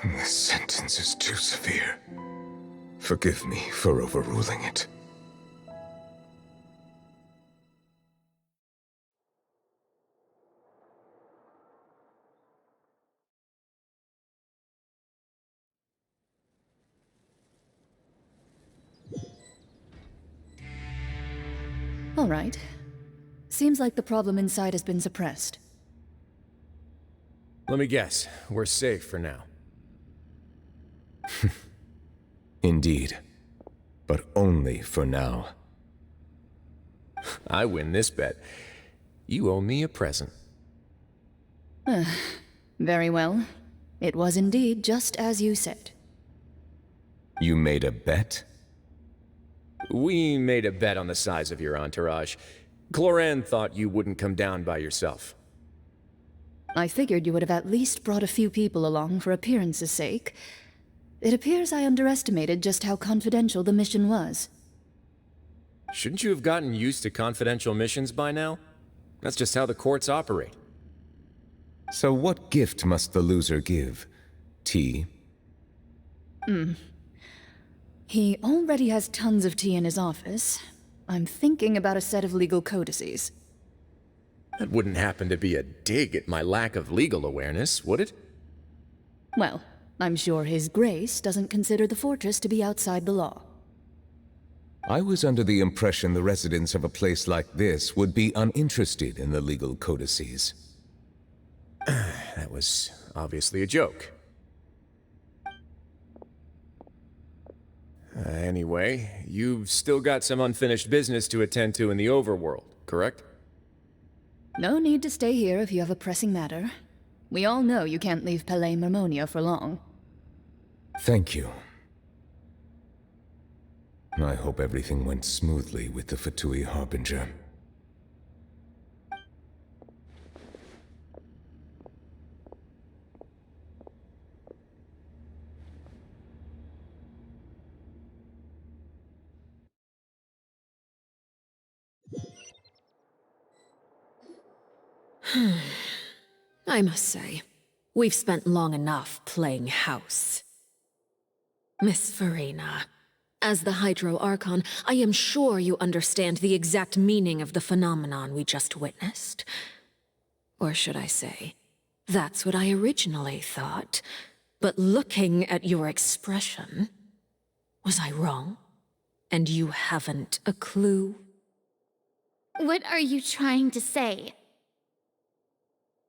This sentence is too severe. Forgive me for overruling it. All right. Seems like the problem inside has been suppressed. Let me guess, we're safe for now. Indeed. But only for now. I win this bet. You owe me a present. Very well. It was indeed just as you said. You made a bet? We made a bet on the size of your entourage. Cloran thought you wouldn't come down by yourself. I figured you would have at least brought a few people along for appearance's sake. It appears I underestimated just how confidential the mission was. Shouldn't you have gotten used to confidential missions by now? That's just how the courts operate. So what gift must the loser give? Tea? He already has tons of tea in his office. I'm thinking about a set of legal codices. That wouldn't happen to be a dig at my lack of legal awareness, would it? Well, I'm sure His Grace doesn't consider the fortress to be outside the law. I was under the impression the residents of a place like this would be uninterested in the legal codices. That was obviously a joke. Anyway, you've still got some unfinished business to attend to in the overworld, correct? No need to stay here if you have a pressing matter. We all know you can't leave Palais Mermonia for long. Thank you. I hope everything went smoothly with the Fatui Harbinger. I must say, we've spent long enough playing house. Miss Farina, as the Hydro Archon, I am sure you understand the exact meaning of the phenomenon we just witnessed. Or should I say, that's what I originally thought. But looking at your expression, was I wrong? And you haven't a clue? What are you trying to say?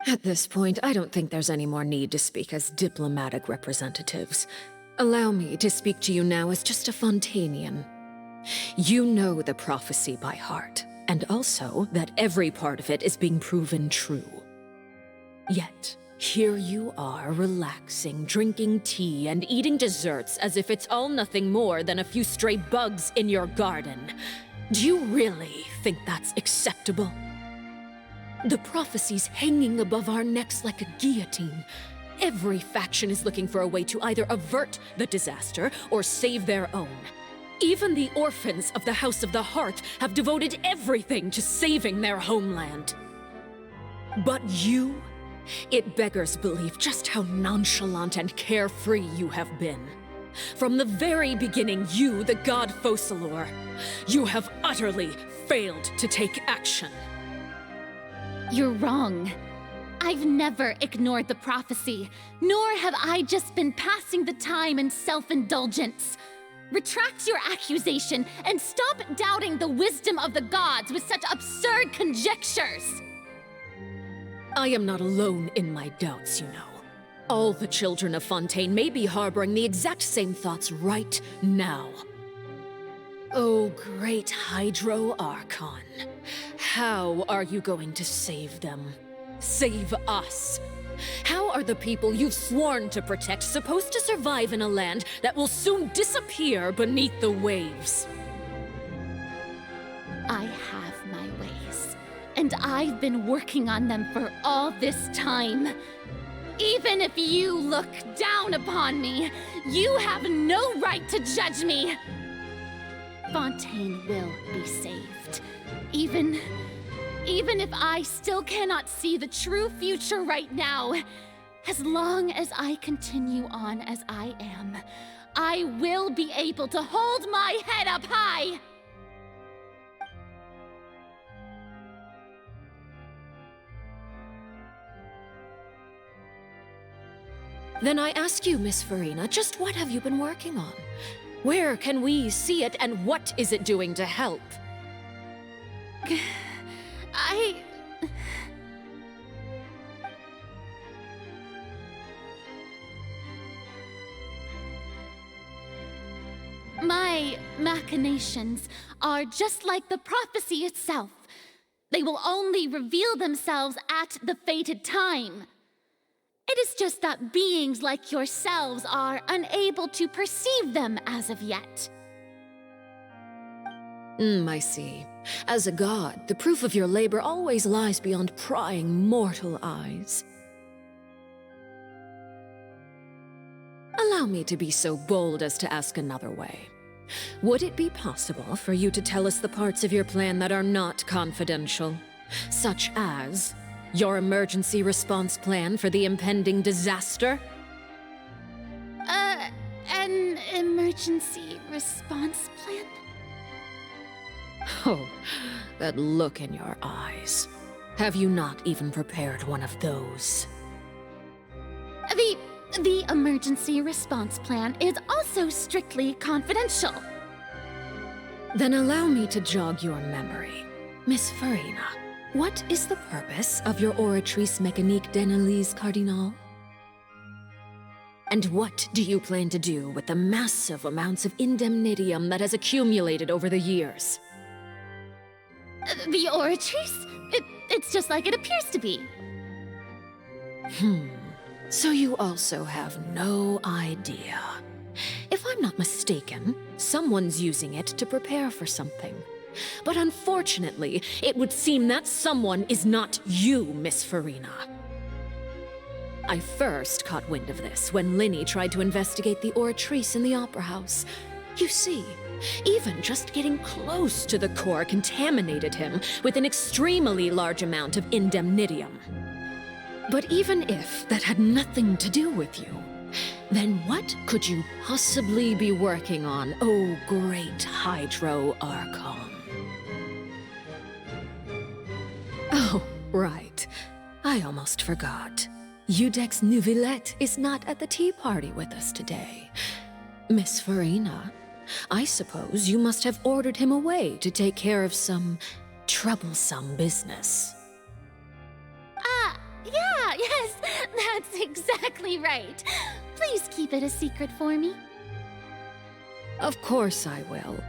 At this point, I don't think there's any more need to speak as diplomatic representatives. Allow me to speak to you now as just a Fontainian. You know the prophecy by heart, and also that every part of it is being proven true. Yet, here you are relaxing, drinking tea, and eating desserts as if it's all nothing more than a few stray bugs in your garden. Do you really think that's acceptable? The prophecy's hanging above our necks like a guillotine. Every faction is looking for a way to either avert the disaster or save their own. Even the orphans of the House of the Hearth have devoted everything to saving their homeland. But you? It beggars belief just how nonchalant and carefree you have been. From the very beginning, you, the god Focalor, you have utterly failed to take action. You're wrong. I've never ignored the prophecy, nor have I just been passing the time in self-indulgence. Retract your accusation and stop doubting the wisdom of the gods with such absurd conjectures. I am not alone in my doubts, you know. All the children of Fontaine may be harboring the exact same thoughts right now. Oh, great Hydro Archon. How are you going to save them? Save us? How are the people you've sworn to protect supposed to survive in a land that will soon disappear beneath the waves? I have my ways, and I've been working on them for all this time. Even if you look down upon me, you have no right to judge me. Fontaine will be saved. Even if I still cannot see the true future right now, As long as I continue on as I am, I will be able to hold my head up high! Then I ask you, Miss Farina, just what have you been working on? Where can we see it, and what is it doing to help? My machinations are just like the prophecy itself. They will only reveal themselves at the fated time. It is just that beings like yourselves are unable to perceive them as of yet. I see. As a god, the proof of your labor always lies beyond prying mortal eyes. Allow me to be so bold as to ask another way. Would it be possible for you to tell us the parts of your plan that are not confidential? Such as your emergency response plan for the impending disaster? An emergency response plan? Oh, that look in your eyes. Have you not even prepared one of those? The emergency response plan is also strictly confidential. Then allow me to jog your memory. Miss Farina, what is the purpose of your Oratrice Mécanique d'Analyse Cardinal? And what do you plan to do with the massive amounts of indemnitium that has accumulated over the years? The Oratrice? It's just like it appears to be. So you also have no idea. If I'm not mistaken, someone's using it to prepare for something. But unfortunately, it would seem that someone is not you, Miss Farina. I first caught wind of this when Linny tried to investigate the Oratrice in the Opera House. You see, even just getting close to the core contaminated him with an extremely large amount of indemnitium. But even if that had nothing to do with you, then what could you possibly be working on, oh great Hydro Archon? Oh, right. I almost forgot. Udex Neuvillette is not at the tea party with us today. Miss Farina, I suppose you must have ordered him away to take care of some troublesome business. Yes, that's exactly right. Please keep it a secret for me. Of course I will.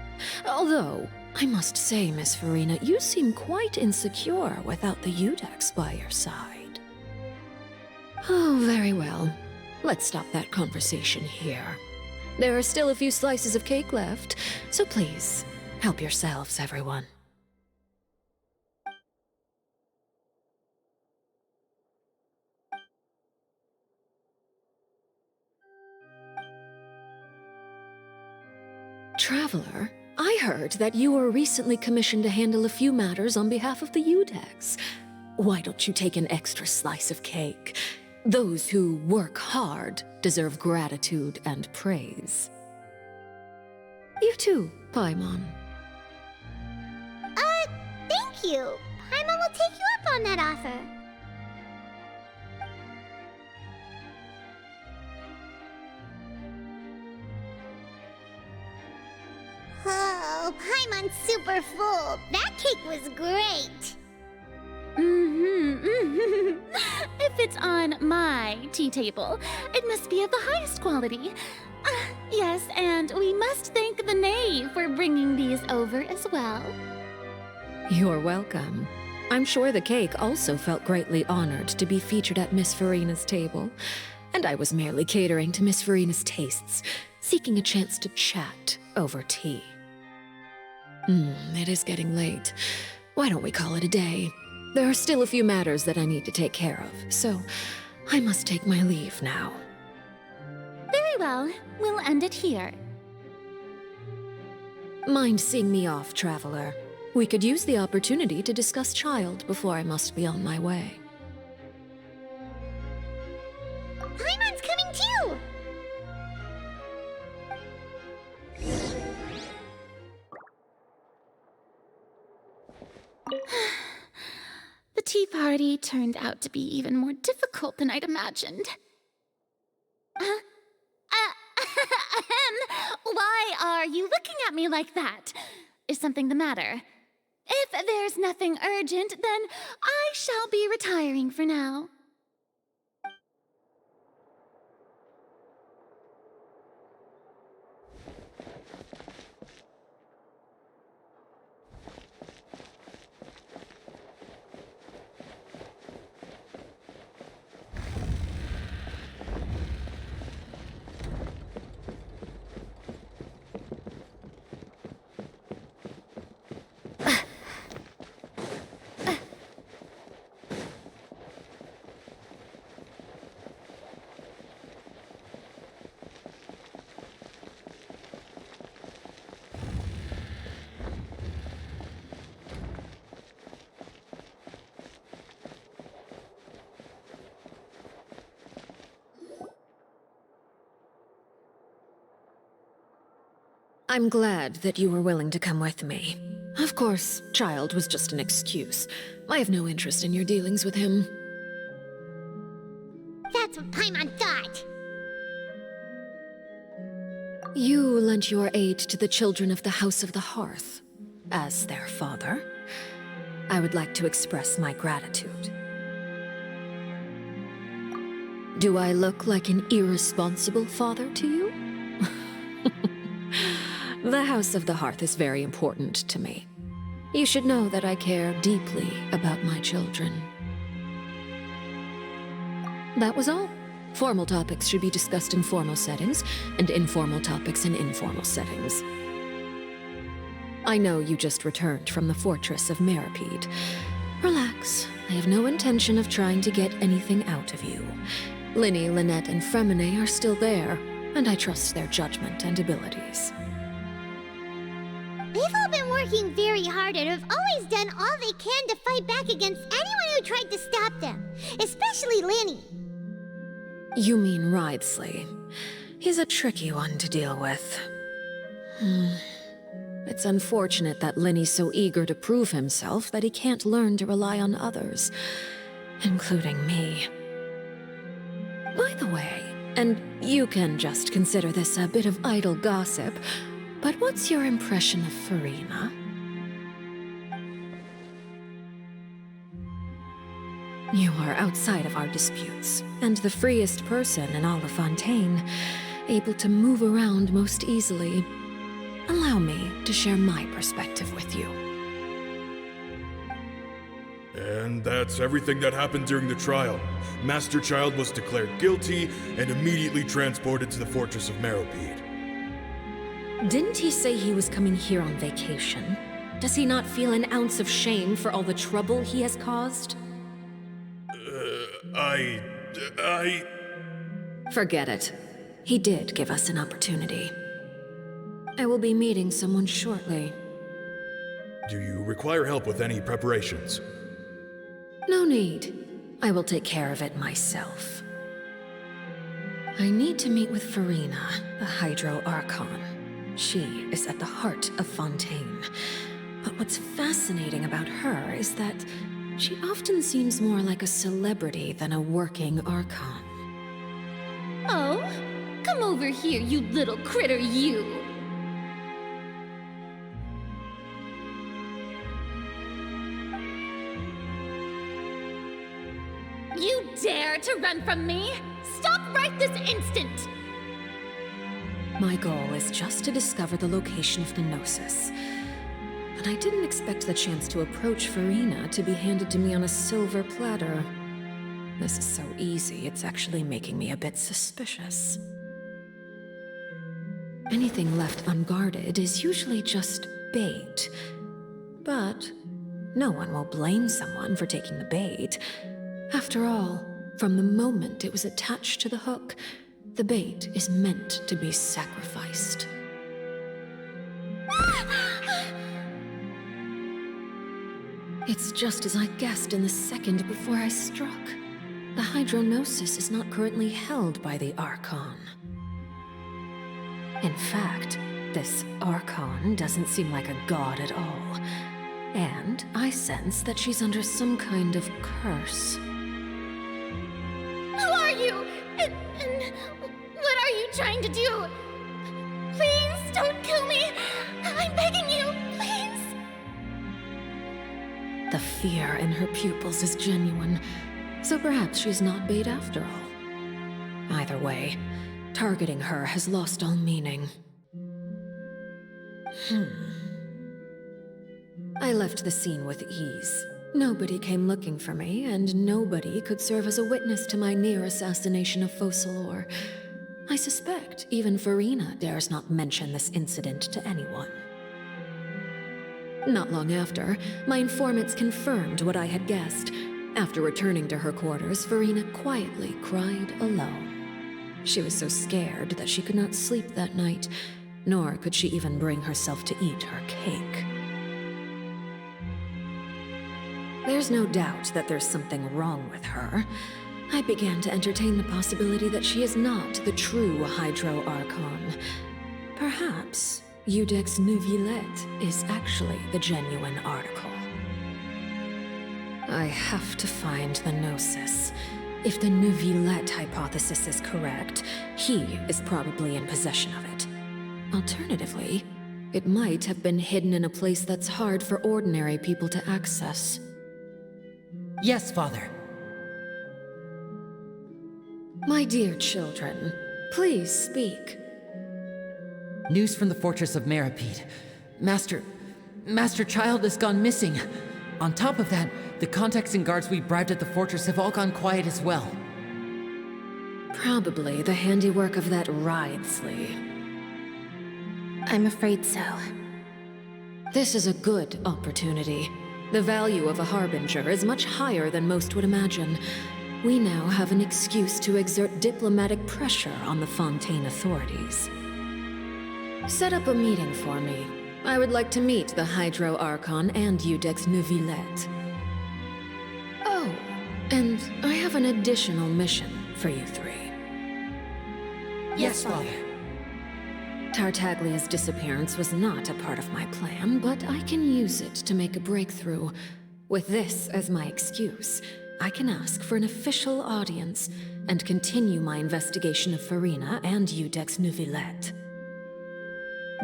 Although, I must say, Miss Farina, you seem quite insecure without the Udex by your side. Oh, very well. Let's stop that conversation here. There are still a few slices of cake left, so please, help yourselves, everyone. Traveler, I heard that you were recently commissioned to handle a few matters on behalf of the Udex. Why don't you take an extra slice of cake? Those who work hard deserve gratitude and praise. You too, Paimon. Thank you. Paimon will take you up on that offer. Oh, Paimon's super full. That cake was great. If it's on my tea table, it must be of the highest quality. Yes, and we must thank the knave for bringing these over as well. You're welcome. I'm sure the cake also felt greatly honored to be featured at Miss Farina's table, and I was merely catering to Miss Farina's tastes, seeking a chance to chat over tea. It is getting late. Why don't we call it a day? There are still a few matters that I need to take care of, so I must take my leave now. Very well. We'll end it here. Mind seeing me off, Traveler? We could use the opportunity to discuss Child before I must be on my way. Paimon's coming too! The tea party turned out to be even more difficult than I'd imagined. Why are you looking at me like that? Is something the matter? If there's nothing urgent, then I shall be retiring for now. I'm glad that you were willing to come with me. Of course, Child was just an excuse. I have no interest in your dealings with him. That's what Paimon thought! You lent your aid to the children of the House of the Hearth. As their father, I would like to express my gratitude. Do I look like an irresponsible father to you? The House of the Hearth is very important to me. You should know that I care deeply about my children. That was all. Formal topics should be discussed in formal settings, and informal topics in informal settings. I know you just returned from the fortress of Meripede. Relax. I have no intention of trying to get anything out of you. Linny, Lynette, and Fremine are still there, and I trust their judgment and abilities. They've all been working very hard and have always done all they can to fight back against anyone who tried to stop them, especially Linny. You mean Wriothesley. He's a tricky one to deal with. It's unfortunate that Linny's so eager to prove himself that he can't learn to rely on others, including me. By the way, and you can just consider this a bit of idle gossip, but what's your impression of Furina? You are outside of our disputes, and the freest person in all of Fontaine, able to move around most easily. Allow me to share my perspective with you. And that's everything that happened during the trial. Master Child was declared guilty and immediately transported to the Fortress of Meripede. Didn't he say he was coming here on vacation? Does he not feel an ounce of shame for all the trouble he has caused? Forget it. He did give us an opportunity. I will be meeting someone shortly. Do you require help with any preparations? No need. I will take care of it myself. I need to meet with Furina, the Hydro Archon. She is at the heart of Fontaine. But what's fascinating about her is that she often seems more like a celebrity than a working Archon. Oh, come over here, you little critter, you! You dare to run from me? Stop right this instant! My goal is just to discover the location of the Gnosis. But I didn't expect the chance to approach Furina to be handed to me on a silver platter. This is so easy, it's actually making me a bit suspicious. Anything left unguarded is usually just bait. But no one will blame someone for taking the bait. After all, from the moment it was attached to the hook, the bait is meant to be sacrificed. It's just as I guessed in the second before I struck. the Hydronosis is not currently held by the Archon. In fact, this Archon doesn't seem like a god at all. And I sense that she's under some kind of curse. Who are you? And what are you trying to do? Please don't kill me. I'm begging you, please. The fear in her pupils is genuine, so perhaps she's not bait after all. Either way, targeting her has lost all meaning. I left the scene with ease. Nobody came looking for me, and nobody could serve as a witness to my near assassination of Focalor. I suspect even Farina dares not mention this incident to anyone. Not long after, my informants confirmed what I had guessed. After returning to her quarters, Farina quietly cried alone. She was so scared that she could not sleep that night, nor could she even bring herself to eat her cake. There's no doubt that there's something wrong with her. I began to entertain the possibility that she is not the true Hydro Archon. Perhaps Iudex Neuvillette is actually the genuine article. I have to find the Gnosis. If the Neuvillette hypothesis is correct, he is probably in possession of it. Alternatively, it might have been hidden in a place that's hard for ordinary people to access. Yes, Father. My dear children, please speak. News from the fortress of Meripede. Master Child has gone missing. On top of that, the contacts and guards we bribed at the fortress have all gone quiet as well. Probably the handiwork of that Ridesley. I'm afraid so. This is a good opportunity. The value of a Harbinger is much higher than most would imagine. We now have an excuse to exert diplomatic pressure on the Fontaine authorities. Set up a meeting for me. I would like to meet the Hydro Archon and Iudex Neuvillette. Oh, and I have an additional mission for you three. Yes, Father. Tartaglia's disappearance was not a part of my plan, but I can use it to make a breakthrough. With this as my excuse, I can ask for an official audience and continue my investigation of Farina and Iudex Neuvillette.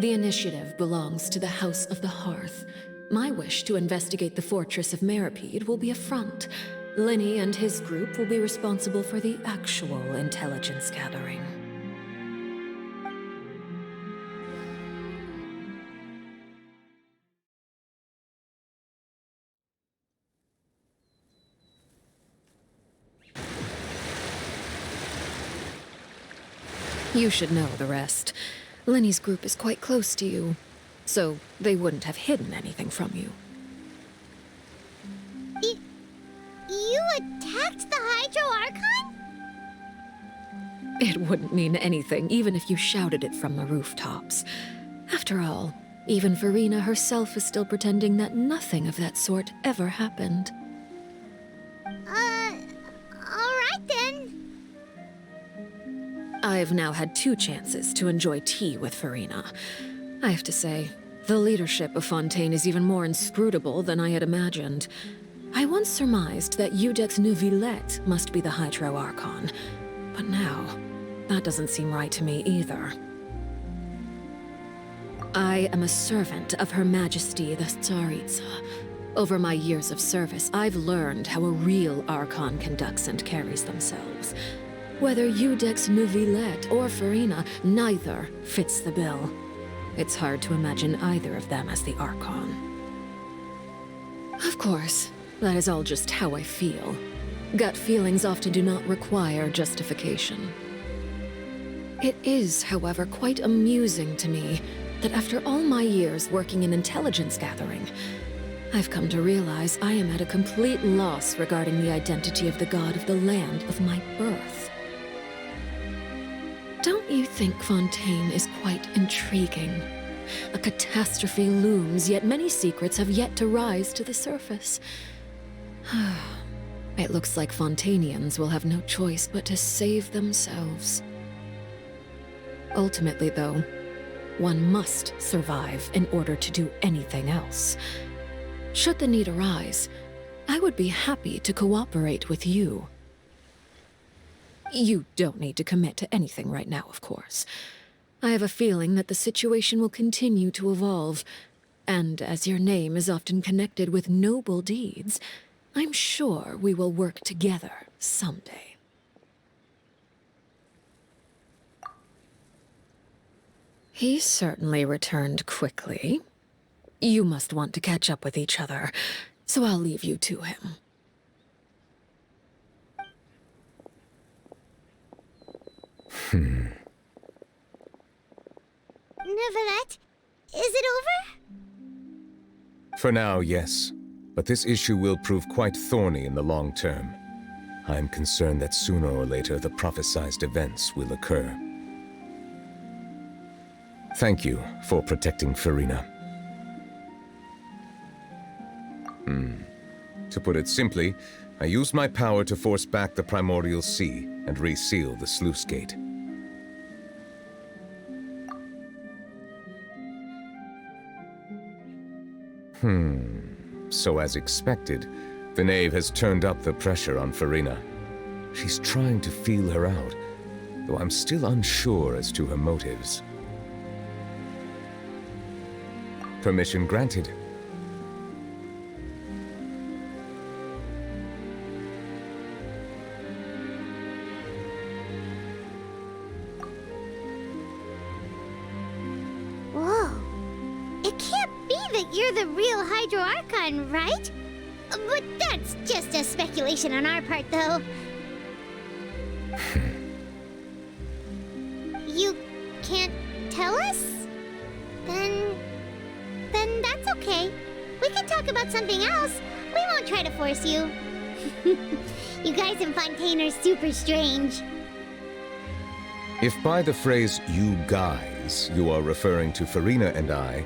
The initiative belongs to the House of the Hearth. My wish to investigate the fortress of Meripede will be a front. Linny and his group will be responsible for the actual intelligence gathering. You should know the rest. Linny's group is quite close to you, so they wouldn't have hidden anything from you. You attacked the Hydro Archon? It wouldn't mean anything, even if you shouted it from the rooftops. After all, even Farina herself is still pretending that nothing of that sort ever happened. Alright then. I've now had 2 chances to enjoy tea with Farina. I have to say, the leadership of Fontaine is even more inscrutable than I had imagined. I once surmised that Iudex Neuvillette must be the Hydro Archon, but now, that doesn't seem right to me either. I am a servant of Her Majesty the Tsaritsa. Over my years of service, I've learned how a real Archon conducts and carries themselves. Whether Iudex Neuvillette or Farina, neither fits the bill. It's hard to imagine either of them as the Archon. Of course, that is all just how I feel. Gut feelings often do not require justification. It is, however, quite amusing to me that after all my years working in intelligence gathering, I've come to realize I am at a complete loss regarding the identity of the god of the land of my birth. Don't you think Fontaine is quite intriguing? A catastrophe looms, yet many secrets have yet to rise to the surface. It looks like Fontainians will have no choice but to save themselves. Ultimately, though, one must survive in order to do anything else. Should the need arise, I would be happy to cooperate with you. You don't need to commit to anything right now, of course. I have a feeling that the situation will continue to evolve, and as your name is often connected with noble deeds, I'm sure we will work together someday. He certainly returned quickly. You must want to catch up with each other, so I'll leave you to him. Neuvillette, is it over? For now, yes. But this issue will prove quite thorny in the long term. I'm concerned that sooner or later the prophesized events will occur. Thank you for protecting Furina. To put it simply, I used my power to force back the Primordial Sea and reseal the sluice gate. So as expected, the Knave has turned up the pressure on Furina. She's trying to feel her out, though I'm still unsure as to her motives. Permission granted. Whoa. It can't be that you're the real Hydro Archon, right? But that's just a speculation on our part, though. You can't tell us? Then that's okay. We can talk about something else. We won't try to force you. You guys in Fontaine are super strange. If by the phrase, "you guys," you are referring to Furina and I,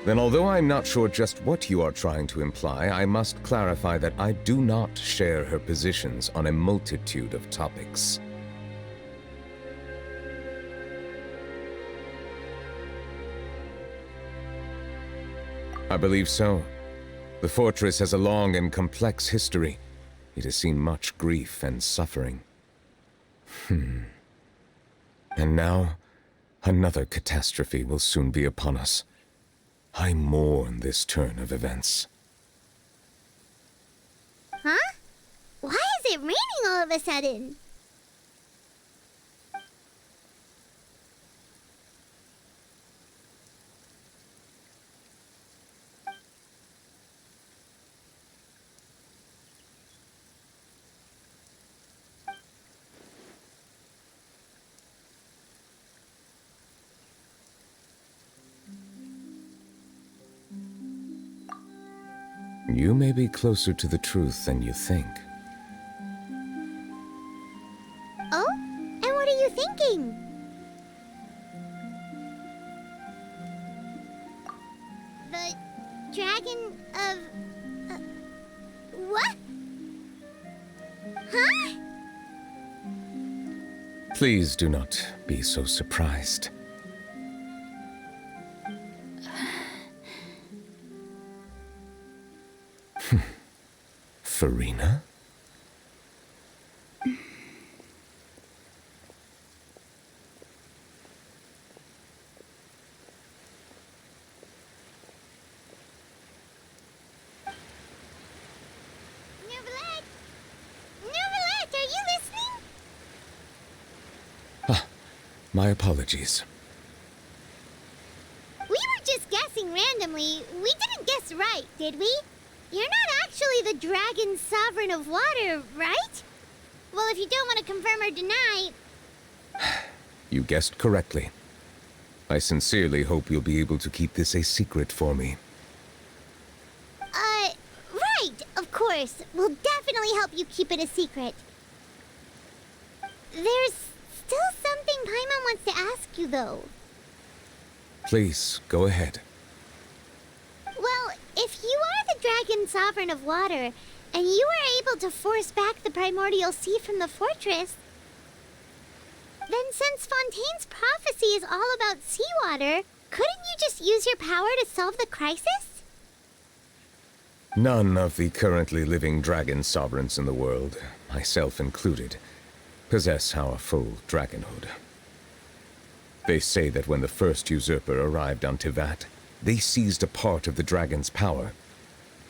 then although I'm not sure just what you are trying to imply, I must clarify that I do not share her positions on a multitude of topics. I believe so. The fortress has a long and complex history. It has seen much grief and suffering. And now, another catastrophe will soon be upon us. I mourn this turn of events. Huh? Why is it raining all of a sudden? You may be closer to the truth than you think. Oh? And what are you thinking? The dragon of... what? Huh? Please do not be so surprised. Furina? Neuvillette! Neuvillette, are you listening? My apologies. We were just guessing randomly. We didn't guess right, did we? You're not actually the dragon sovereign of water, right? Well, if you don't want to confirm or deny... You guessed correctly. I sincerely hope you'll be able to keep this a secret for me. Right, of course. We'll definitely help you keep it a secret. There's still something Paimon wants to ask you, though. Please, go ahead. Well, if you are the dragon sovereign of water, And you were able to force back the primordial sea from the fortress. Then since Fontaine's prophecy is all about seawater, couldn't you just use your power to solve the crisis? None of the currently living dragon sovereigns in the world, myself included, possess our full dragonhood. They say that when the first usurper arrived on Tivat, they seized a part of the dragon's power.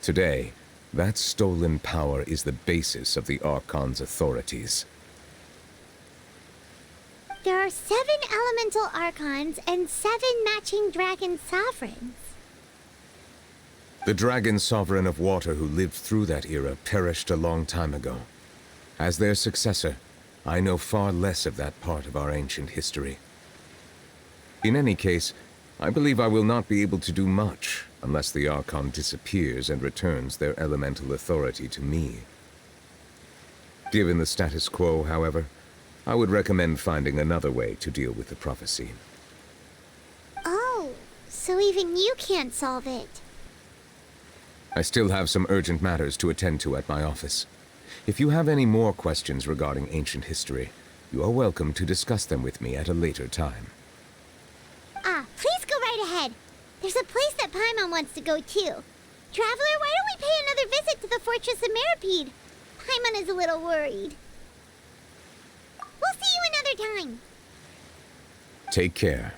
Today, that stolen power is the basis of the Archon's authorities. There are 7 elemental archons and 7 matching dragon sovereigns. The dragon sovereign of water who lived through that era perished a long time ago. As their successor, I know far less of that part of our ancient history. In any case, I believe I will not be able to do much unless the Archon disappears and returns their elemental authority to me. Given the status quo, however, I would recommend finding another way to deal with the prophecy. Oh, so even you can't solve it. I still have some urgent matters to attend to at my office. If you have any more questions regarding ancient history, you are welcome to discuss them with me at a later time. Please go right ahead. There's a place that Paimon wants to go too. Traveler, why don't we pay another visit to the Fortress of Meripede? Paimon is a little worried. We'll see you another time. Take care.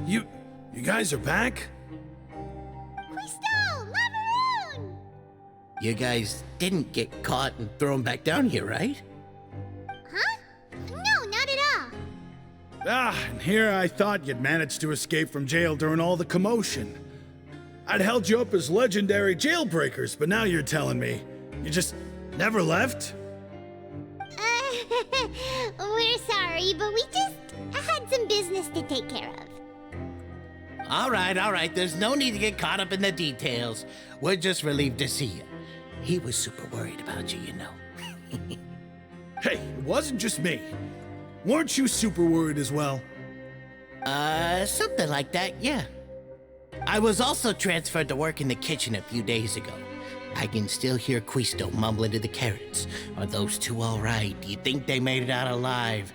You guys are back? Quisto! Lavaroon! You guys didn't get caught and thrown back down here, right? Huh? No, not at all. And here I thought you'd managed to escape from jail during all the commotion. I'd held you up as legendary jailbreakers, but now you're telling me you just never left? We're sorry, but we just had some business to take care of. All right. There's no need to get caught up in the details. We're just relieved to see you. He was super worried about you, you know. Hey, it wasn't just me. Weren't you super worried as well? Something like that, yeah. I was also transferred to work in the kitchen a few days ago. I can still hear Quisto mumbling to the carrots. Are those two all right? Do you think they made it out alive?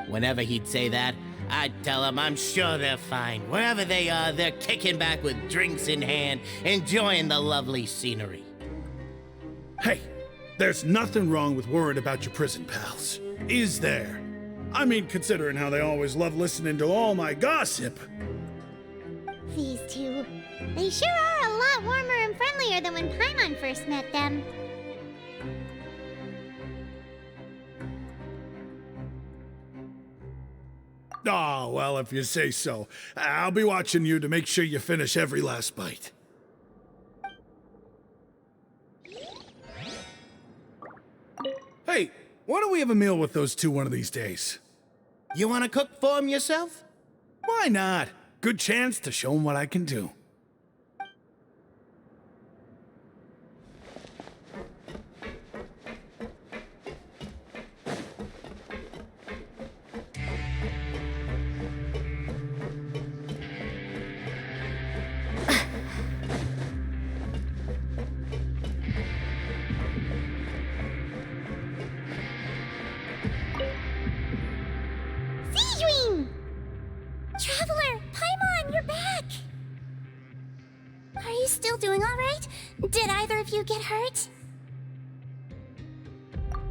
Whenever he'd say that, I'd tell him I'm sure they're fine. Wherever they are, they're kicking back with drinks in hand, enjoying the lovely scenery. Hey, there's nothing wrong with worrying about your prison pals, is there? I mean, considering how they always love listening to all my gossip. These two, they sure are a lot warmer and friendlier than when Paimon first met them. Oh, well, if you say so. I'll be watching you to make sure you finish every last bite. Hey, why don't we have a meal with those two one of these days? You want to cook for them yourself? Why not? Good chance to show them what I can do. Traveler! Paimon, you're back! Are you still doing alright? Did either of you get hurt?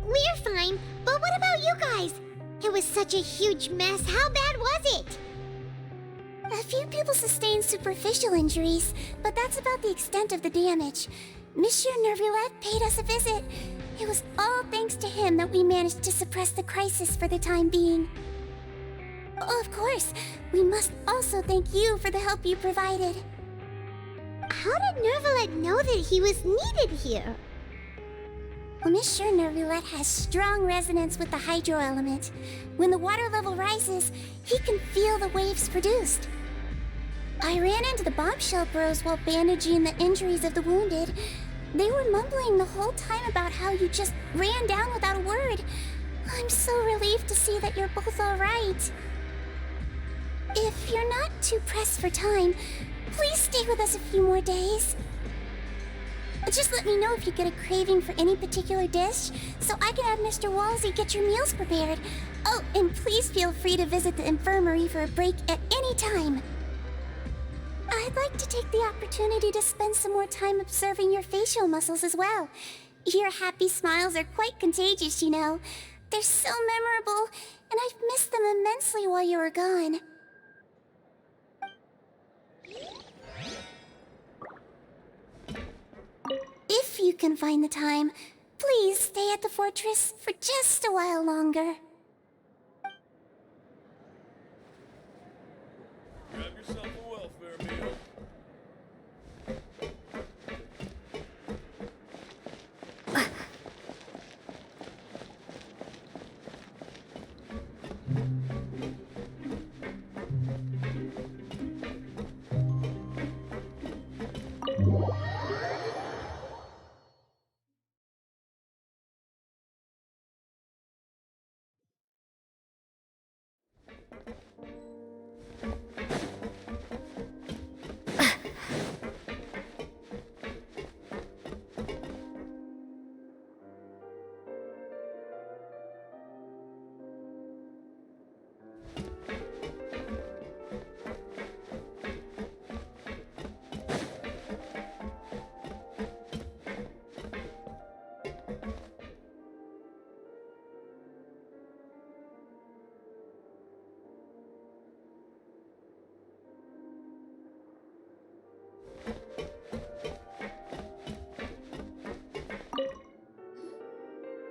We're fine, but what about you guys? It was such a huge mess. How bad was it? A few people sustained superficial injuries, but that's about the extent of the damage. Monsieur Nervulette paid us a visit. It was all thanks to him that we managed to suppress the crisis for the time being. Of course, we must also thank you for the help you provided. How did Nervulette know that he was needed here? Well, Monsieur Nervulette has strong resonance with the hydro element. When the water level rises, he can feel the waves produced. I ran into the bombshell bros while bandaging the injuries of the wounded. They were mumbling the whole time about how you just ran down without a word. I'm so relieved to see that you're both all right. If you're not too pressed for time, please stay with us a few more days. Just let me know if you get a craving for any particular dish, so I can have Mr. Wolsey get your meals prepared. Oh, and please feel free to visit the infirmary for a break at any time. I'd like to take the opportunity to spend some more time observing your facial muscles as well. Your happy smiles are quite contagious, you know. They're so memorable, and I've missed them immensely while you were gone. If you can find the time, please stay at the fortress for just a while longer. Grab yourself a welfare meal.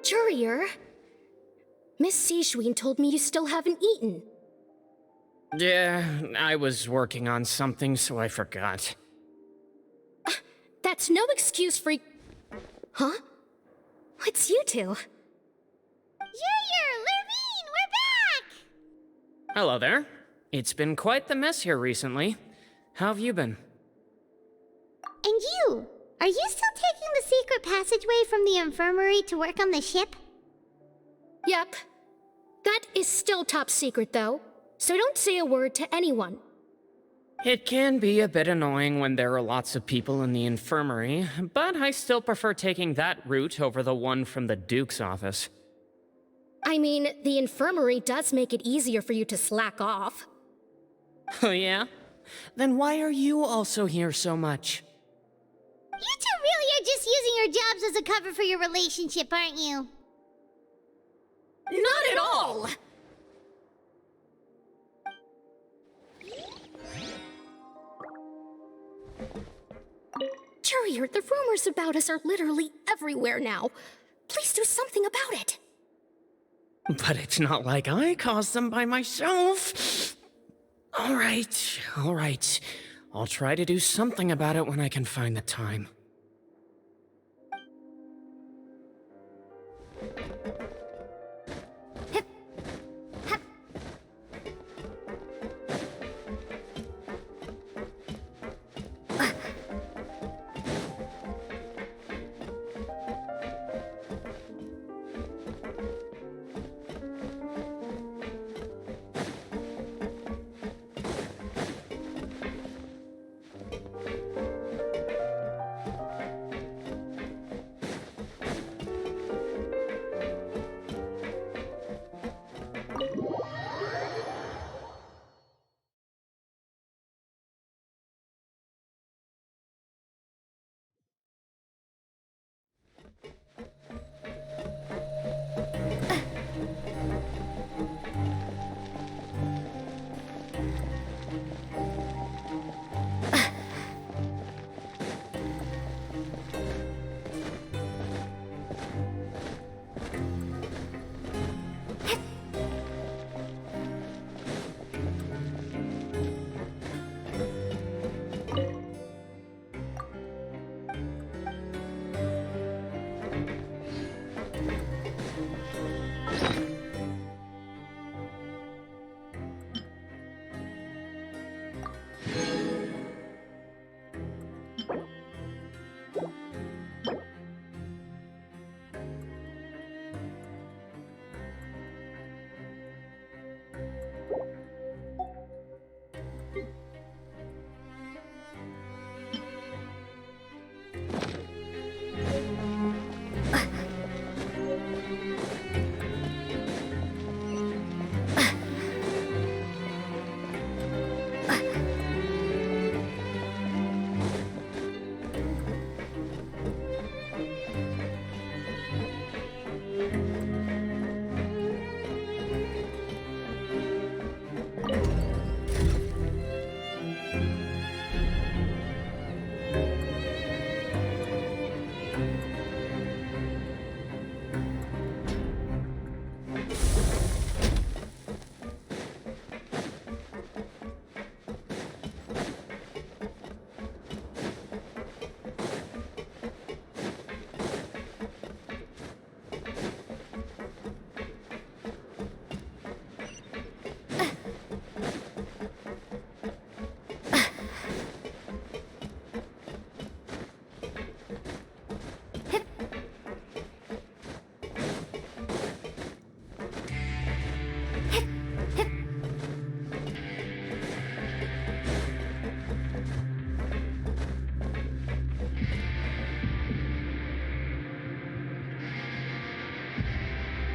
Courier? Miss Sijween told me you still haven't eaten. Yeah, I was working on something, so I forgot. That's no excuse for... Huh? It's you two. Junior! Lurvine! We're back! Hello there. It's been quite the mess here recently. How have you been? And you? Are you still taking the secret passageway from the infirmary to work on the ship? Yep. That is still top secret, though, so don't say a word to anyone. It can be a bit annoying when there are lots of people in the infirmary, but I still prefer taking that route over the one from the Duke's office. I mean, the infirmary does make it easier for you to slack off. Oh yeah? Then why are you also here so much? You two really are just using your jobs as a cover for your relationship, aren't you? Not at all! Courier, the rumors about us are literally everywhere now. Please do something about it. But it's not like I caused them by myself. All right. I'll try to do something about it when I can find the time.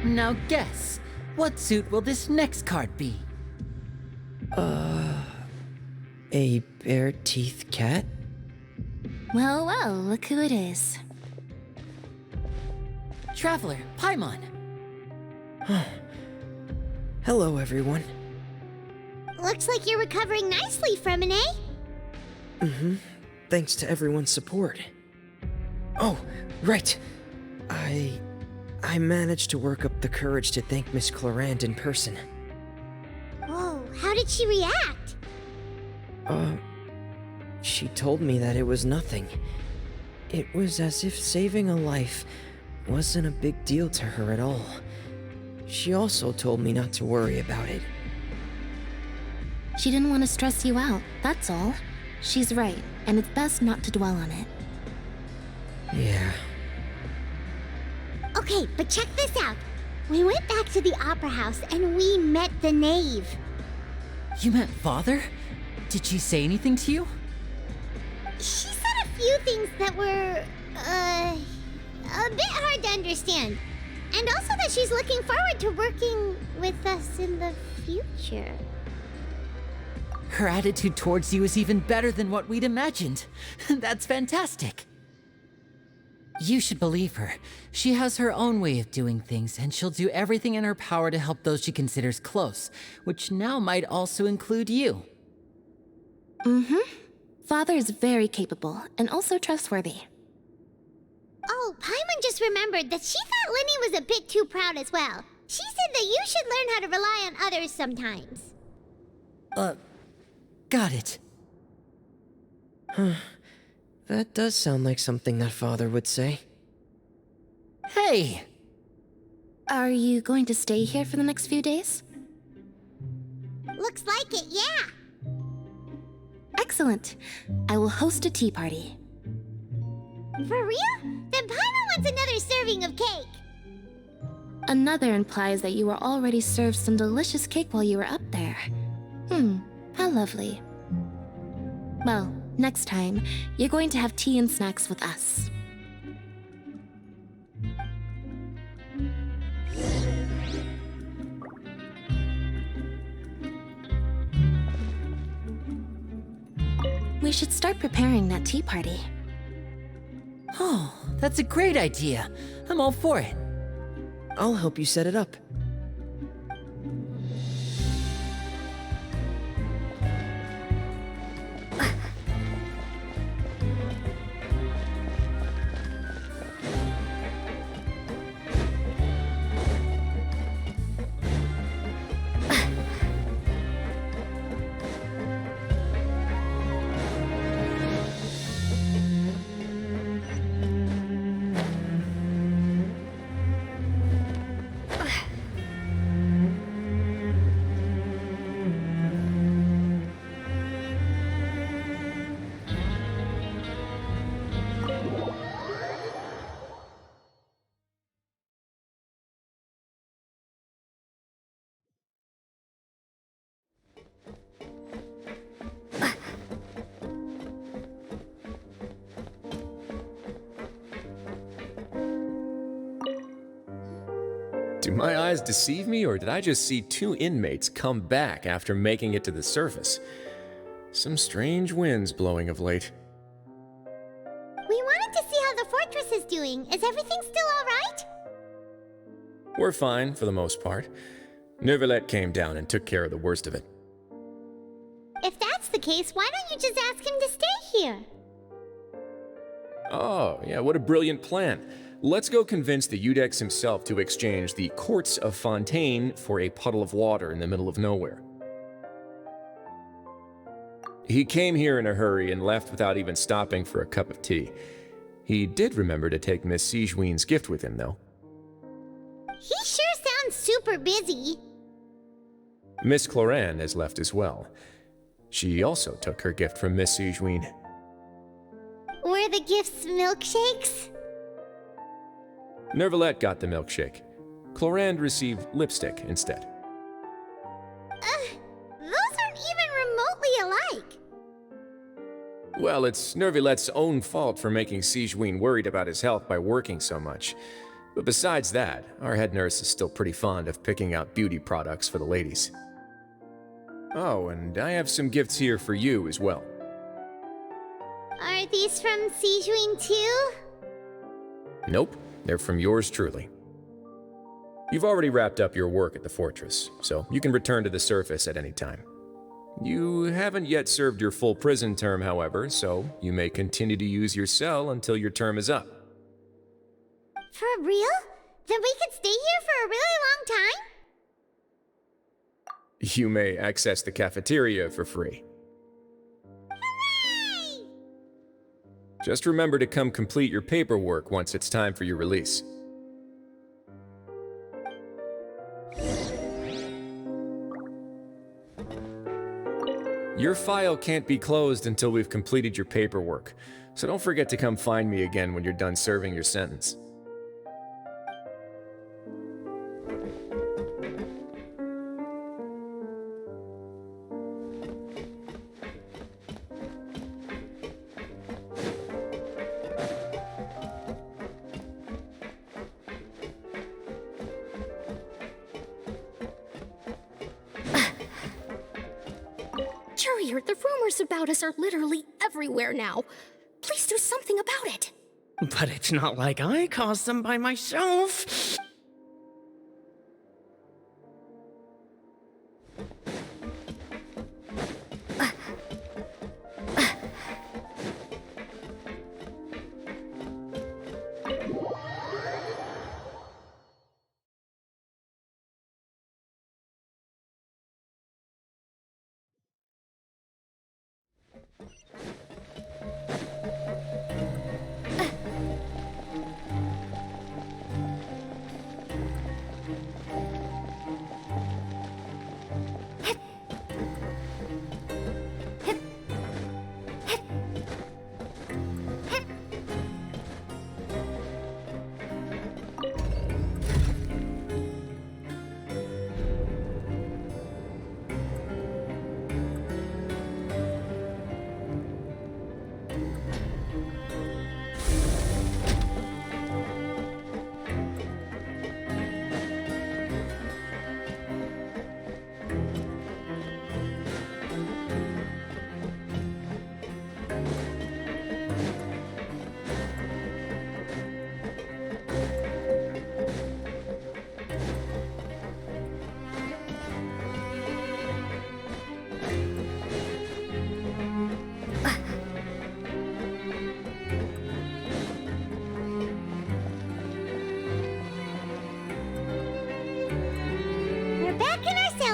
Now guess, what suit will this next card be? A bare-teeth cat? Well, well, look who it is. Traveler, Paimon. Hello, everyone. Looks like you're recovering nicely, Fremine. Mm-hmm. Thanks to everyone's support. Oh, right. I managed to work up the courage to thank Miss Clorand in person. Whoa, how did she react? She told me that it was nothing. It was as if saving a life wasn't a big deal to her at all. She also told me not to worry about it. She didn't want to stress you out, that's all. She's right, and it's best not to dwell on it. Yeah. Okay, but check this out. We went back to the opera house and we met the knave. You met Father? Did she say anything to you? She said a few things that were, a bit hard to understand. And also that she's looking forward to working with us in the future. Her attitude towards you is even better than what we'd imagined. That's fantastic. You should believe her. She has her own way of doing things, and she'll do everything in her power to help those she considers close, which now might also include you. Mm-hmm. Father is very capable, and also trustworthy. Oh, Paimon just remembered that she thought Linny was a bit too proud as well. She said that you should learn how to rely on others sometimes. Got it. Huh. That does sound like something that Father would say. Hey! Are you going to stay here for the next few days? Looks like it, yeah. Excellent. I will host a tea party. For real? Then Paimon wants another serving of cake. Another implies that you were already served some delicious cake while you were up there. How lovely. Well, next time, you're going to have tea and snacks with us. We should start preparing that tea party. Oh, that's a great idea. I'm all for it. I'll help you set it up. Do my eyes deceive me, or did I just see two inmates come back after making it to the surface? Some strange winds blowing of late. We wanted to see how the fortress is doing. Is everything still alright? We're fine, for the most part. Neuvillette came down and took care of the worst of it. If that's the case, why don't you just ask him to stay here? Oh, yeah, what a brilliant plan. Let's go convince the Eudex himself to exchange the courts of Fontaine for a puddle of water in the middle of nowhere. He came here in a hurry and left without even stopping for a cup of tea. He did remember to take Miss Sigewinne's gift with him, though. He sure sounds super busy. Miss Clorand has left as well. She also took her gift from Miss Sigewinne. Were the gifts milkshakes? Neuvillette got the milkshake. Clorand received lipstick instead. Those aren't even remotely alike. Well, it's Neuvillette's own fault for making Sigewinne worried about his health by working so much. But besides that, our head nurse is still pretty fond of picking out beauty products for the ladies. Oh, and I have some gifts here for you as well. Are these from Sijuin too? Nope, they're from yours truly. You've already wrapped up your work at the fortress, so you can return to the surface at any time. You haven't yet served your full prison term, however, so you may continue to use your cell until your term is up. For real? Then we could stay here for a really long time? You may access the cafeteria for free. Hooray! Just remember to come complete your paperwork once it's time for your release. Your file can't be closed until we've completed your paperwork, so don't forget to come find me again when you're done serving your sentence. Courier, the rumors about us are literally everywhere now. Please do something about it. But it's not like I caused them by myself.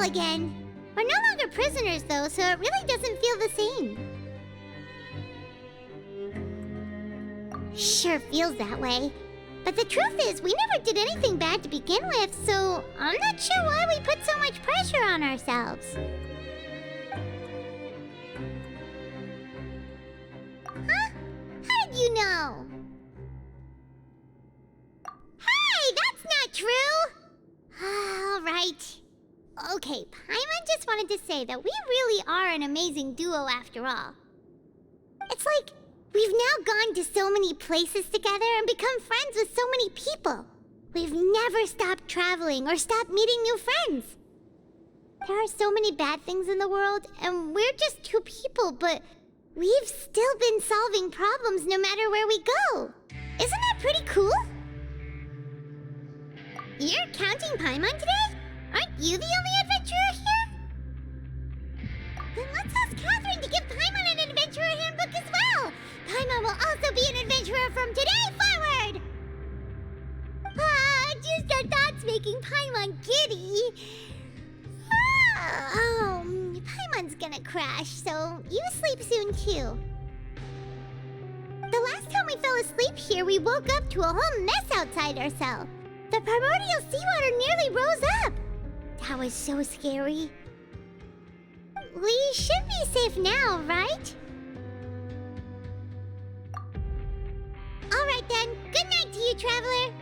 Again. We're no longer prisoners, though, so it really doesn't feel the same. Sure feels that way. But the truth is, we never did anything bad to begin with, so I'm not sure why we put so much pressure on ourselves. Huh? How did you know? Hey, that's not true! All right. Okay, Paimon just wanted to say that we really are an amazing duo after all. It's like we've now gone to so many places together and become friends with so many people. We've never stopped traveling or stopped meeting new friends. There are so many bad things in the world, and we're just two people, but we've still been solving problems no matter where we go. Isn't that pretty cool? You're counting Paimon today? Aren't you the only adventurer here? Then let's ask Catherine to give Paimon an adventurer handbook as well. Paimon will also be an adventurer from today forward. Just our thoughts making Paimon giddy. Paimon's gonna crash, so you sleep soon too. The last time we fell asleep here, we woke up to a whole mess outside our cell. The primordial seawater nearly rose up. That was so scary. We should be safe now, right? Alright then, good night to you, Traveler!